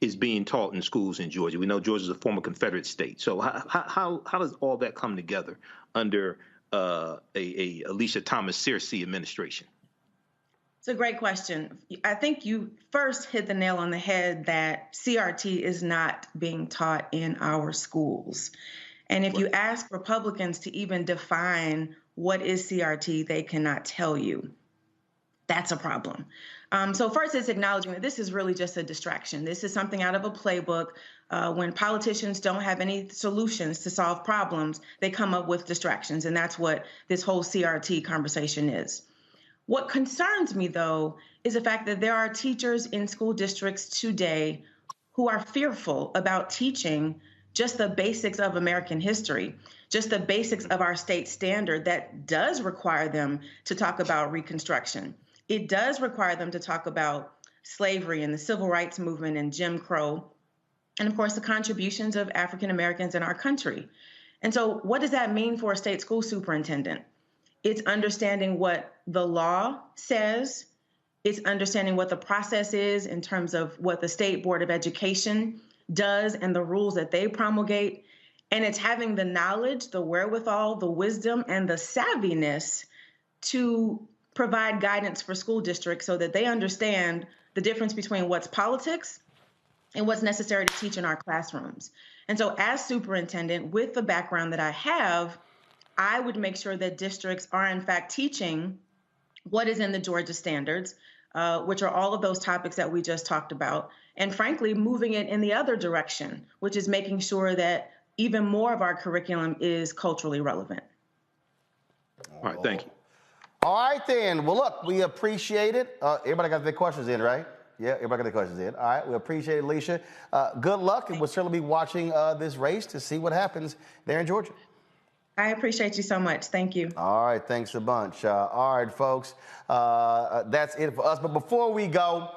is being taught in schools in Georgia? We know Georgia's a former Confederate state. So how does all that come together under a Alicia Thomas Searcy administration? It's a great question. I think you first hit the nail on the head that CRT is not being taught in our schools. And if you ask Republicans to even define what is CRT, they cannot tell you. That's a problem. So first, it's acknowledging that this is really just a distraction. This is something out of a playbook. When politicians don't have any solutions to solve problems, they come up with distractions. And that's what this whole CRT conversation is. What concerns me, though, is the fact that there are teachers in school districts today who are fearful about teaching just the basics of American history, just the basics of our state standard that does require them to talk about Reconstruction. It does require them to talk about slavery and the civil rights movement and Jim Crow, and of course, the contributions of African Americans in our country. And so what does that mean for a state school superintendent? It's understanding what the law says. It's understanding what the process is in terms of what the State Board of Education does and the rules that they promulgate. And it's having the knowledge, the wherewithal, the wisdom, and the savviness to provide guidance for school districts so that they understand the difference between what's politics and what's necessary to teach in our classrooms. And so as superintendent, with the background that I have, I would make sure that districts are in fact teaching what is in the Georgia standards, which are all of those topics that we just talked about, and frankly, moving it in the other direction, which is making sure that even more of our curriculum is culturally relevant. All right, thank you. All right, then. Well, look, we appreciate it. Everybody got their questions in, right? Yeah, everybody got their questions in. All right, we appreciate it, Alicia. Good luck, and we'll certainly be watching this race to see what happens there in Georgia. I appreciate you so much. Thank you. All right, thanks a bunch. All right, folks, that's it for us. But before we go,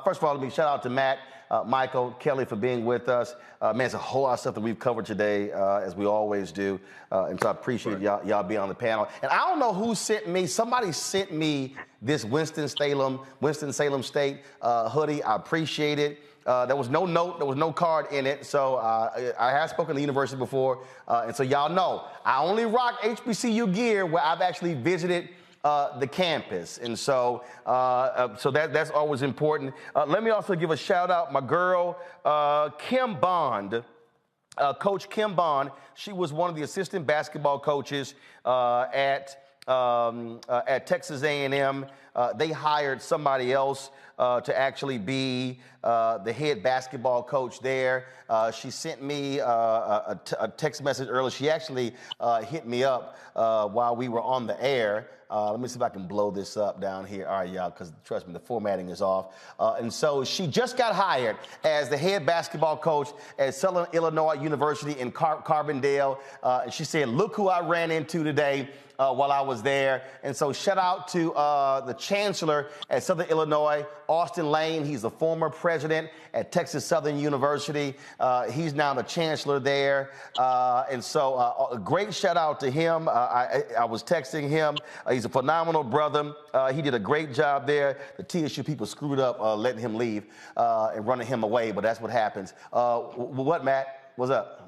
first of all, let me shout out to Matt, Michael, Kelly for being with us. Man, it's a whole lot of stuff that we've covered today, as we always do. And so I appreciate y'all being on the panel. And I don't know who sent me, somebody sent me this Winston-Salem State hoodie. I appreciate it. There was no note, there was no card in it. So I have spoken to the university before. And so y'all know, I only rock HBCU gear where I've actually visited the campus. And so that's always important. Let me also give a shout out, my girl, Kim Bond. Coach Kim Bond, she was one of the assistant basketball coaches at Texas A&M. They hired somebody else to actually be the head basketball coach there. She sent me a text message earlier. She actually hit me up while we were on the air. Let me see if I can blow this up down here. All right, y'all, because trust me, the formatting is off. And so she just got hired as the head basketball coach at Southern Illinois University in Carbondale. And she said, look who I ran into today while I was there. And so shout out to the chancellor at Southern Illinois, Austin Lane. He's the former president at Texas Southern University. He's now the chancellor there. And so a great shout out to him. I was texting him. He's a phenomenal brother. He did a great job there. The TSU people screwed up letting him leave and running him away, but that's what happens. What, Matt? What's up?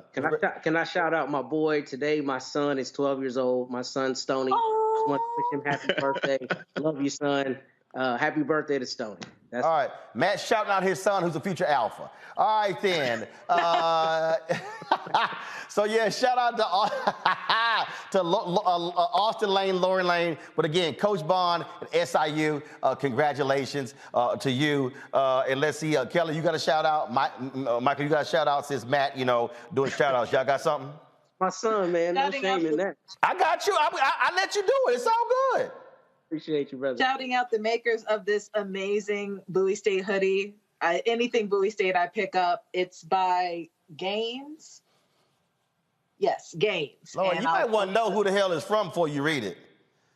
Can I shout out my boy today? My son is 12 years old. My son, Stoney. Just want to wish him happy birthday. Love you, son. Happy birthday to Stoney. All right. Matt shouting out his son, who's a future alpha. All right, then. So, yeah, shout out to Austin Lane, Lauren Lane. But, again, Coach Bond at SIU, congratulations to you. And let's see, Kelly, you got a shout-out. Michael, you got a shout-out since Matt, doing shout-outs. Y'all got something? My son, man. No shame in that. I got you. I let you do it. It's all good. Appreciate you, brother. Shouting out the makers of this amazing Bowie State hoodie. Anything Bowie State I pick up, it's by Gaines. Yes, Gaines. Lord, you might want to know who the hell it's from before you read it.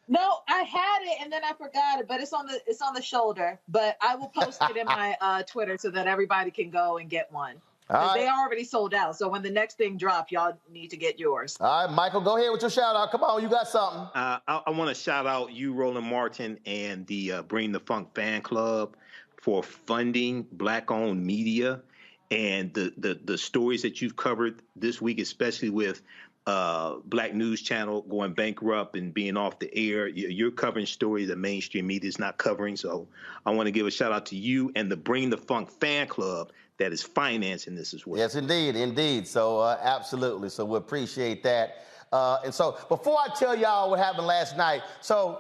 No, I had it and then I forgot it, but it's on the shoulder. But I will post it in my Twitter so that everybody can go and get one. Right. They already sold out. So when the next thing drops, y'all need to get yours. All right, Michael, go ahead with your shout out. Come on, you got something. I want to shout out you, Roland Martin, and the Bring the Funk fan club for funding Black-owned media and the stories that you've covered this week, especially with Black news channel going bankrupt and being off the air. You're covering stories that mainstream media is not covering. So I want to give a shout out to you and the Bring the Funk fan club that is financing this as well. Yes, indeed, indeed. So absolutely. So we appreciate that. And so before I tell y'all what happened last night, so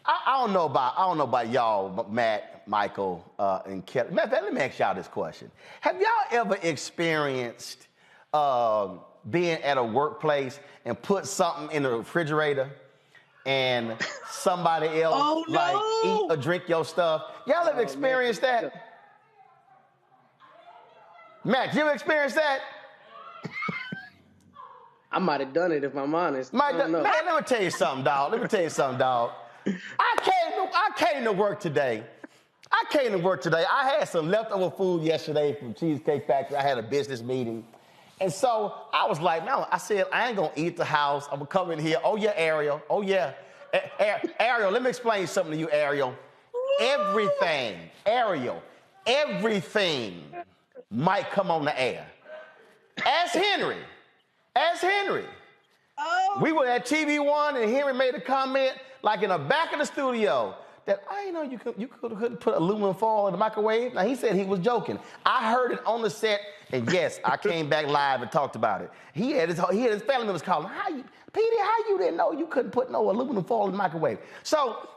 I don't know about y'all, Matt, Michael, and Kelly. Matter of fact, let me ask y'all this question: have y'all ever experienced being at a workplace and put something in the refrigerator and somebody else eat or drink your stuff? Y'all ever experienced that? Matt, you ever experienced that? I might have done it if I'm honest. Man, let me tell you something, dog. I came to work today. I had some leftover food yesterday from Cheesecake Factory. I had a business meeting. And so I was like, man, I said, I ain't going to eat at the house. I'm going to come in here. Oh, yeah, Ariel. Oh, yeah. Ariel, let me explain something to you, Ariel. Everything might come on the air. Ask Henry. Oh. We were at TV One, and Henry made a comment, like in the back of the studio, that I didn't know you couldn't put aluminum foil in the microwave. Now, he said he was joking. I heard it on the set, and yes, I came back live and talked about it. He had his family members calling, Petey, how you didn't know you couldn't put no aluminum foil in the microwave? So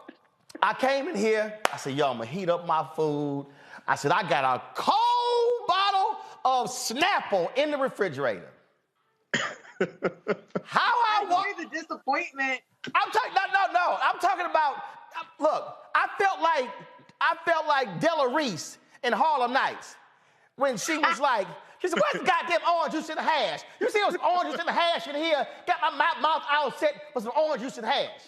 I came in here. I said, yo, I'm going to heat up my food. I said, I got a cold bottle of Snapple in the refrigerator. How I want the disappointment. I'm talking no. I'm talking about. Look, I felt like Della Reese in Harlem Nights when she was like, she said, "Where's the goddamn orange juice and the hash? You see those orange juice and the hash in here? Got my mouth all set with some orange juice and hash."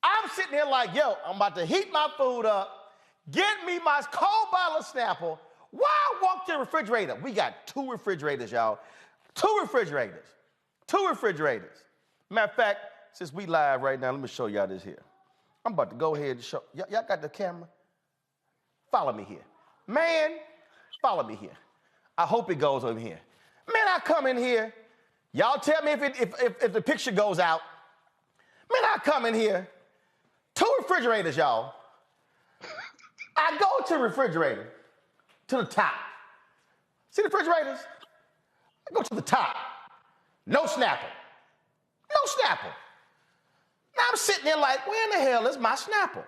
I'm sitting there like, yo, I'm about to heat my food up. Get me my cold bottle of Snapple. Why I walk to the refrigerator? We got 2 refrigerators, y'all. 2 refrigerators. Matter of fact, since we live right now, let me show y'all this here. I'm about to go ahead and show. Y'all got the camera? Follow me here. Man, follow me here. I hope it goes over here. Man, I come in here. Y'all tell me if the picture goes out. Man, I come in here. 2 refrigerators, y'all. I go to the refrigerator, to the top. See the refrigerators? I go to the top. No Snapple. Now I'm sitting there like, where in the hell is my Snapple?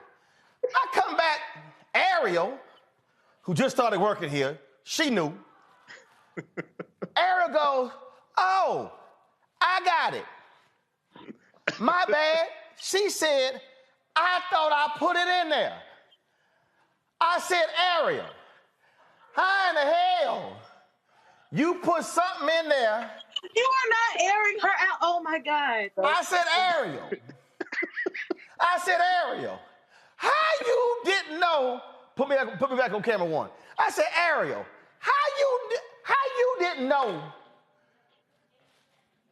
I come back, Ariel, who just started working here, she knew. Ariel goes, oh, I got it. My bad. She said, I thought I put it in there. I said, Ariel, how in the hell you put something in there? You are not airing her out. Oh my God. I said, Ariel, how you didn't know? Put me back on camera 1. I said, Ariel, how you didn't know?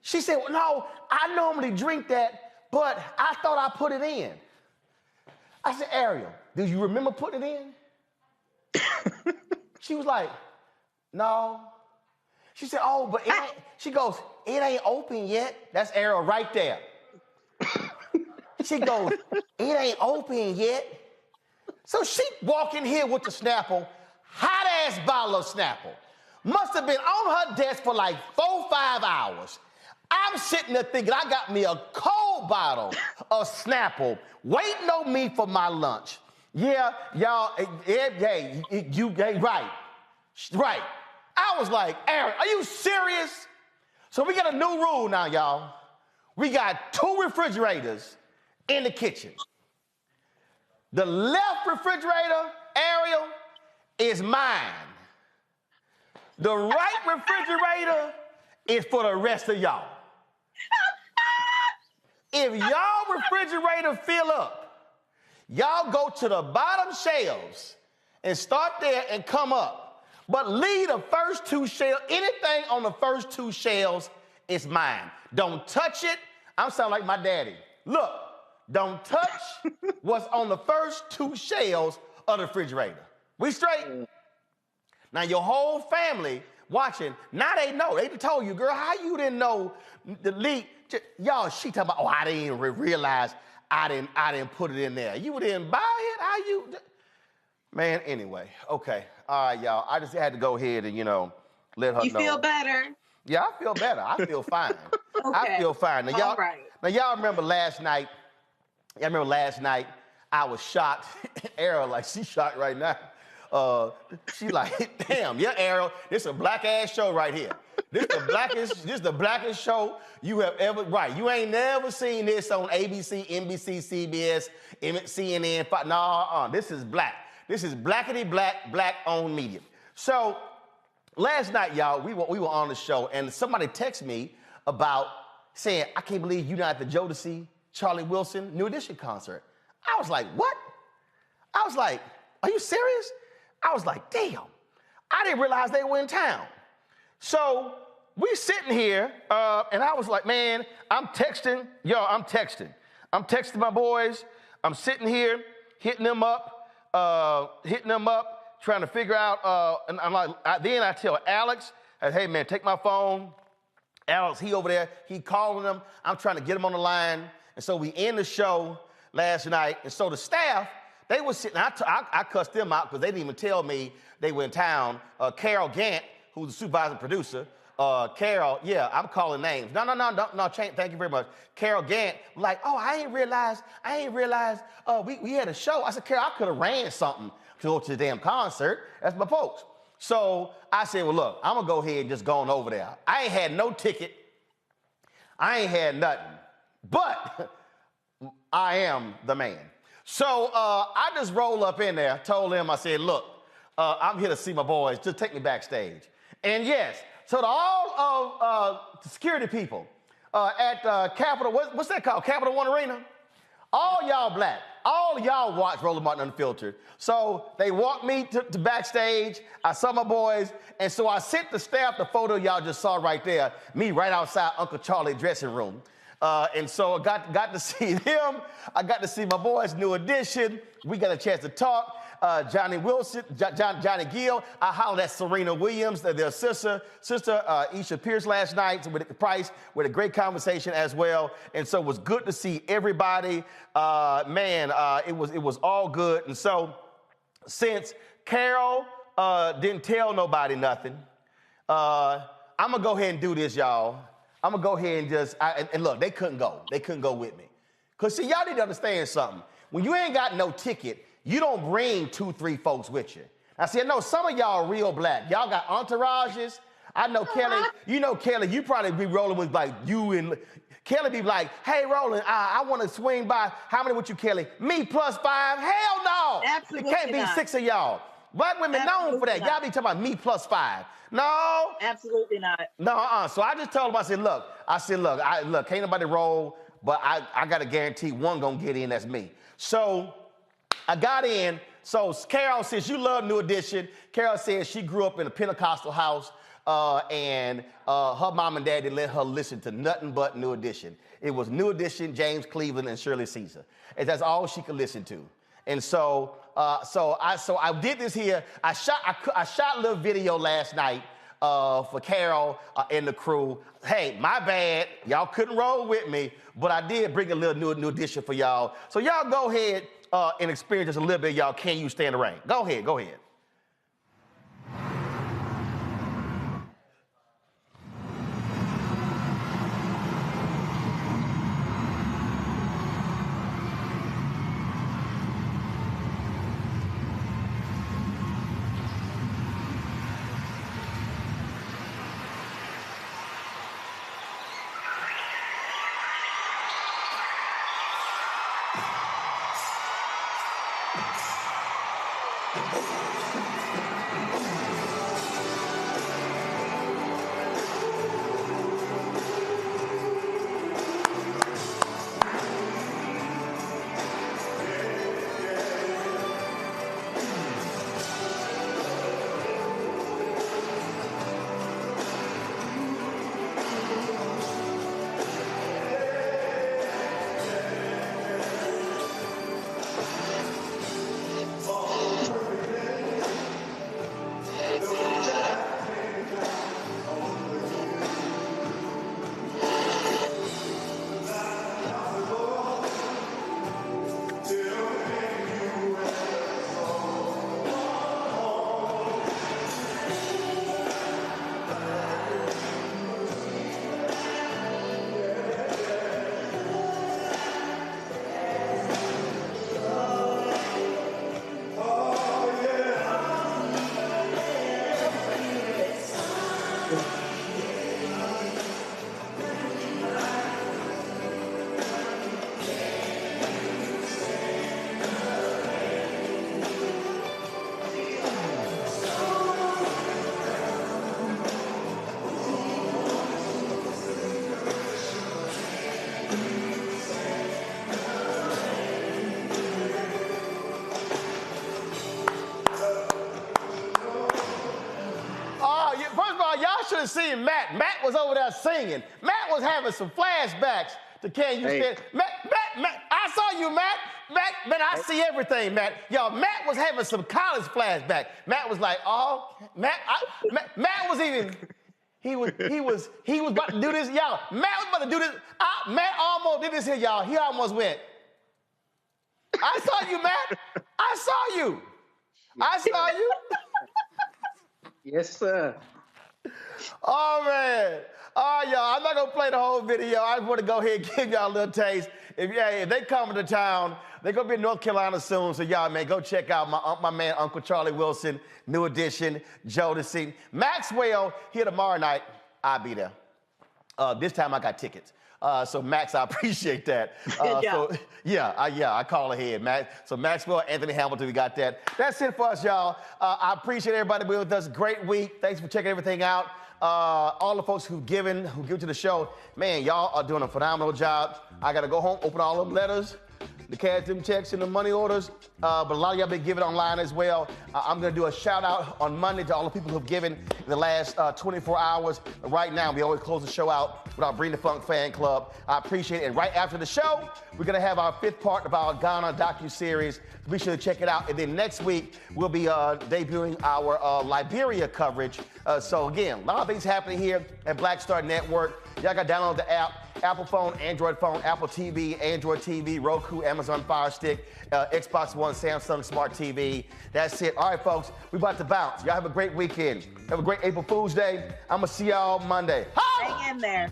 She said, well, no, I normally drink that, but I thought I put it in. I said, Ariel, do you remember putting it in? She was like, no. She said, oh, but it ain't, she goes, it ain't open yet. That's Ariel right there. She goes, it ain't open yet. So she walk in here with the Snapple, hot-ass bottle of Snapple. Must have been on her desk for like 4-5 hours. I'm sitting there thinking I got me a cold bottle of Snapple waiting on me for my lunch. Yeah, y'all, right. I was like, Aaron, are you serious? So we got a new rule now, y'all. We got 2 refrigerators in the kitchen. The left refrigerator, Ariel, is mine. The right refrigerator is for the rest of y'all. If y'all refrigerator fill up, y'all go to the bottom shelves and start there and come up. But leave the first 2 shelves. Anything on the first 2 shelves is mine. Don't touch it. I'm sounding like my daddy. Look, don't touch what's on the first 2 shelves of the refrigerator. We straight? Now, your whole family watching. Now they know. They told you, girl, how you didn't know the leak? Y'all, she talking about, oh, I didn't even realize I didn't put it in there. You didn't buy it? How you? Man, anyway, okay. All right, y'all. I just had to go ahead and, let her know. You feel better? Yeah, I feel better. I feel fine. Okay. I feel fine. Now, y'all, All right. Now, y'all remember last night? Y'all remember last night? I was shocked. Errol, like, she's shocked right now. She like, damn, yeah, Errol, this a black ass show right here. This the blackest show you have ever, right. You ain't never seen this on ABC, NBC, CBS, CNN. No, this is black. This is blackity black, black-owned media. So last night, y'all, we were on the show, and somebody texted me about saying, I can't believe you're not at the Jodeci Charlie Wilson New Edition concert. I was like, what? I was like, are you serious? I was like, damn, I didn't realize they were in town. So we sitting here, and I was like, man, I'm texting my boys. I'm sitting here, hitting them up, trying to figure out, and I'm like, then I tell Alex, hey man, take my phone. Alex, he over there, he calling them. I'm trying to get him on the line. And so we end the show last night. And so the staff, they were sitting, I cussed them out because they didn't even tell me they were in town. Carol Gant, who's the supervising producer, Carol, yeah, I'm calling names. No, thank you very much. Carol Gant, like, oh, I ain't realized, we had a show. I said, Carol, I could have ran something to go to the damn concert. That's my folks. So I said, well, look, I'm gonna go ahead and just go on over there. I ain't had no ticket. I ain't had nothing, but I am the man. So I just rolled up in there, told him, I said, look, I'm here to see my boys. Just take me backstage. And yes, so to all of the security people at Capitol, what's that called? Capital One Arena? All y'all black. All y'all watch Roland Martin Unfiltered. So they walked me to backstage. I saw my boys. And so I sent the staff the photo y'all just saw right there, me right outside Uncle Charlie's dressing room. And so I got to see them. I got to see my boys, New Edition. We got a chance to talk. Johnny Wilson, Johnny Gill. I hollered at Serena Williams, their sister Isha Pierce last night with the Price, with a great conversation as well. And so it was good to see everybody. It was all good. And so since Carol didn't tell nobody nothing, I'm gonna go ahead and do this, y'all. I'm gonna go ahead and just, and look, they couldn't go. They couldn't go with me. Because see, y'all need to understand something. When you ain't got no ticket, you don't bring 2-3 folks with you. I see, I know some of y'all are real black. Y'all got entourages. I know Kelly, Kelly, you probably be rolling with like you and Kelly be like, hey, Roland, I want to swing by. How many with you, Kelly? Me +5? Hell no. Absolutely It can't be not. 6 of y'all. Black women known for that. Y'all be talking about me +5. No. Absolutely not. No, So I just told him, I said, look, can't nobody roll, but I got to guarantee one gonna get in, that's me. So I got in. So Carol, since you love New Edition, Carol says she grew up in a Pentecostal house, and her mom and dad didn't let her listen to nothing but New Edition. It was New Edition, James Cleveland, and Shirley Caesar. And that's all she could listen to. And so I did this here. I shot a little video last night for Carol and the crew. Hey, my bad. Y'all couldn't roll with me, but I did bring a little new Edition for y'all. So y'all go ahead and experience just a little bit, y'all. Can You Stand the Rain? Go ahead. should have seen Matt. Matt was over there singing. Matt was having some flashbacks to Can You Stand. Matt, I saw you, Matt. Man, I see everything, Matt. Y'all, Matt was having some college flashback. Matt was like, oh, Matt was even, he was about to do this, y'all. Matt was about to do this. Matt almost did this here, y'all. He almost went. I saw you, Matt. I saw you. I saw you. Yes, sir. Oh, man. All right, y'all. I'm not going to play the whole video. I just want to go ahead and give y'all a little taste. If they come to town, they're going to be in North Carolina soon. So, y'all, man, go check out my man, Uncle Charlie Wilson, New Edition, Jodeci. Maxwell, here tomorrow night. I'll be there. This time I got tickets. So, Max, I appreciate that. Good job. So, I call ahead, Max. So, Maxwell, Anthony Hamilton, we got that. That's it for us, y'all. I appreciate everybody being with us. Great week. Thanks for checking everything out. All the folks who give to the show, man, y'all are doing a phenomenal job. I got to go home, open all them letters, the cash, them checks, and the money orders. But a lot of y'all been giving online as well. I'm going to do a shout out on Monday to all the people who have given in the last 24 hours. Right now, we always close the show out with our Bring the Funk fan club. I appreciate it. And right after the show, we're going to have our 5th part of our Ghana docuseries. Be sure to check it out. And then next week, we'll be debuting our Liberia coverage. So again, a lot of things happening here at Black Star Network. Y'all got to download the app. Apple phone, Android phone, Apple TV, Android TV, Roku, Amazon Fire Stick, Xbox One, Samsung Smart TV. That's it. All right, folks, we about to bounce. Y'all have a great weekend. Have a great April Fool's Day. I'm going to see y'all Monday. Hang in there.